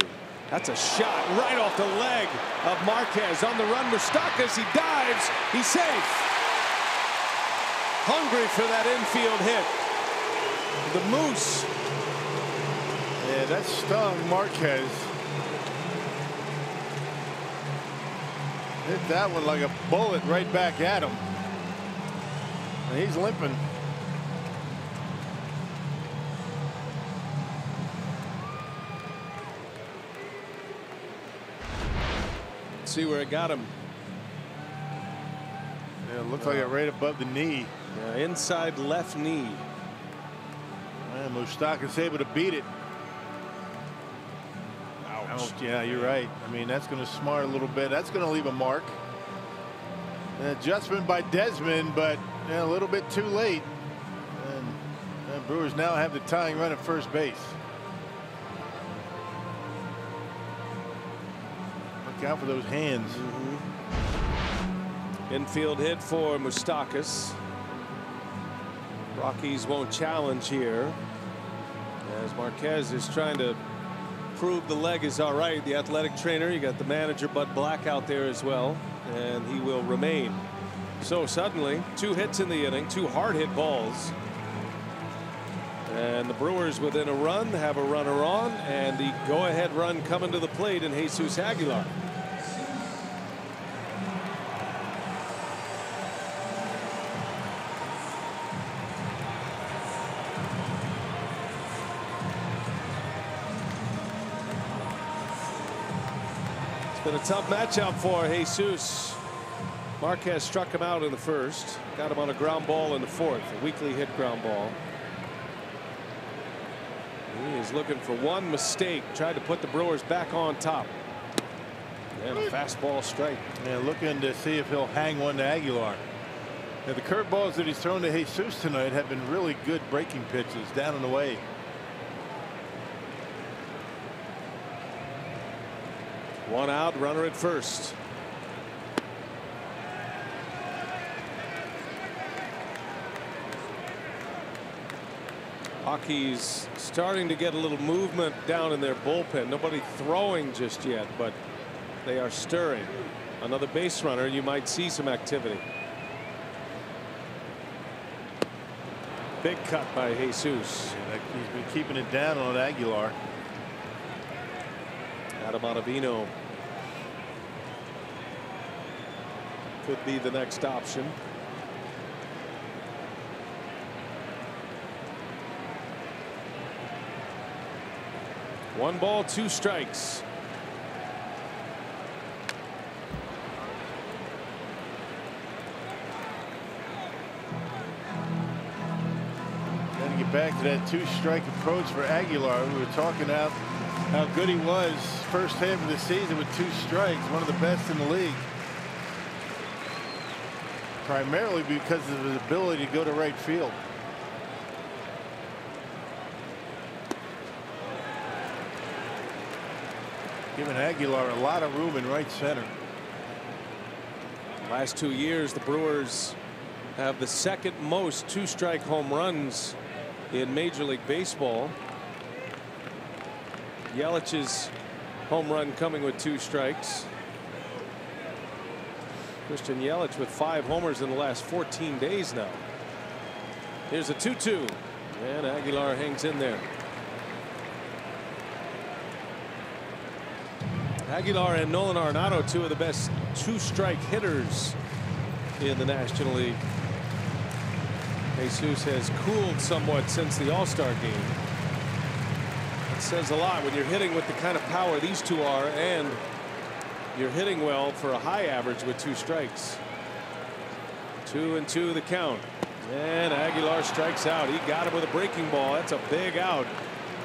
S2: That's a shot right off the leg of Marquez. On the run, Moustakas, he dives, he's safe. Hungry for that infield hit. The Moose.
S3: Yeah, that stung Marquez. Hit that one like a bullet right back at him. And he's limping.
S2: See where it got him.
S3: Yeah, it looked like it right above the knee.
S2: Yeah, inside left knee.
S3: And Moustakas able to beat it. Ouch. Yeah, you're right. I mean, that's going to smart a little bit. That's going to leave a mark. An adjustment by Desmond, but a little bit too late. And the Brewers now have the tying run at first base. Look out for those hands.
S2: Infield hit for Moustakas. Rockies won't challenge here, as Marquez is trying to prove the leg is all right. The athletic trainer, you got the manager Bud Black out there as well, and he will remain. So suddenly 2 hits in the inning, 2 hard hit balls, and the Brewers within a run, have a runner on, and the go-ahead run coming to the plate in Jesus Aguilar. Been a tough matchup for Jesus. Marquez struck him out in the first, got him on a ground ball in the fourth, a weakly hit ground ball. He is looking for one mistake, tried to put the Brewers back on top. And a fastball strike.
S3: Yeah, looking to see if he'll hang one to Aguilar. Now, the curveballs that he's thrown to Jesus tonight have been really good breaking pitches down and away.
S2: One out, runner at first. Rockies starting to get a little movement down in their bullpen. Nobody throwing just yet, but they are stirring. Another base runner, you might see some activity. Big cut by Jesus.
S3: Yeah, he's been keeping it down on Aguilar.
S2: Adam Ottavino could be the next option. One ball, two strikes.
S3: Got to get back to that two-strike approach for Aguilar. We were talking about how good he was first half of the season with two strikes, one of the best in the league. Primarily because of his ability to go to right field. Giving Aguilar a lot of room in right center.
S2: Last 2 years, the Brewers have the second most two-strike home runs in Major League Baseball. Yelich's home run coming with 2 strikes. Christian Yelich with 5 homers in the last 14 days now. Here's a 2-2, and Aguilar hangs in there. Aguilar and Nolan Arenado, 2 of the best two-strike hitters in the National League. Jesus has cooled somewhat since the All-Star game. It says a lot when you're hitting with the kind of power these two are, and you're hitting well for a high average with 2 strikes. 2-2 the count, and Aguilar strikes out. He got him with a breaking ball. That's a big out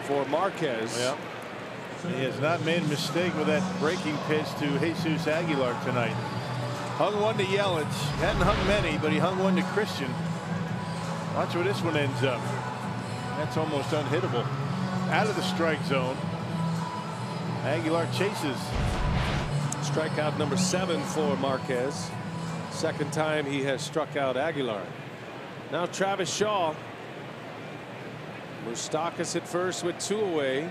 S2: for Marquez.
S3: Yeah. He has not made a mistake with that breaking pitch to Jesus Aguilar tonight. Hung one to Yelich. Hadn't hung many, but he hung one to Christian. Watch where this one ends up. That's almost unhittable. Out of the strike zone. Aguilar chases.
S2: Strikeout number 7 for Marquez. Second time he has struck out Aguilar. Now Travis Shaw. Moustakas at first with 2 away.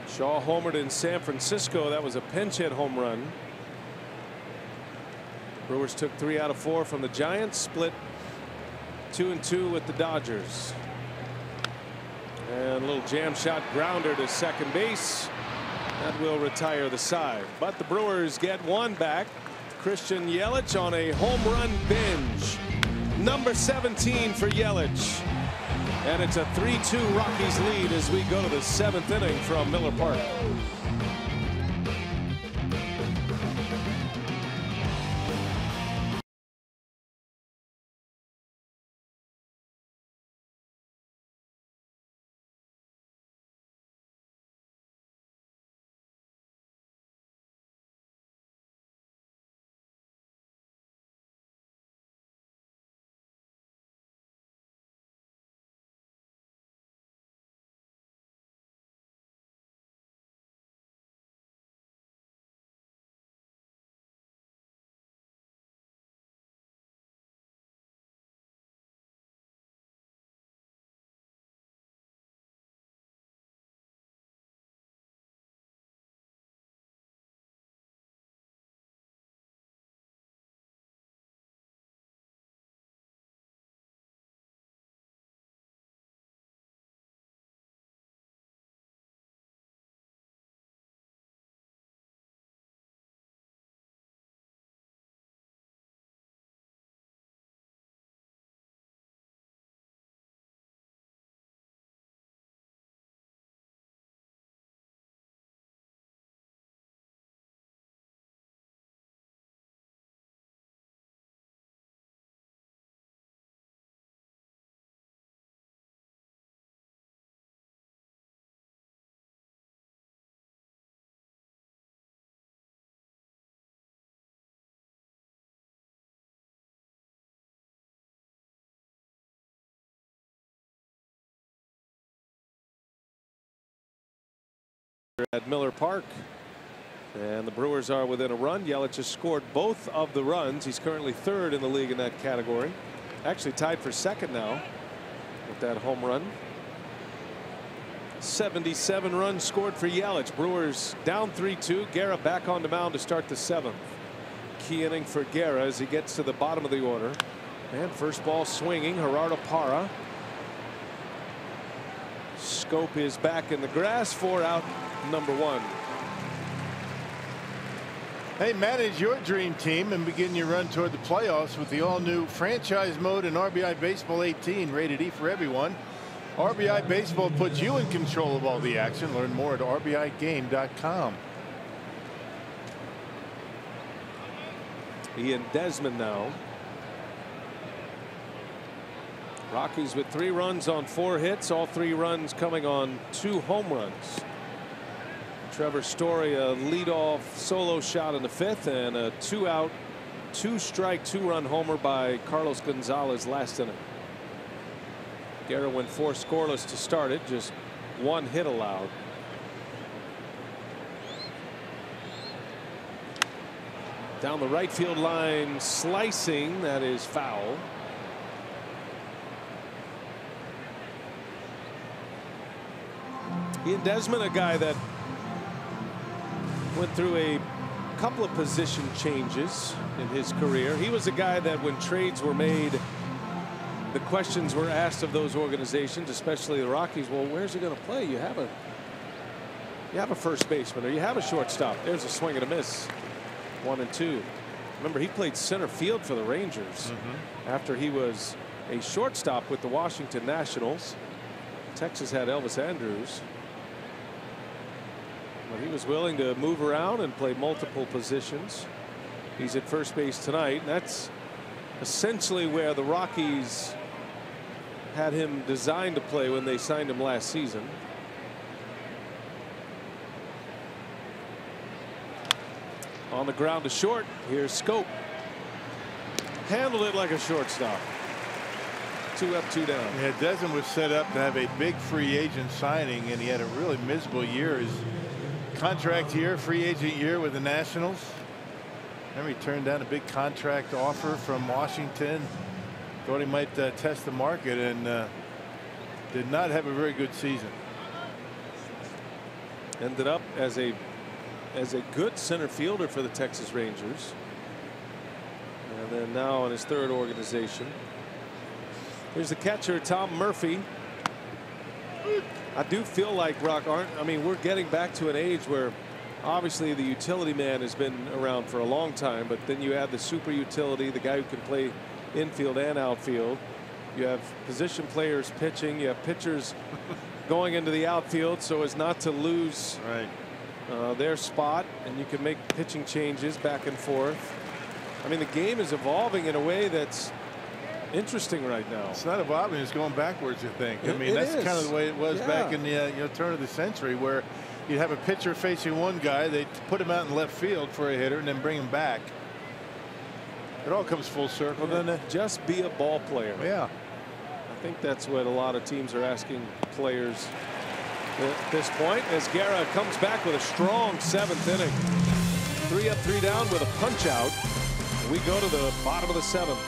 S2: Shaw homered in San Francisco. That was a pinch hit home run. Brewers took 3 out of 4 from the Giants. Split 2-2 with the Dodgers. And a little jam shot grounder to second base. That will retire the side. But the Brewers get 1 back. Christian Yelich on a home run binge. Number 17 for Yelich. And it's a 3-2 Rockies lead as we go to the 7th inning from Miller Park. at Miller Park. And the Brewers are within a run. Yelich has scored both of the runs. He's currently third in the league in that category. Actually tied for second now with that home run. 77 runs scored for Yelich. Brewers down 3-2. Guerra back on the mound to start the 7th. Key inning for Guerra as he gets to the bottom of the order. And first ball swinging. Gerardo Parra. Schoop is back in the grass for out number 1.
S3: Hey, manage your dream team and begin your run toward the playoffs with the all-new franchise mode in RBI Baseball 18, rated E for everyone. RBI Baseball puts you in control of all the action. Learn more at rbigame.com.
S2: Ian Desmond now. Rockies with 3 runs on 4 hits, all 3 runs coming on 2 home runs. Trevor Story a leadoff solo shot in the 5th, and a 2-out 2-strike 2-run homer by Carlos Gonzalez last inning. Guerra went 4 scoreless to start it, just 1 hit allowed. Down the right field line, slicing, that is foul. Ian Desmond, a guy that went through a couple of position changes in his career. He was a guy that when trades were made, the questions were asked of those organizations, especially the Rockies. Well, where's he going to play? You have a first baseman, or you have a shortstop. There's a swing and a miss. 1 and 2. Remember, he played center field for the Rangers after he was a shortstop with the Washington Nationals. Texas had Elvis Andrews. But he was willing to move around and play multiple positions. He's at first base tonight. And that's essentially where the Rockies had him designed to play when they signed him last season. On the ground to short. Here's Schoop. Handled it like a shortstop. 2 up, 2 down.
S3: Yeah, Desmond was set up to have a big free agent signing, and he had a really miserable year. His contract year, free agent year with the Nationals. Remember, he turned down a big contract offer from Washington. Thought he might test the market, and did not have a very good season.
S2: Ended up as a good center fielder for the Texas Rangers, and then now in his 3rd organization. Here's the catcher, Tom Murphy. I do feel like, Rock, we're getting back to an age where obviously the utility man has been around for a long time, but then you add the super utility, the guy who can play infield and outfield. You have position players pitching. You have pitchers going into the outfield so as not to lose their spot, and you can make pitching changes back and forth. I mean, the game is evolving in a way that's interesting right now.
S3: It's not evolving, it's going backwards, I think. I mean, that's kind of the way it was back in the turn of the century, where you'd have a pitcher facing one guy, they'd put him out in left field for a hitter and then bring him back. It all comes full circle, doesn't it?
S2: Just be a ball player.
S3: Yeah.
S2: I think that's what a lot of teams are asking players at this point, as Guerra comes back with a strong 7th inning. 3 up, 3 down with a punch out. We go to the bottom of the 7th.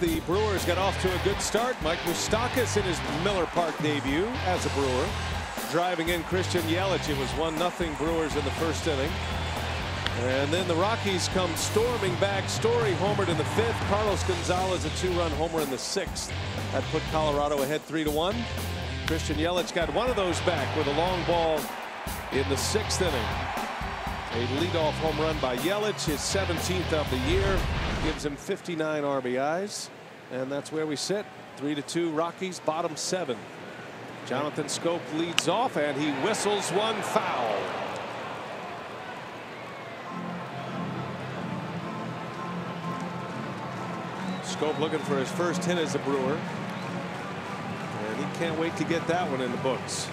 S2: the Brewers got off to a good start. Mike Moustakas in his Miller Park debut as a Brewer. Driving in Christian Yelich. It was 1-0 Brewers in the first inning. And then the Rockies come storming back. Story homered in the 5th. Carlos Gonzalez a 2-run homer in the 6th. That put Colorado ahead 3-1. Christian Yelich got one of those back with a long ball in the 6th inning. A leadoff home run by Yelich, his 17th of the year, gives him 59 RBIs. And that's where we sit. 3-2 Rockies, bottom 7. Jonathan Schoop leads off and he whistles one foul. Schoop looking for his first hit as a Brewer. And he can't wait to get that one in the books.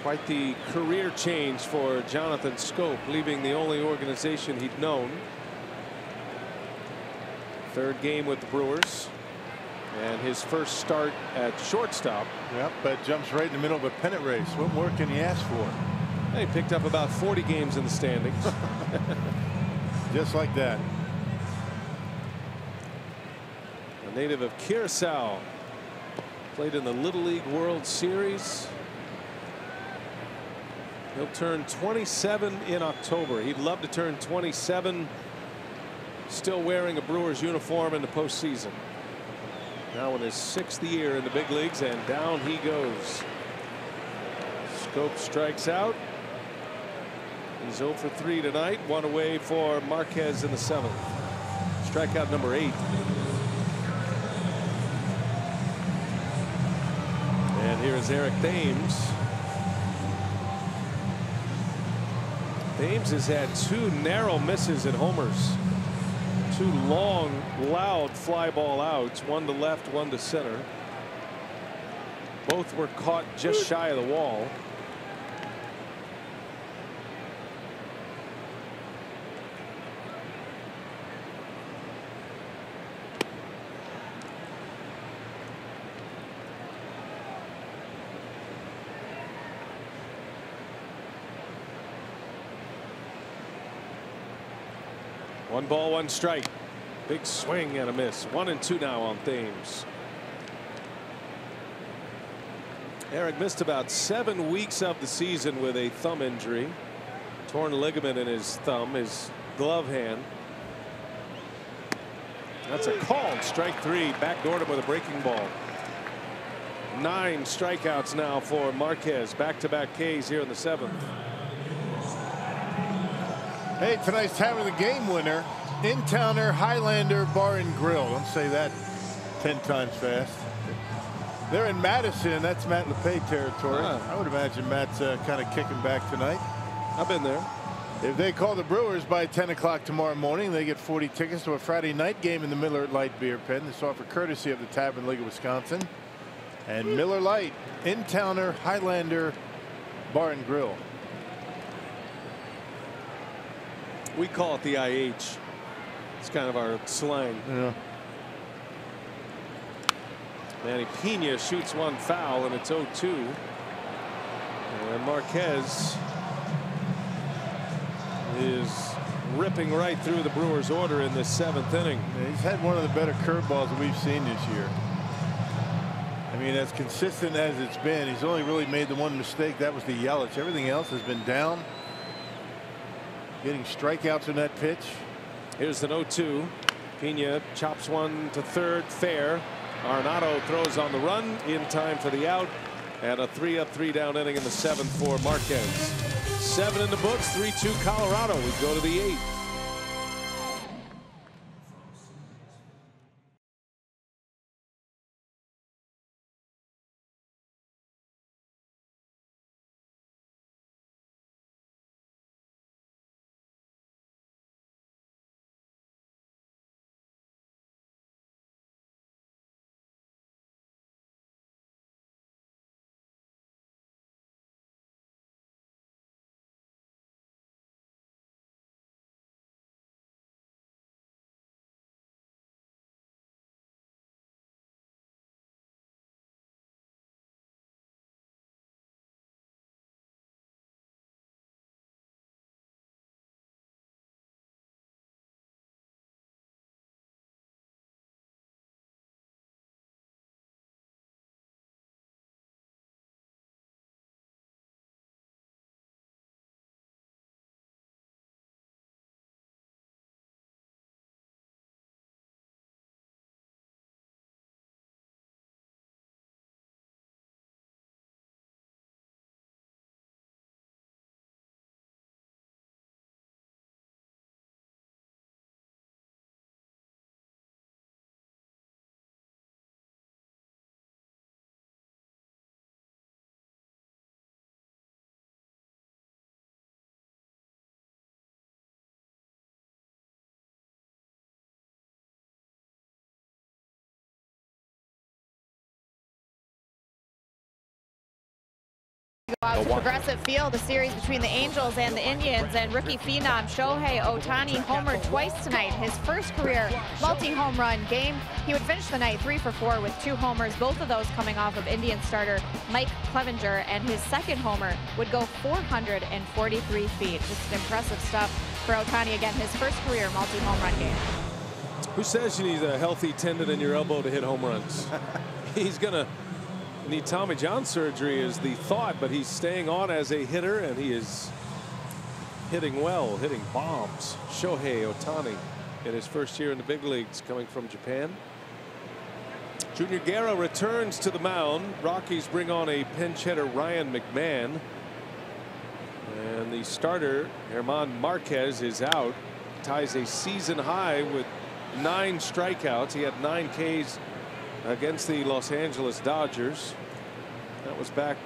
S2: Quite the career change for Jonathan Schoop, leaving the only organization he'd known. 3rd game with the Brewers. And his first start at shortstop.
S3: Yep, but jumps right in the middle of a pennant race. What more can he ask for?
S2: He picked up about 40 games in the standings.
S3: Just like that.
S2: A native of Curacao. Played in the Little League World Series. He'll turn 27 in October. He'd love to turn 27 still wearing a Brewers uniform in the postseason. Now in his 6th year in the big leagues, and down he goes. Schoop strikes out. He's 0 for 3 tonight. 1 away for Marquez in the 7th. Strikeout number 8. And here is Eric Thames. Thames has had 2 narrow misses at homers. 2 long, loud fly ball outs, 1 to left, 1 to center. Both were caught just shy of the wall. One ball, 1 strike. Big swing and a miss. 1-2 now on Thames. Eric missed about 7 weeks of the season with a thumb injury. Torn ligament in his thumb, his glove hand. That's a called strike 3. Backdoored him with a breaking ball. 9 strikeouts now for Marquez. Back-to-back Ks here in the 7th.
S3: Hey, tonight's time of the game winner, In-Towner Highlander Bar and Grill. Don't say that 10 times fast. They're in Madison. That's Matt LePay territory. I would imagine Matt's kind of kicking back tonight.
S2: I've been there.
S3: If they call the Brewers by 10 o'clock tomorrow morning, they get 40 tickets to a Friday night game in the Miller Lite Beer Pen. This offer courtesy of the Tavern League of Wisconsin. And Miller Lite, In-Towner Highlander Bar and Grill.
S2: We call it the IH. It's kind of our slang.
S3: Yeah.
S2: Manny Pena shoots one foul, and it's 0-2. And Marquez is ripping right through the Brewers' order in this 7th inning.
S3: Yeah, he's had one of the better curveballs that we've seen this year. I mean, as consistent as it's been, he's only really made the one mistake. That was the Yelich. Everything else has been down. Getting strikeouts in that pitch.
S2: Here's the 0-2. Pena chops one to third, fair. Arenado throws on the run in time for the out, and a 3-up 3-down inning in the 7th for Marquez. 7 in the books, 3-2 Colorado. We go to the 8th.
S4: Out to Progressive Field, the series between the Angels and the Indians, and rookie phenom Shohei Ohtani homered twice tonight. His first career multi-home run game. He would finish the night 3 for 4 with 2 homers, both of those coming off of Indian starter Mike Clevenger, and his second homer would go 443 feet. Just impressive stuff for Ohtani. Again, his first career multi-home run game.
S2: Who says you need a healthy tendon in your elbow to hit home runs? He's gonna need Tommy John surgery is the thought, but he's staying on as a hitter, and he is hitting well, hitting bombs. Shohei Ohtani in his first year in the big leagues, coming from Japan. Junior Guerra returns to the mound. Rockies bring on a pinch hitter, Ryan McMahon, and the starter German Marquez is out. Ties a season high with 9 strikeouts. He had 9 Ks against the Los Angeles Dodgers. That was back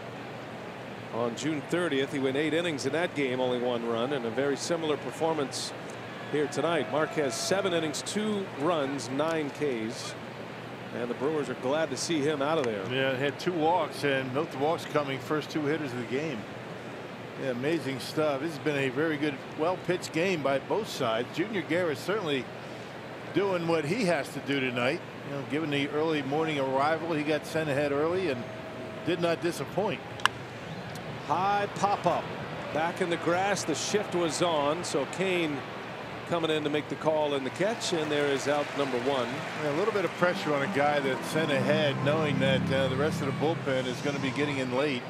S2: on June 30th. He went 8 innings in that game, only 1 run, and a very similar performance here tonight. Marquez 7 innings, 2 runs, 9 Ks, and the Brewers are glad to see him out of there.
S3: Yeah, had 2 walks, and both the walks coming first 2 hitters of the game. Yeah, amazing stuff. This has been a very good, well-pitched game by both sides. Junior Guerra certainly doing what he has to do tonight. You know, given the early morning arrival, he got sent ahead early and did not disappoint.
S2: High pop up back in the grass. The shift was on, so Kane coming in to make the call and the catch, and there is out number 1.
S3: Yeah, a little bit of pressure on a guy that's sent ahead, knowing that the rest of the bullpen is going to be getting in late.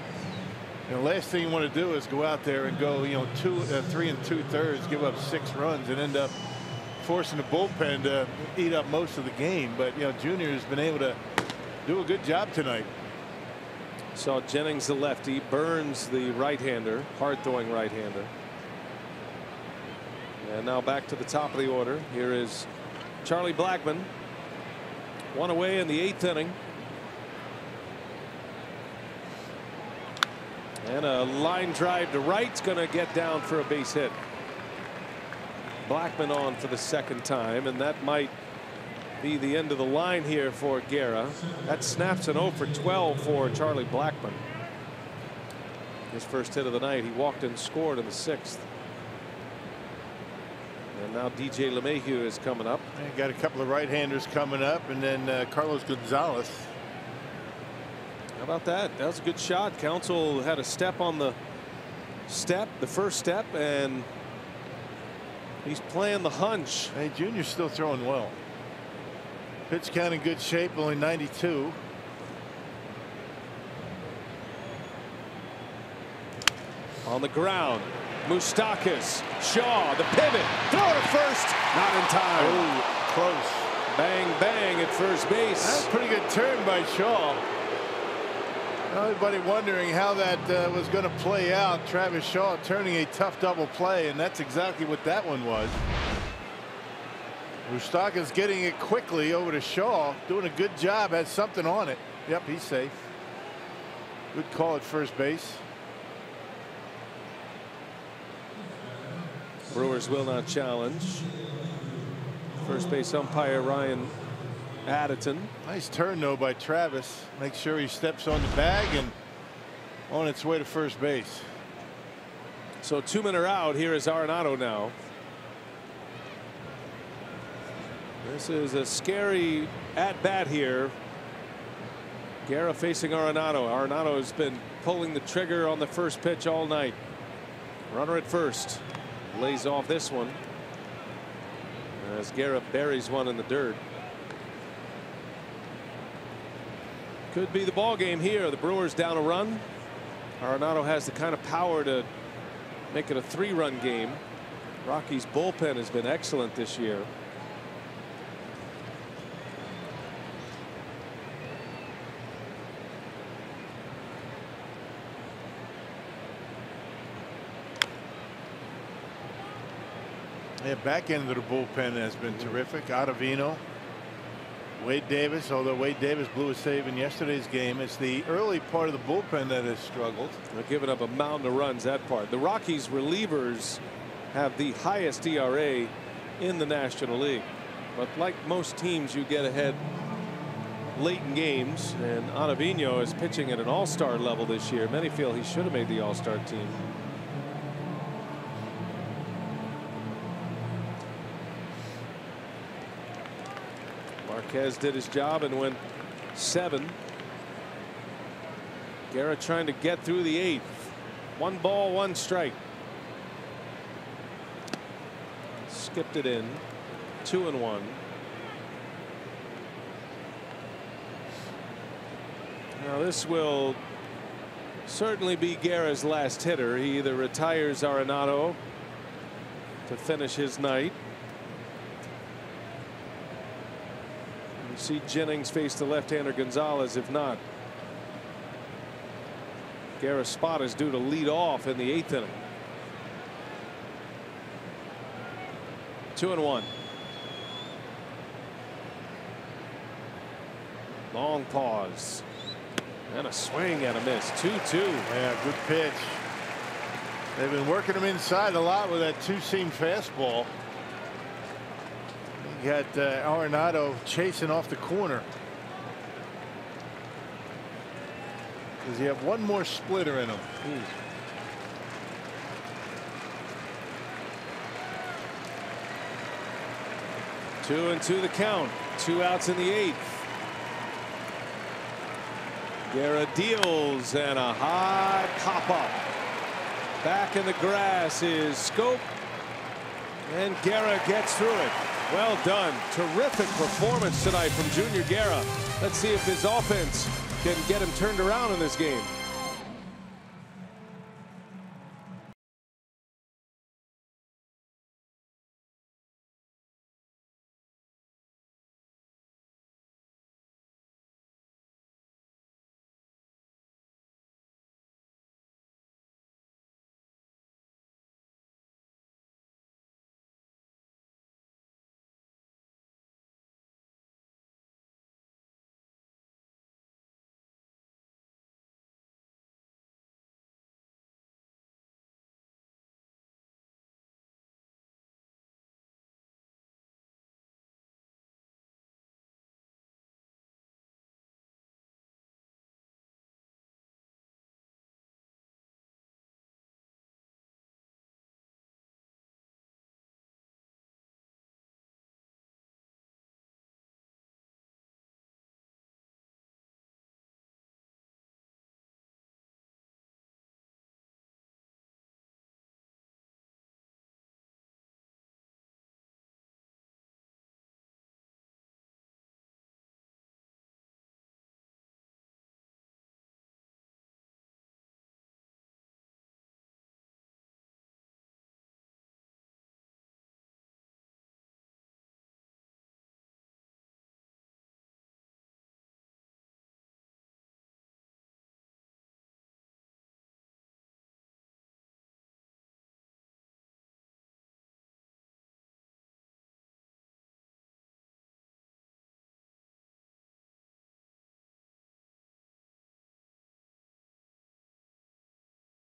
S3: The last thing you want to do is go out there and go, 3 2/3, give up 6 runs, and end up forcing the bullpen to eat up most of the game. But Junior has been able to do a good job tonight.
S2: Saw Jennings, the lefty, Burns, the right-hander, hard-throwing right-hander. And now back to the top of the order. Here is Charlie Blackmon. 1 away in the 8th inning. And a line drive to right's going to get down for a base hit. Blackmon on for the 2nd time, and that might be the end of the line here for Guerra. That snaps an 0 for 12 for Charlie Blackmon. His first hit of the night. He walked and scored in the 6th. And now DJ LeMahieu is coming up.
S3: And got a couple of right-handers coming up, and then Carlos Gonzalez.
S2: How about that? That was a good shot. Counsell had a step on the first step, and he's playing the hunch.
S3: Hey, Junior's still throwing well. Pitch count in good shape, only 92.
S2: On the ground, Moustakas, Shaw, the pivot, throw to first, not in time.
S3: Oh, close.
S2: Bang, bang at first base.
S3: That's a pretty good turn by Shaw. Everybody wondering how that was going to play out. Travis Shaw turning a tough double play, and that's exactly what that one was. Moustakas getting it quickly over to Shaw, doing a good job, has something on it. Yep, he's safe. Good call at first base.
S2: Brewers will not challenge. First base umpire Ryan Additon.
S3: Nice turn though by Travis. Make sure he steps on the bag and on its way to first base.
S2: So 2 men are out. Here is Arenado now. This is a scary at bat here. Guerra facing Arenado. Arenado has been pulling the trigger on the first pitch all night. Runner at first. Lays off this one as Guerra buries one in the dirt. Could be the ball game here. The Brewers down a run. Arenado has the kind of power to make it a 3-run game. Rockies bullpen has been excellent this year.
S3: Yeah, back end of the bullpen has been terrific. Ottavino, Wade Davis, although Wade Davis blew a save in yesterday's game. It's the early part of the bullpen that has struggled.
S2: They're giving up a mountain of runs, that part. The Rockies relievers have the highest ERA in the National League. But like most teams, you get ahead late in games, and Ottavino is pitching at an all-star level this year. Many feel he should have made the all-star team. Marquez did his job and went 7. Guerra trying to get through the 8th. 1 ball, 1 strike. Skipped it in. 2-1. Now this will certainly be Guerra's last hitter. He either retires Arenado to finish his night. You see Jennings face the left-hander Gonzalez. If not, Guerra's spot is due to lead off in the 8th inning. 2-1. Long pause. And a swing and a miss. 2-2.
S3: Yeah, good pitch. They've been working him inside a lot with that two-seam fastball. You got Arenado chasing off the corner. Does he have one more splitter in him?
S2: 2-2 the count. 2 outs in the 8th. Guerra deals, and a high pop up. Back in the grass is Scope, and Guerra gets through it. Well done. Terrific performance tonight from Junior Guerra. Let's see if his offense can get him turned around in this game.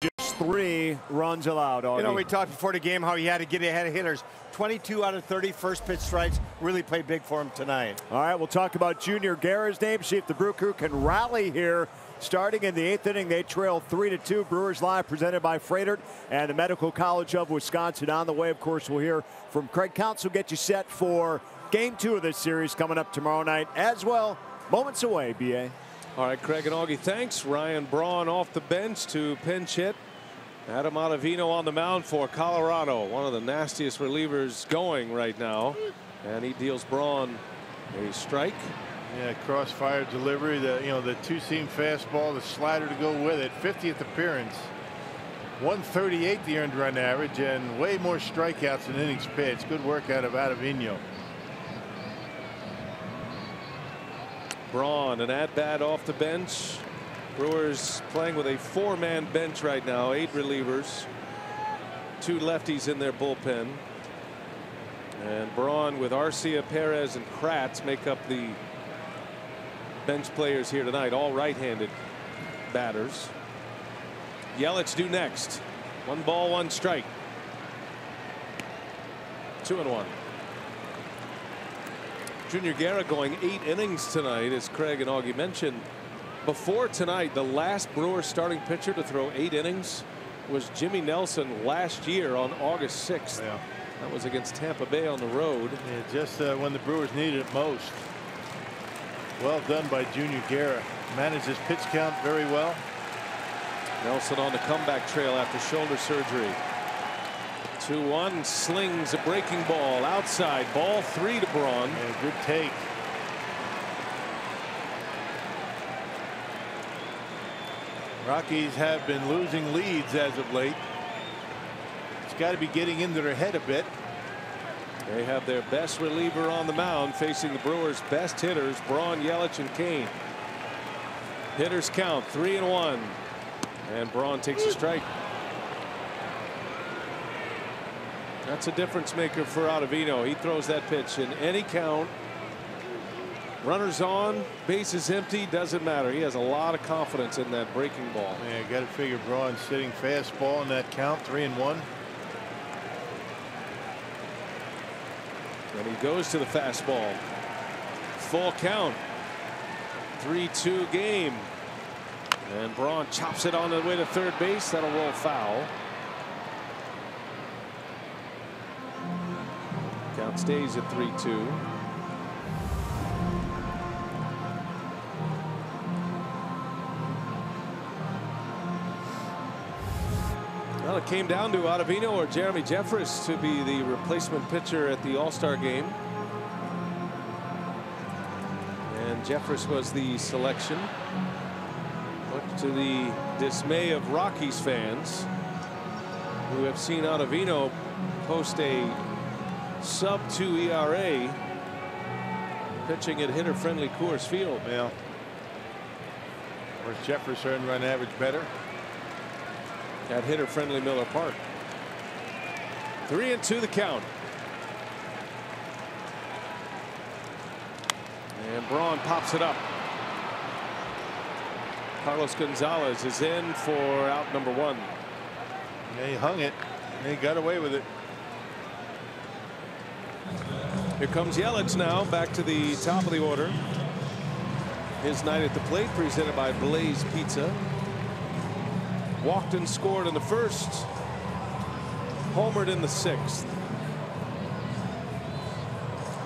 S9: Just 3 runs allowed. Augie.
S10: You know, we talked before the game how he had to get ahead of hitters. 22 out of 30 first pitch strikes really played big for him tonight.
S9: All right, we'll talk about Junior Guerra's name. See if the Brew Crew can rally here. Starting in the 8th inning, they trail 3-2. Brewers Live presented by Freighter and the Medical College of Wisconsin. On the way, of course, we'll hear from Craig Counsell. Get you set for Game 2 of this series coming up tomorrow night as well. Moments away, BA.
S2: All right, Craig and Augie, thanks. Ryan Braun off the bench to pinch hit. Adam Ottavino on the mound for Colorado, one of the nastiest relievers going right now, and he deals Braun a strike.
S3: Yeah, crossfire delivery. The two-seam fastball, the slider to go with it. 50th appearance. 138 the earned run average, and way more strikeouts than innings pitched. Good work out of Ottavino.
S2: Braun, an at-bat off the bench. Brewers playing with a 4-man bench right now, 8 relievers, 2 lefties in their bullpen. And Braun with Arcia, Perez, and Kratz make up the bench players here tonight, all right-handed batters. Yelich due next. 1 ball, 1 strike. 2-1. Junior Guerra going 8 innings tonight, as Craig and Augie mentioned. Before tonight, the last Brewers starting pitcher to throw 8 innings was Jimmy Nelson last year on August 6th.
S3: Yeah.
S2: That was against Tampa Bay on the road.
S3: Yeah, just when the Brewers needed it most. Well done by Junior Guerra. Managed his pitch count very well.
S2: Nelson on the comeback trail after shoulder surgery. 2-1, slings a breaking ball outside, ball 3 to Braun.
S3: Yeah, good take. Rockies have been losing leads as of late. It's got to be getting into their head a bit.
S2: They have their best reliever on the mound facing the Brewers' best hitters, Braun, Yelich, and Kane. Hitters count 3-1, and Braun takes a strike. That's a difference maker for Ottavino. He throws that pitch in any count. Runners on, bases empty, doesn't matter. He has a lot of confidence in that breaking ball.
S3: Yeah, got to figure Braun sitting fastball in that count, 3-1.
S2: And he goes to the fastball. Full count. 3-2 game. And Braun chops it on the way to third base. That'll roll foul. Count stays at 3-2. Well, it came down to Ottavino or Jeremy Jeffress to be the replacement pitcher at the All-Star game. And Jeffress was the selection, much to the dismay of Rockies fans who have seen Ottavino post a sub-2 ERA pitching at hitter-friendly Coors Field.
S3: Yeah. Where's Jeffress earned run average better?
S2: At hitter-friendly Miller Park. 3-2 the count. And Braun pops it up. Carlos Gonzalez is in for out number 1.
S3: Yeah, he hung it. And he got away with it.
S2: Here comes Yelich now back to the top of the order. His night at the plate presented by Blaze Pizza. Walked and scored in the first. Homered in the 6th.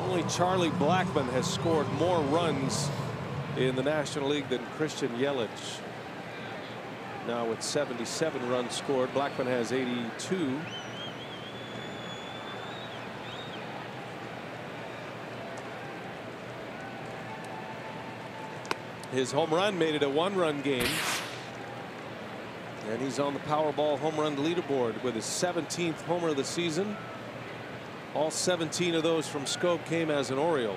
S2: Only Charlie Blackmon has scored more runs in the National League than Christian Yelich. Now with 77 runs scored, Blackmon has 82. His home run made it a 1-run game. And he's on the Powerball home run leaderboard with his 17th homer of the season. All 17 of those from Schoop came as an Oriole.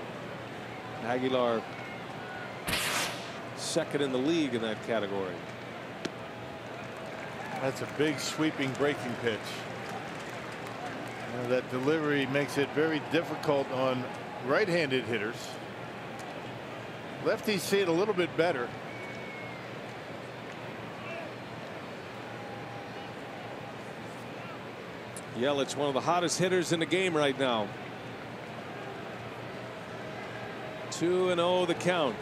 S2: Aguilar second in the league in that category.
S3: That's a big sweeping breaking pitch. That delivery makes it very difficult on right-handed hitters. Lefties see it a little bit better.
S2: Yelich, one of the hottest hitters in the game right now. 2-0 the count.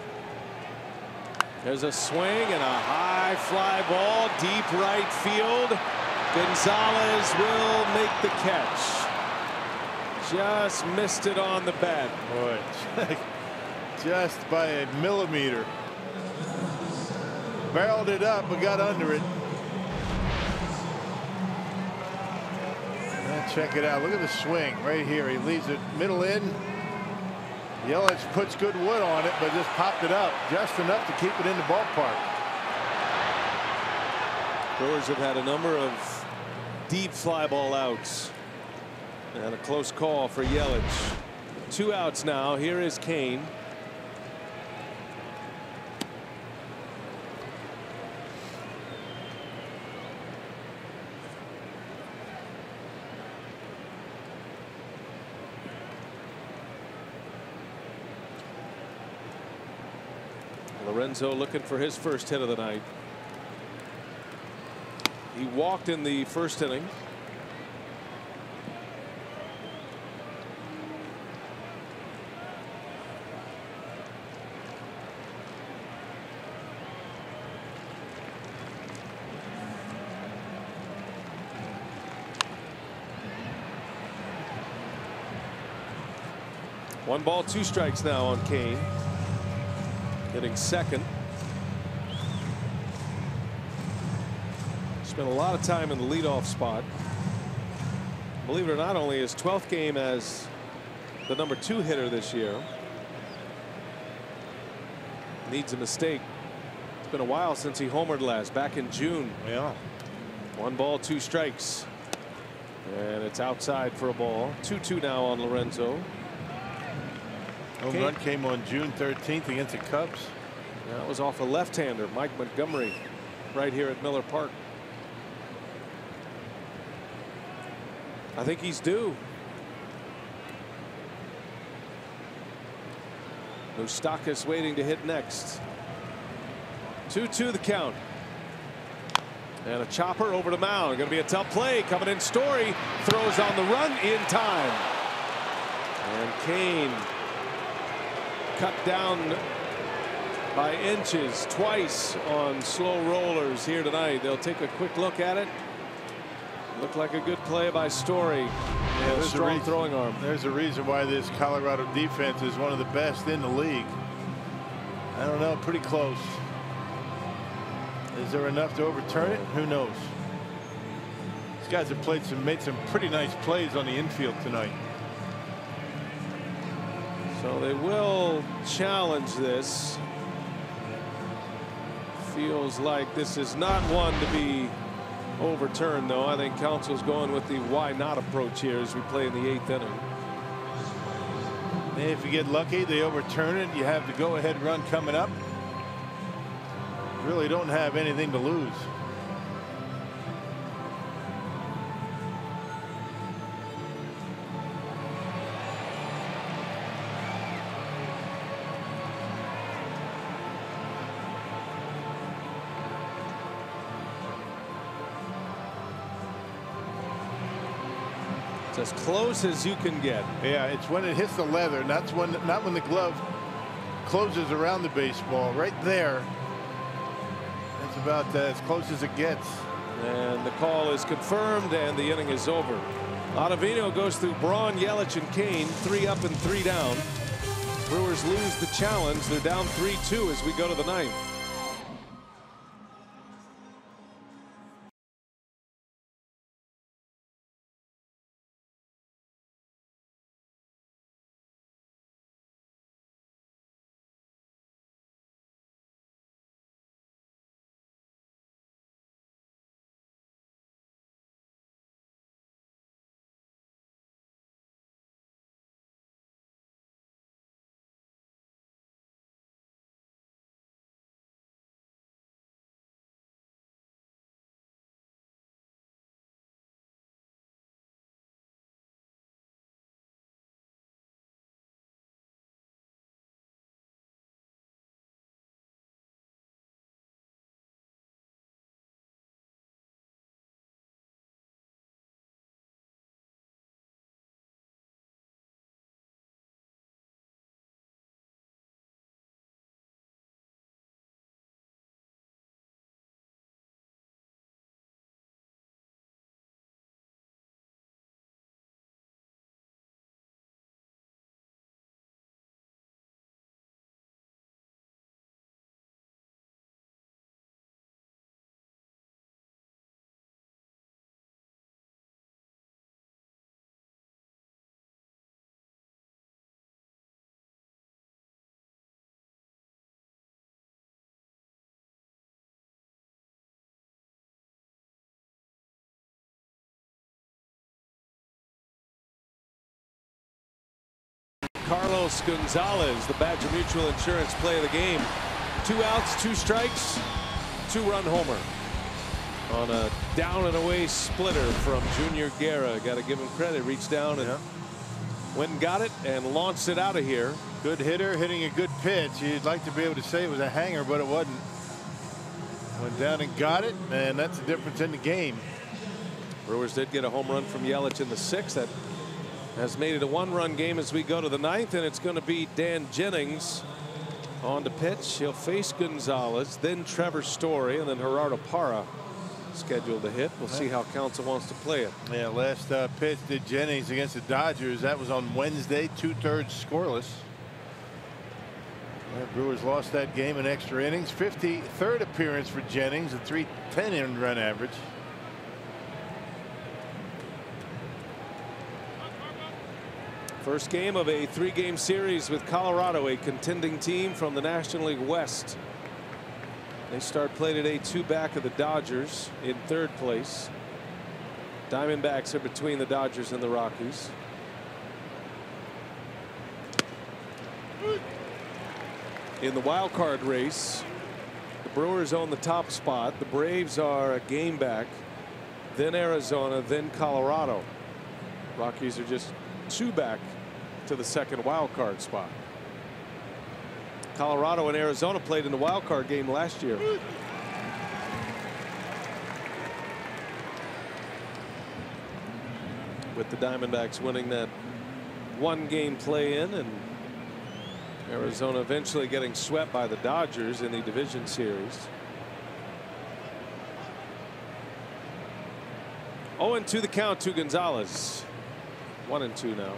S2: There's a swing and a high fly ball deep right field. Gonzalez will make the catch. Just missed it on the bat.
S3: Boy, just by a millimeter. Barreled it up but got under it. Check it out. Look at the swing right here. He leaves it middle in. Yelich puts good wood on it, but just popped it up just enough to keep it in the ballpark.
S2: Brewers have had a number of deep fly ball outs. And a close call for Yelich. 2 outs now. Here is Kane. Lorenzo looking for his first hit of the night. He walked in the first inning. 1 ball, 2 strikes now on Kane. Hitting second. Spent a lot of time in the leadoff spot. Believe it or not, only his 12th game as the number 2 hitter this year. Needs a mistake. It's been a while since he homered last, back in June.
S3: Yeah.
S2: 1 ball, 2 strikes. And it's outside for a ball. 2-2 now on Lorenzo.
S3: Home run came on June 13th against the Cubs.
S2: That was off a left-hander, Mike Montgomery, right here at Miller Park. I think he's due. Moustakas waiting to hit next. 2-2 the count. And a chopper over to mound. Going to be a tough play. Coming in, Story throws on the run in time. And Kane cut down by inches twice on slow rollers here tonight. They'll take a quick look at it. Looked like a good play by Story.
S3: Yeah,
S2: a strong throwing arm.
S3: There's a reason why this Colorado defense is one of the best in the league. I don't know, pretty close. Is there enough to overturn it? Who knows? These guys have made some pretty nice plays on the infield tonight.
S2: So they will challenge this. Feels like this is not one to be overturned, though. I think council's going with the why not approach here as we play in the 8th inning.
S3: And if you get lucky, they overturn it. You have the go-ahead run coming up. Really don't have anything to lose.
S2: It's as close as you can get.
S3: Yeah, it's when it hits the leather, and that's when, not when the glove closes around the baseball. Right there. That's about as close as it gets.
S2: And the call is confirmed, and the inning is over. Ottavino goes through Braun, Yelich, and Kane. 3 up and 3 down. Brewers lose the challenge. They're down 3-2 as we go to the 9th. Carlos Gonzalez, the Badger Mutual Insurance play of the game. 2 outs, 2 strikes, 2-run homer on a down and away splitter from Junior Guerra. Got to give him credit. Reached down and went and got it and launched it out of here.
S3: Good hitter hitting a good pitch. You'd like to be able to say it was a hanger, but it wasn't. Went down and got it, and that's the difference in the game.
S2: Brewers did get a home run from Yelich in the 6th. That has made it a 1-run game as we go to the 9th, and it's going to be Dan Jennings on the pitch. He'll face Gonzalez, then Trevor Story, and then Gerardo Parra scheduled to hit. We'll see how Counsell wants to play it.
S3: Yeah, last pitch did Jennings against the Dodgers. That was on Wednesday, 2/3 scoreless. The Brewers lost that game in extra innings. 53rd appearance for Jennings, a .310 earned run average.
S2: First game of a 3-game series with Colorado, a contending team from the National League West. They start play today 2 back of the Dodgers in 3rd place. Diamondbacks are between the Dodgers and the Rockies. In the wild card race, the Brewers own the top spot. The Braves are a game back, then Arizona, then Colorado. Rockies are just 2 back to the 2nd wild card spot. Colorado and Arizona played in the wild card game last year. With the Diamondbacks winning that 1-game play-in, and Arizona eventually getting swept by the Dodgers in the division series. 0-2 the count to Gonzalez. 1-2 now.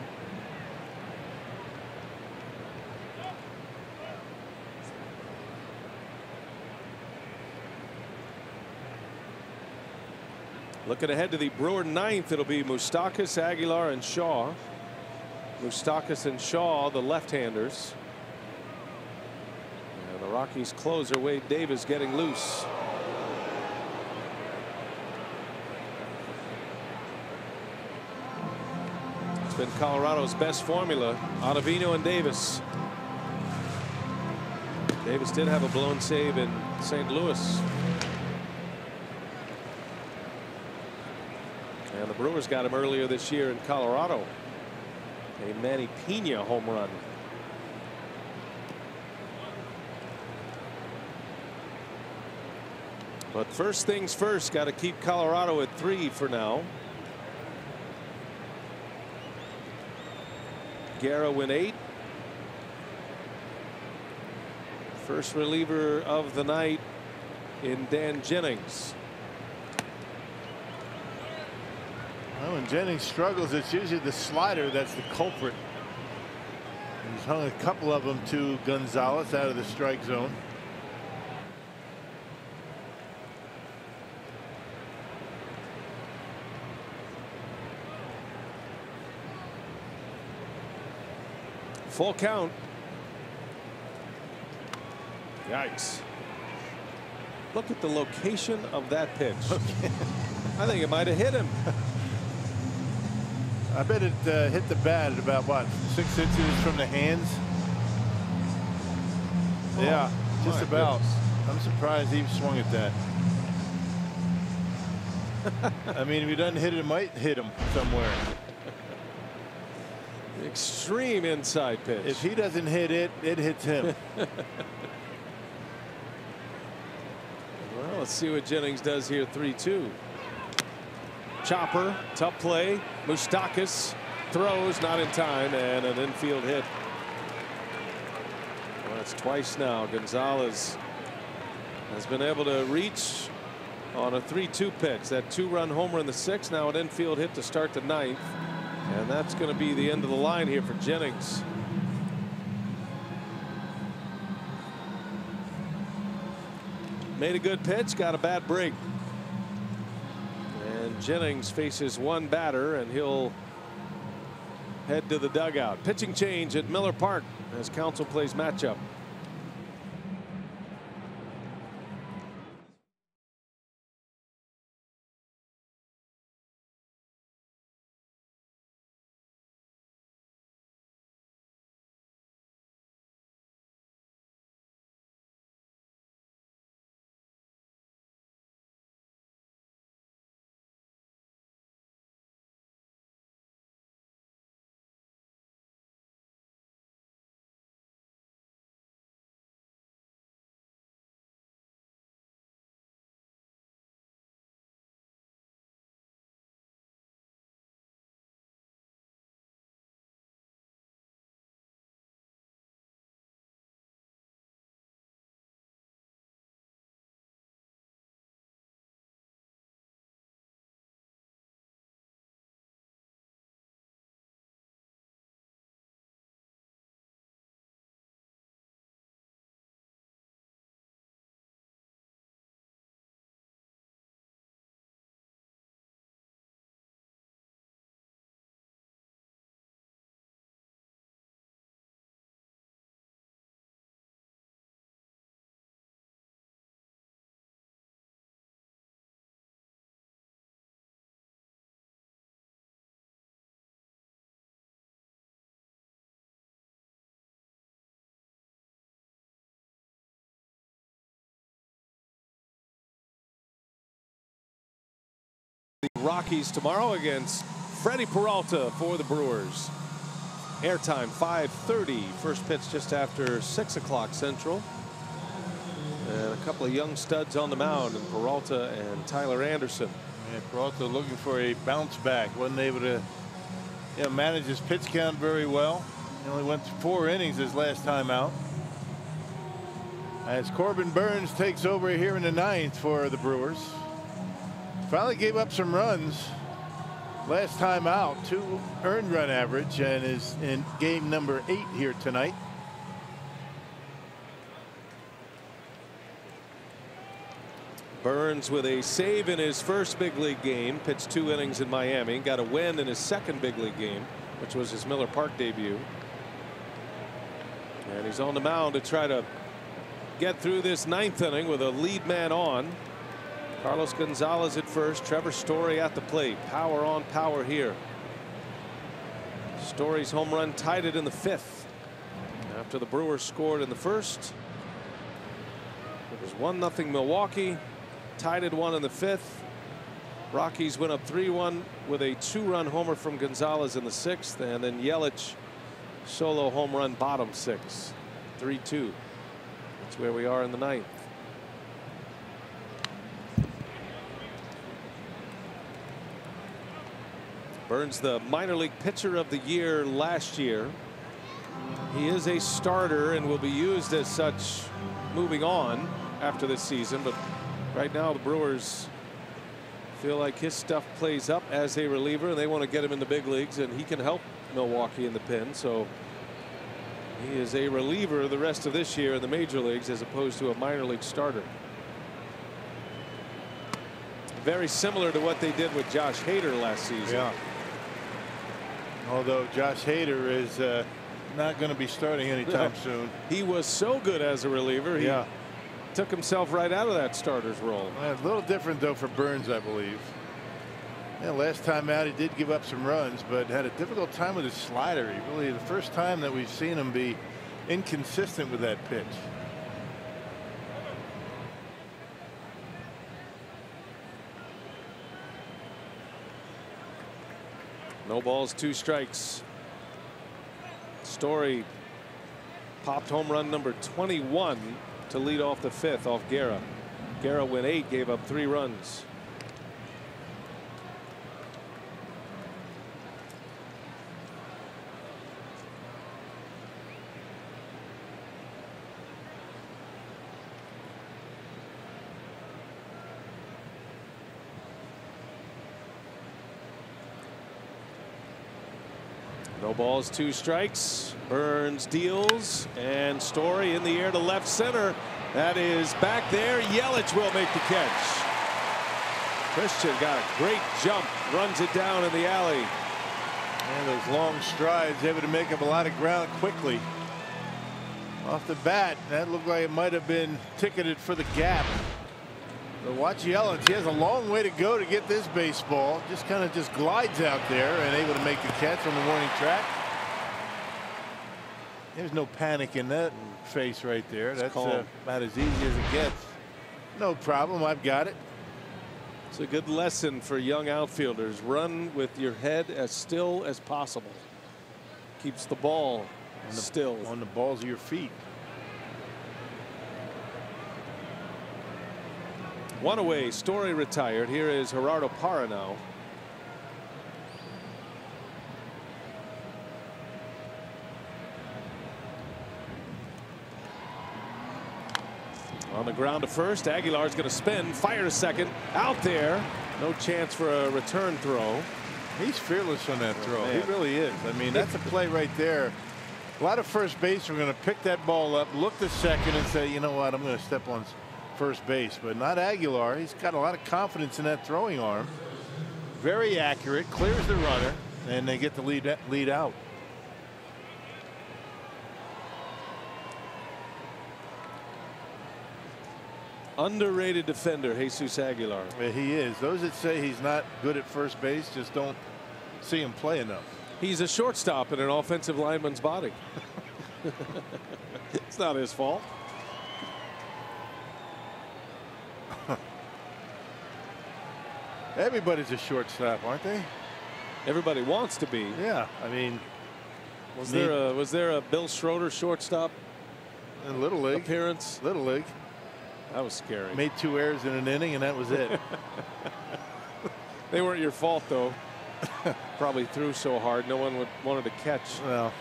S2: Looking ahead to the Brewer 9th, it'll be Moustakas, Aguilar, and Shaw. Moustakas and Shaw, the left-handers. And the Rockies closer, Wade Davis, getting loose. It's been Colorado's best formula, Ottavino and Davis. Davis did have a blown save in St. Louis. And the Brewers got him earlier this year in Colorado. A Manny Pena home run. But first things first, got to keep Colorado at 3 for now. Guerra win 8. First reliever of the night in Dan Jennings.
S3: Well, when Jennings struggles, it's usually the slider that's the culprit. He's hung a couple of them to Gonzalez out of the strike zone.
S2: Full count. Yikes. Look at the location of that pitch. I think it might have hit him.
S3: I bet it hit the bat at about, what, 6 inches from the hands? Yeah, just about. Goodness. I'm surprised he swung at that. I mean, if he doesn't hit it, it might hit him somewhere.
S2: Extreme inside pitch.
S3: If he doesn't hit it, it hits him.
S2: Well, let's see what Jennings does here. 3-2. Chopper, tough play. Moustakas throws, not in time, and an infield hit. Well, that's twice now. Gonzalez has been able to reach on a 3-2 pitch. That 2-run homer in the 6th, now an infield hit to start the 9th. And that's going to be the end of the line here for Jennings. Made a good pitch, got a bad break. And Jennings faces one batter, and he'll head to the dugout. Pitching change at Miller Park as Counsell plays matchup. Rockies tomorrow against Freddie Peralta for the Brewers. Airtime 5:30. First pitch just after 6 o'clock Central. And a couple of young studs on the mound, and Peralta and Tyler Anderson.
S3: And Peralta looking for a bounce back. Wasn't able to manage his pitch count very well. He only went 4 innings his last time out. As Corbin Burns takes over here in the 9th for the Brewers. Finally gave up some runs last time out, 2 earned run average, and is in game number 8 here tonight.
S2: Burns with a save in his first big league game, pitched 2 innings in Miami, got a win in his second big league game, which was his Miller Park debut. And he's on the mound to try to get through this 9th inning with a lead man on. Carlos Gonzalez at first, Trevor Story at the plate. Power on power here. Story's home run tied it in the 5th. After the Brewers scored in the first, it was 1-0 Milwaukee. Tied at 1 in the 5th. Rockies went up 3-1 with a 2-run homer from Gonzalez in the 6th, and then Yelich solo home run bottom 6. 3-2. That's where we are in the 9th. Burns, the minor league pitcher of the year last year. He is a starter and will be used as such moving on after this season, but right now the Brewers feel like his stuff plays up as a reliever, and they want to get him in the big leagues, and he can help Milwaukee in the pen. So he is a reliever the rest of this year in the major leagues as opposed to a minor league starter. Very similar to what they did with Josh Hader last season.
S3: Yeah. Although Josh Hader is not going to be starting anytime soon.
S2: He was so good as a reliever. He took himself right out of that starter's role.
S3: A little different though for Burns, I believe. Yeah, last time out he did give up some runs, but had a difficult time with his slider. He really, the first time that we've seen him be inconsistent with that pitch.
S2: No balls, 2 strikes. Story popped home run number 21 to lead off the 5th off Guerra. Guerra went 8, gave up 3 runs. No balls, 2 strikes. Burns deals, and Story in the air to left center. That is back there. Yelich will make the catch. Christian got a great jump, runs it down in the alley.
S3: And those long strides, able to make up a lot of ground quickly. Off the bat, that looked like it might have been ticketed for the gap. But watch Yelich. He has a long way to go to get this baseball. Just kind of glides out there and able to make the catch on the warning track. There's no panic in that face right there. That's about as easy as it gets. No problem. I've got it.
S2: It's a good lesson for young outfielders. Run with your head as still as possible. Keeps the ball still
S3: on the balls of your feet.
S2: 1 away. Story retired. Here is Gerardo Parra now. On the ground to first. Aguilar's going to spin, fire to second, out there. No chance for a return throw.
S3: He's fearless on that throw. He really is. I mean, that's a play right there. A lot of first base are going to pick that ball up, look to second, and say, you know what, I'm going to step on first base. But not Aguilar. He's got a lot of confidence in that throwing arm. Very accurate, clears the runner, and they get the lead out.
S2: Underrated defender, Jesus Aguilar.
S3: Yeah, he is. Those that say he's not good at first base just don't see him play enough.
S2: He's a shortstop in an offensive lineman's body. It's not his fault.
S3: Everybody's a shortstop, aren't they?
S2: Everybody wants to be.
S3: Yeah, I mean,
S2: was there a Bill Schroeder shortstop
S3: in Little League
S2: appearance?
S3: Little League.
S2: That was scary.
S3: Made 2 errors in an inning, and that was it.
S2: They weren't your fault, though. Probably threw so hard, no one wanted to catch.
S3: Well,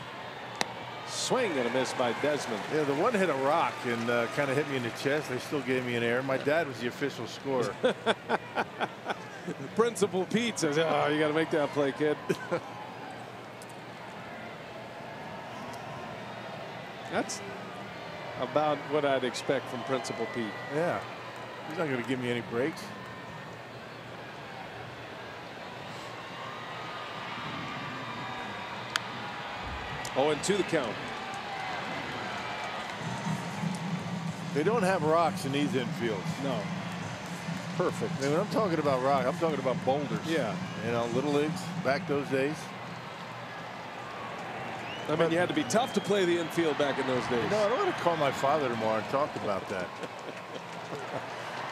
S2: swing and a miss by Desmond.
S3: Yeah, the one hit a rock and kind of hit me in the chest. They still gave me an error. My dad was the official scorer.
S2: Principal Pete says, "Oh, you got to make that play, kid." That's about what I'd expect from Principal Pete.
S3: Yeah, he's not going to give me any breaks.
S2: Oh, and 2 the count.
S3: They don't have rocks in these infields.
S2: No. Perfect.
S3: I mean, when I'm talking about rock, I'm talking about boulders.
S2: Yeah.
S3: You know, Little Leagues back those days.
S2: I mean, you had to be tough to play the infield back in those days.
S3: No, I don't want to call my father tomorrow and talk about that.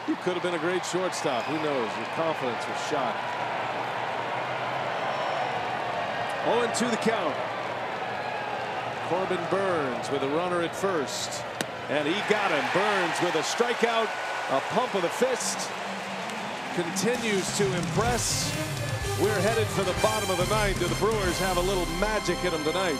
S2: You could have been a great shortstop. Who knows? Your confidence was shot. 0-2 the count. Corbin Burns with a runner at first. And he got him. Burns with a strikeout. A pump of the fist. Continues to impress. We're headed for the bottom of the 9th. Do the Brewers have a little magic in them tonight?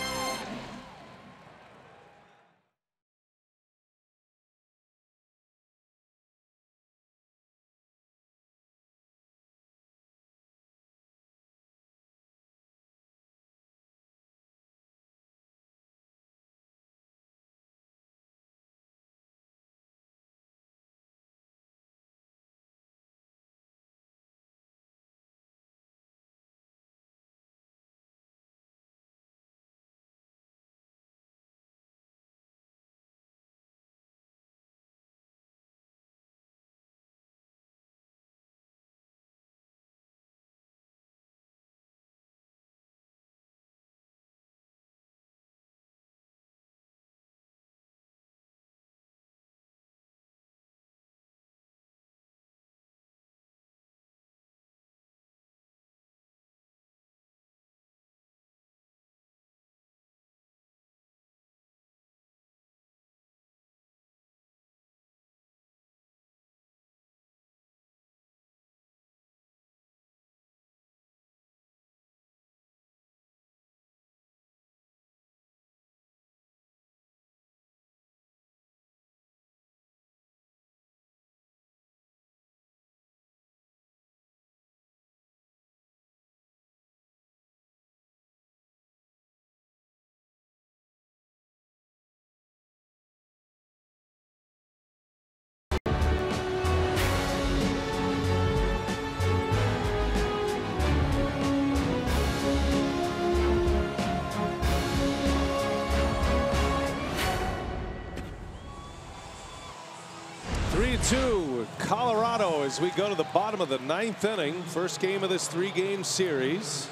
S2: Colorado as we go to the bottom of the 9th inning. First game of this 3-game series.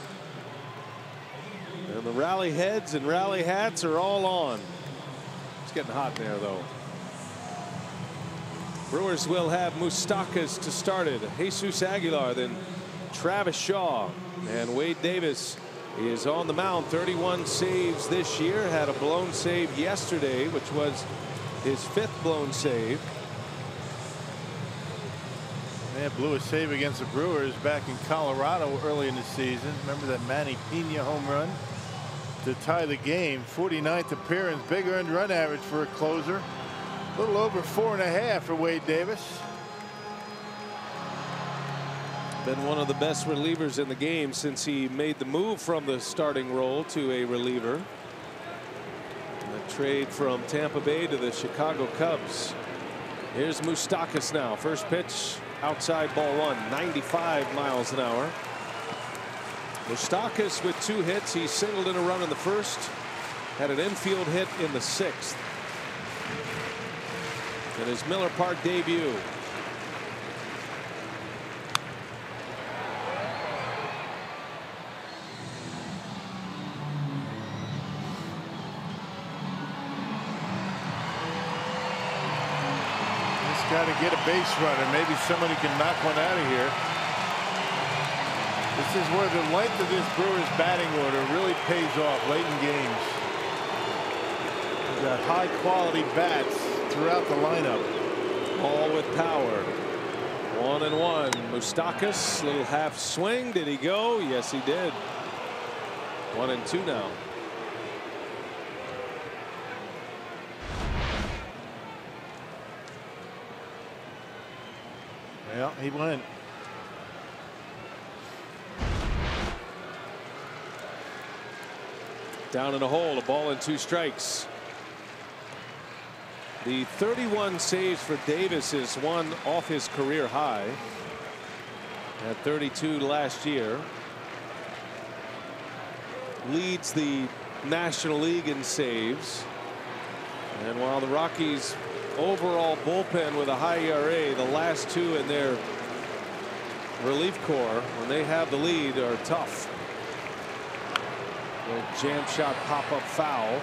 S2: And the rally heads and rally hats are all on. It's getting hot in there, though. Brewers will have Moustakas to start it. Jesus Aguilar, then Travis Shaw. And Wade Davis is on the mound. 31 saves this year. Had a blown save yesterday, which was his 5th blown save.
S3: Man, blew a save against the Brewers back in Colorado early in the season. Remember that Manny Pena home run to tie the game. 49th appearance, big earned run average for a closer. A little over 4.5 for Wade Davis.
S2: Been one of the best relievers in the game since he made the move from the starting role to a reliever. The trade from Tampa Bay to the Chicago Cubs. Here's Moustakas now. First pitch. Outside ball 1, 95 miles an hour. Moustakas with 2 hits. He singled in a run in the first. Had an infield hit in the 6th. In his Miller Park debut.
S3: Got to get a base runner. Maybe somebody can knock one out of here. This is where the length of this Brewers batting order really pays off late in games. You've got high quality bats throughout the lineup.
S2: All with power. 1-1. Moustakas, little half swing. Did he go? Yes, he did. 1-2 now.
S3: Well, he went.
S2: Down in a hole, a ball and 2 strikes. The 31 saves for Davis is one off his career high at 32 last year. Leads the National League in saves. And while the Rockies overall bullpen with a high ERA, the last 2 in their relief corps, when they have the lead, are tough. A jam shot pop up foul.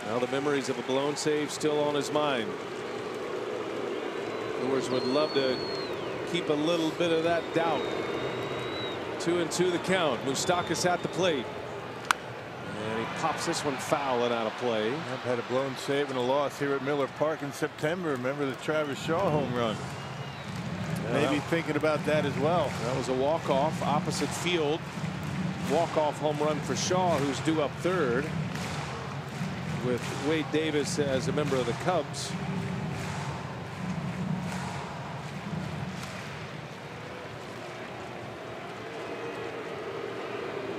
S2: Now the memories of a blown save still on his mind. Brewers would love to keep a little bit of that doubt. 2-2 the count. Moustakas at the plate. And he pops this one foul and out of play.
S3: I've had a blown save and a loss here at Miller Park in September. Remember the Travis Shaw home run? Maybe thinking about that as well.
S2: That was a walk-off opposite field. Walk-off home run for Shaw, who's due up third, with Wade Davis as a member of the Cubs.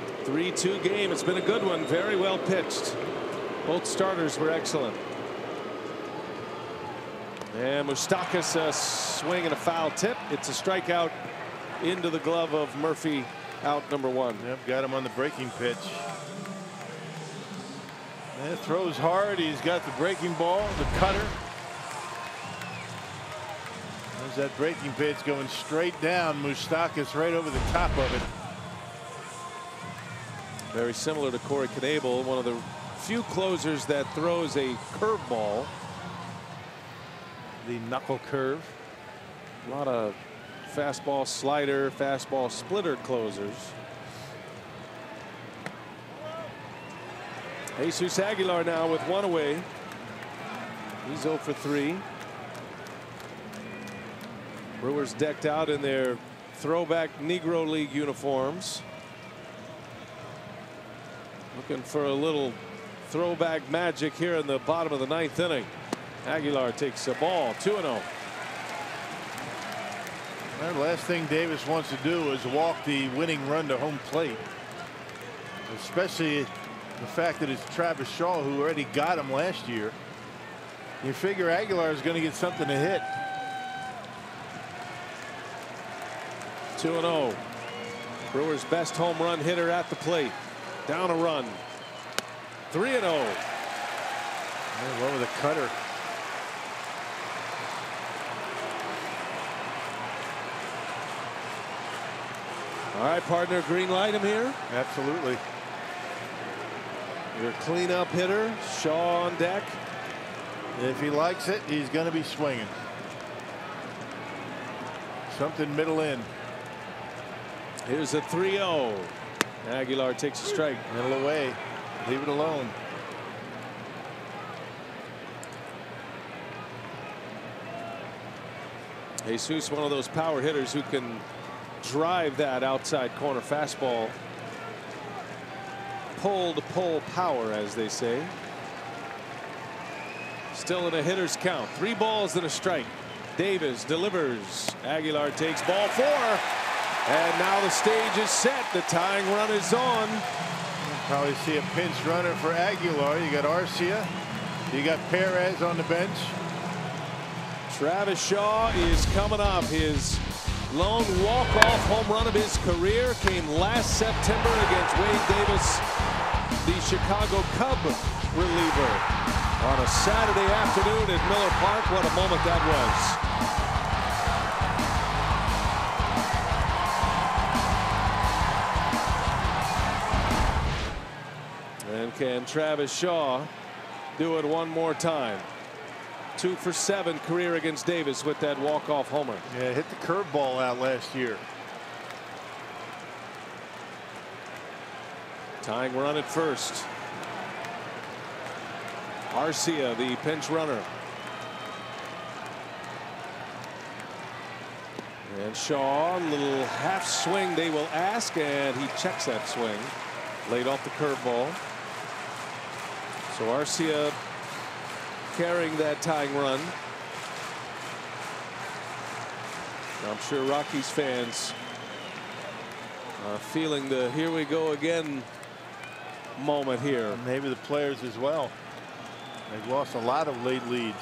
S2: A 3-2 game. It's been a good one. Very well pitched. Both starters were excellent. And Moustakas a swing and a foul tip. It's a strikeout into the glove of Murphy, out number 1.
S3: Yep, got him on the breaking pitch. And throws hard. He's got the breaking ball, the cutter. There's that breaking pitch going straight down. Moustakas right over the top of it.
S2: Very similar to Corey Knebel, one of the few closers that throws a curveball.
S3: The knuckle curve.
S2: A lot of fastball slider, fastball splitter closers. Jesus Aguilar now with 1 away. He's 0 for 3. Brewers decked out in their throwback Negro League uniforms. Looking for a little throwback magic here in the bottom of the 9th inning. Aguilar takes a ball, 2-0.
S3: The last thing Davis wants to do is walk the winning run to home plate. Especially the fact that it's Travis Shaw who already got him last year. You figure Aguilar is going to get something to hit.
S2: 2-0. Brewers' best home run hitter at the plate. Down a run. 3-0.
S3: Over the cutter.
S2: All right, partner, green light him here.
S3: Absolutely.
S2: Your cleanup hitter, Shaw on deck.
S3: If he likes it, he's going to be swinging. Something middle in.
S2: Here's a 3-0. Aguilar takes a strike.
S3: Middle away. Leave it alone.
S2: Jesus, one of those power hitters who can drive that outside corner fastball. Pole to pole power, as they say. Still in a hitter's count. 3 balls and a strike. Davis delivers. Aguilar takes ball 4. And now the stage is set. The tying run is on.
S3: You'll probably see a pinch runner for Aguilar. You got Arcia. You got Perez on the bench.
S2: Travis Shaw is coming up. His lone walk-off home run of his career came last September against Wade Davis, the Chicago Cub reliever, on a Saturday afternoon at Miller Park. What a moment that was. Can Travis Shaw do it one more time? 2 for 7 career against Davis with that walk-off homer.
S3: Yeah, hit the curveball out last year.
S2: Tying run at first. Arcia, the pinch runner. And Shaw, little half swing they will ask, and he checks that swing. Laid off the curveball. So Arcia carrying that tying run. I'm sure Rockies fans are feeling the here we go again moment here.
S3: Maybe the players as well. They've lost a lot of late leads.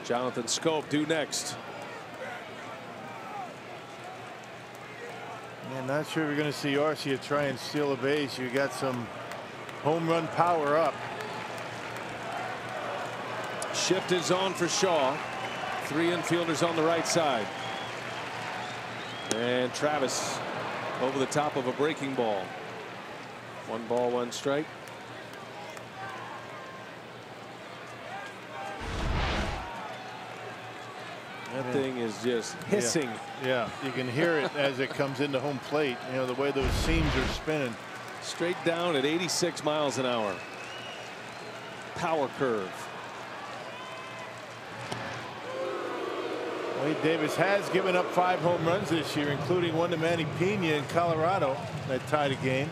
S2: Jonathan Schoop due next.
S3: Yeah, not sure we're going to see Arcia try and steal a base. You got some home run power up.
S2: Shift is on for Shaw. 3 infielders on the right side. And Travis over the top of a breaking ball. 1 ball, 1 strike. That thing is just hissing.
S3: Yeah, you can hear it as it comes into home plate. You know, the way those seams are spinning.
S2: Straight down at 86 miles an hour. Power curve.
S3: Wade Davis has given up 5 home runs this year, including one to Manny Pena in Colorado that tied a game.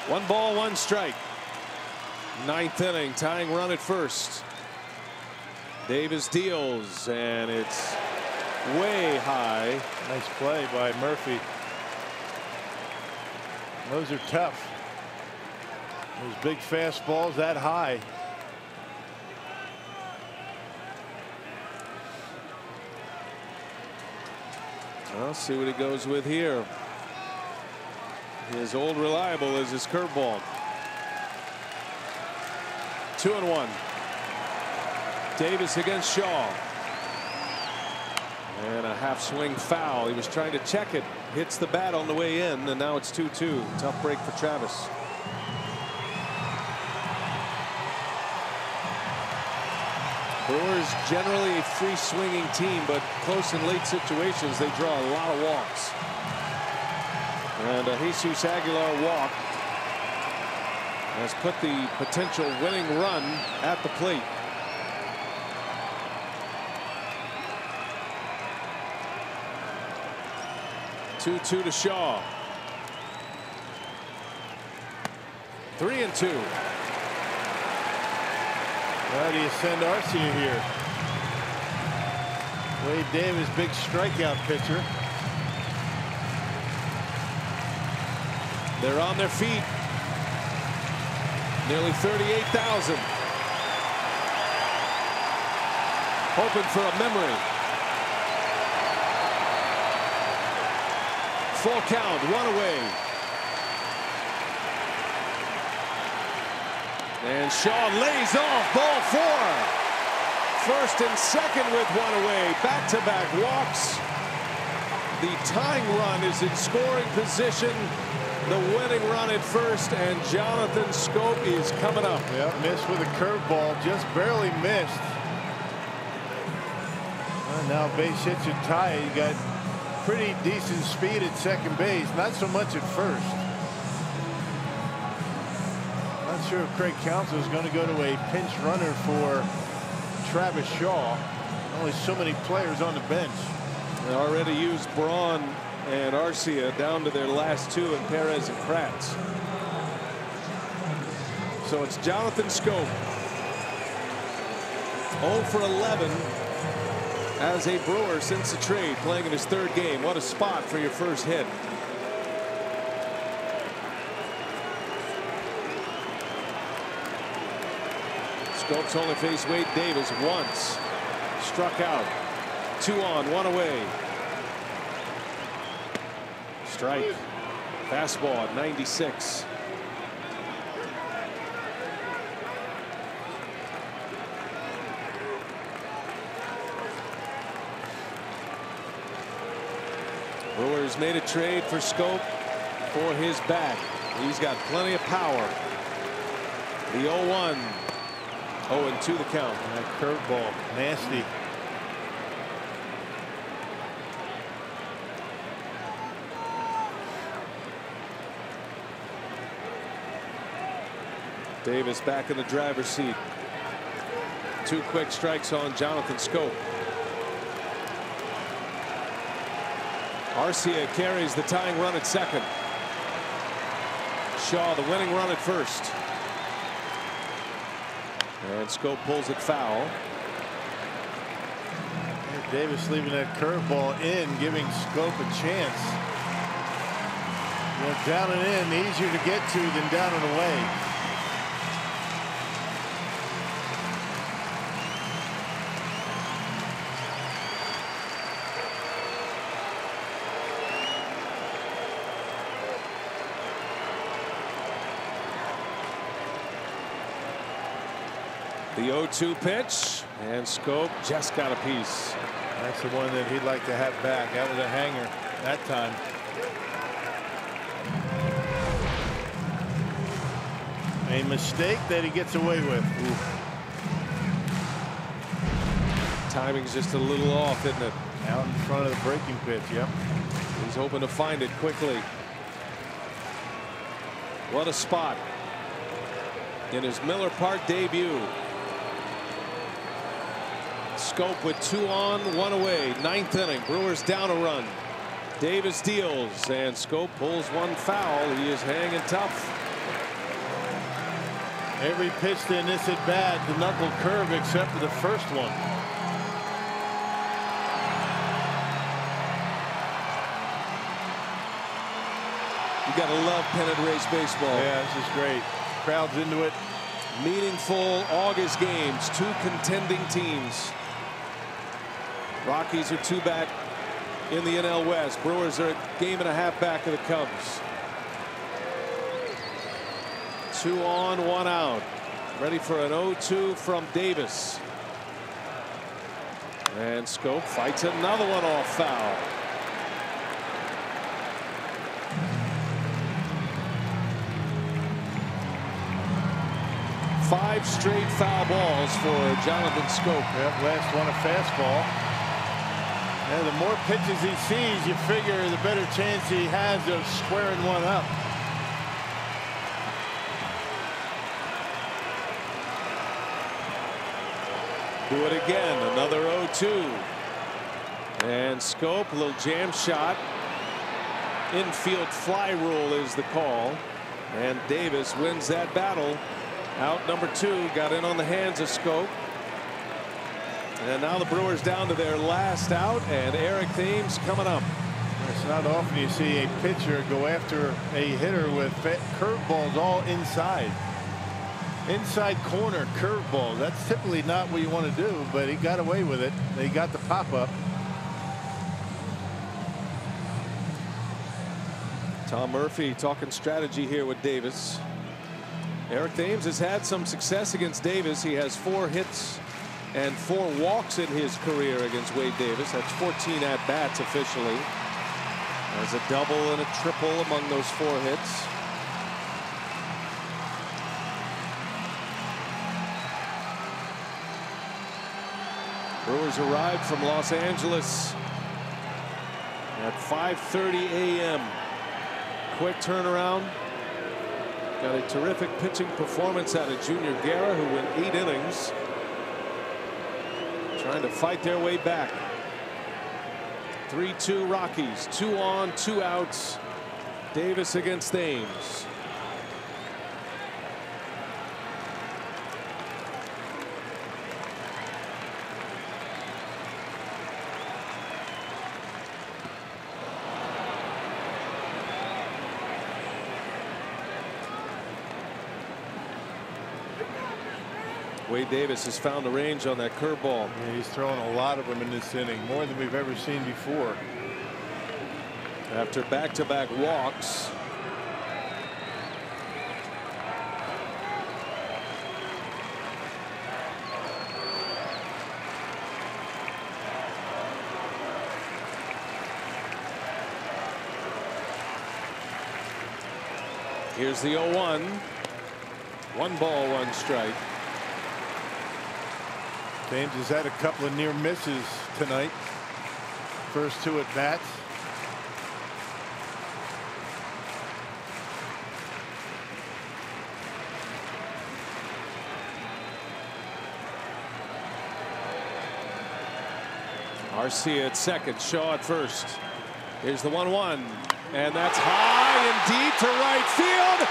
S2: One ball, 1 strike. 9th inning, tying run at first. Davis deals, and it's way high.
S3: Nice play by Murphy. Those are tough. Those big fastballs that high.
S2: I'll see what he goes with here. His old reliable is his curveball. 2-1. Davis against Shaw. And a half swing foul. He was trying to check it. Hits the bat on the way in, and now it's 2-2. Tough break for Travis. Brewers generally a free swinging team, but close and late situations they draw a lot of walks. And a Jesus Aguilar walk has put the potential winning run at the plate. Two to Shaw. 3-2.
S3: How do you send Arcia here? Wade Davis, big strikeout pitcher.
S2: They're on their feet. Nearly 38,000. Hoping for a memory. Full count, 1 away. And Shaw lays off, ball 4. First and second with 1 away. Back-to-back walks. The tying run is in scoring position. The winning run at first, and Jonathan Schoop is coming up.
S3: Yep, missed with a curveball, just barely missed. And now base hits are tied. You got pretty decent speed at second base, not so much at first. Not sure if Craig Counsell is going to go to a pinch runner for Travis Shaw. Only so many players on the bench.
S2: They already used Braun and Arcia down to their last 2 in Perez and Kratz. So it's Jonathan Schoop. 0 for 11 as a Brewer since the trade, playing in his 3rd game. What a spot for your first hit. Schoop's only faced Wade Davis once. Struck out. 2 on, 1 away. Strike. Fastball at 96. Brewers made a trade for Schoop for his bat. He's got plenty of power. The 0-1. 0-2 the count.
S3: That curveball, nasty.
S2: Davis back in the driver's seat. 2 quick strikes on Jonathan Schoop. Arcia carries the tying run at second. Shaw the winning run at first. And Schoop pulls it foul.
S3: Davis leaving that curveball in, giving Schoop a chance. You know, down and in, easier to get to than down and away.
S2: The 0-2 pitch, and Schoop just got a piece.
S3: That's the one that he'd like to have back. That was a hanger that time. A mistake that he gets away with. Ooh.
S2: Timing's just a little off, isn't it?
S3: Out in front of the breaking pitch, yep.
S2: He's hoping to find it quickly. What a spot in his Miller Park debut. Schoop with 2 on, 1 away. 9th inning. Brewers down a run. Davis deals, and Schoop pulls one foul. He is hanging tough.
S3: Every pitch in this at bat, the knuckle curve except for the first one.
S2: You gotta love pennant race baseball.
S3: Yeah, this is great. Crowd's into it.
S2: Meaningful August games. 2 contending teams. Rockies are 2 back in the NL West. Brewers are a game and a half back of the Cubs. 2 on, 1 out. Ready for an 0-2 from Davis. And Schoop fights another one off foul. Five straight foul balls for Jonathan Schoop.
S3: Yep, last one a fastball. Yeah, the more pitches he sees, you figure the better chance he has of squaring one up.
S2: Do it again, another 0-2. And Schoop, a little jam shot. Infield fly rule is the call. And Davis wins that battle. Out number 2, got in on the hands of Schoop. And now the Brewers down to their last out, and Eric Thames coming up.
S3: It's not often you see a pitcher go after a hitter with curveballs all inside. Inside corner curveball. That's typically not what you want to do, but he got away with it. He got the pop up.
S2: Tom Murphy talking strategy here with Davis. Eric Thames has had some success against Davis. He has 4 hits and 4 walks in his career against Wade Davis. That's 14 at bats officially. There's a double and a triple among those 4 hits. Brewers arrived from Los Angeles at 5:30 a.m. Quick turnaround. Got a terrific pitching performance out of Junior Guerra, who went 8 innings. Trying to fight their way back. 3-2 Rockies. 2 on, 2 outs. Davis against Thames. Wade Davis has found the range on that curveball.
S3: Yeah, he's throwing a lot of them in this inning, more than we've ever seen before.
S2: After back-to-back walks. Here's the 0-1. 1 ball, 1 strike.
S3: James has had a couple of near misses tonight. First 2 at bats.
S2: Garcia at second, Shaw at first. Here's the 1-1, and that's high and deep to right field.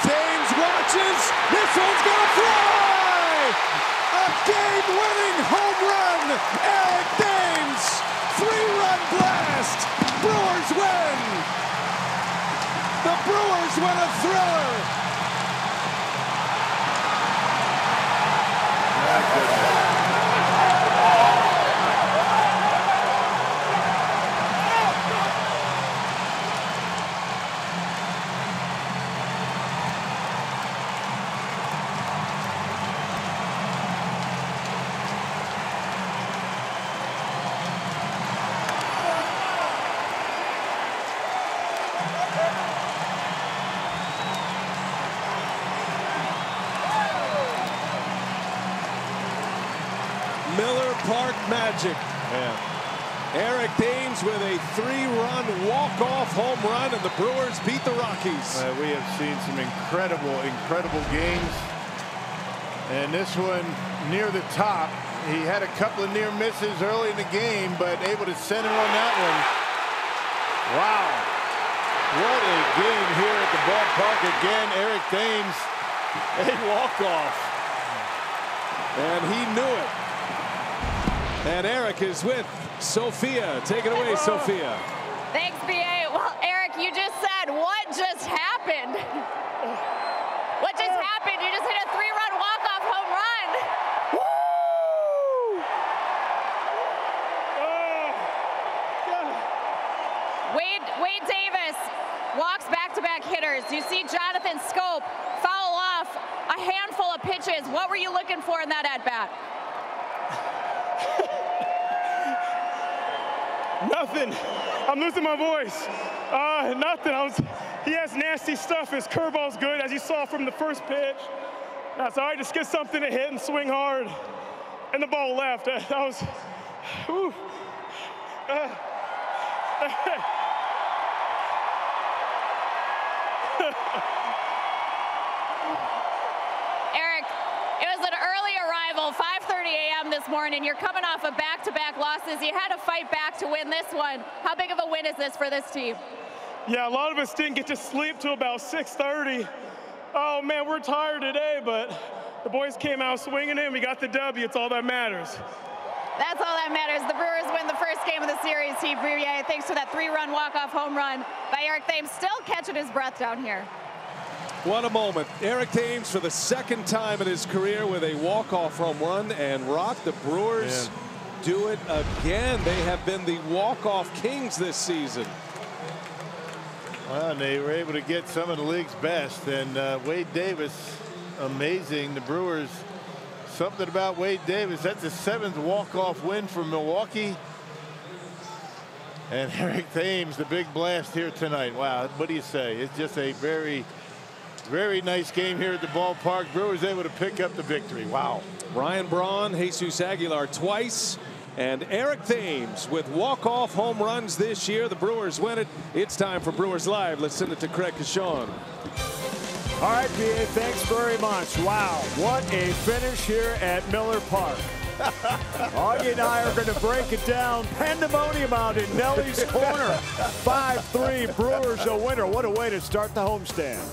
S2: James watches. This one's gonna fly! A game-winning home run. Eric Thames, 3-run blast. Brewers win. The Brewers win a thriller. Miller Park magic.
S3: Yeah.
S2: Eric Thames with a 3-run walk-off home run, and the Brewers beat the Rockies.
S3: We have seen some incredible games. And this one near the top. He had a couple of near misses early in the game, but able to center on that one. Wow. What a game here at the ballpark again. Eric Thames, a walk-off.
S2: And he knew it. And Eric is with Sophia. Take it away, Sophia.
S4: Thanks, B.A. Well, Eric, you just said, what just happened? What just happened? You just hit a 3-run walk-off home run.
S11: Woo!
S4: Wade Davis walks back-to-back hitters. You see Jonathan Schoop foul off a handful of pitches. What were you looking for in that at-bat?
S11: Nothing. I'm losing my voice. Nothing. He has nasty stuff. His curveball's good, as you saw from the first pitch. That's all right. Just get something to hit and swing hard. And the ball left. That was. Whew.
S4: Eric, it was an early arrival, 5:30 a.m. this morning. You're coming off of back-to-back losses. You had to fight back to win this one. How big of a win is this for this team?
S11: Yeah, a lot of us didn't get to sleep till about 6:30. Oh, man, we're tired today, but the boys came out swinging and we got the W. It's all that matters.
S4: That's all that matters. The Brewers win the first game of the series. Team Bruyere, thanks to that 3-run walk-off home run by Eric Thames, still catching his breath down here.
S2: What a moment. Eric Thames for the 2nd time in his career with a walk-off home run, and Rock, the Brewers do it again. They have been the walk-off kings this season.
S3: Well, and they were able to get some of the league's best, and Wade Davis, amazing. The Brewers, something about Wade Davis. That's the 7th walk-off win for Milwaukee. And Eric Thames, the big blast here tonight. Wow, what do you say? It's just a very nice game here at the ballpark. Brewers able to pick up the victory. Wow.
S2: Ryan Braun, Jesus Aguilar twice, and Eric Thames with walk-off home runs this year. The Brewers win it. It's time for Brewers Live. Let's send it to Craig Cashon.
S9: All right, B.A., thanks very much. Wow, what a finish here at Miller Park. Augie and I are going to break it down. Pandemonium out in Nelly's corner. 5-3, Brewers a winner. What a way to start the homestand.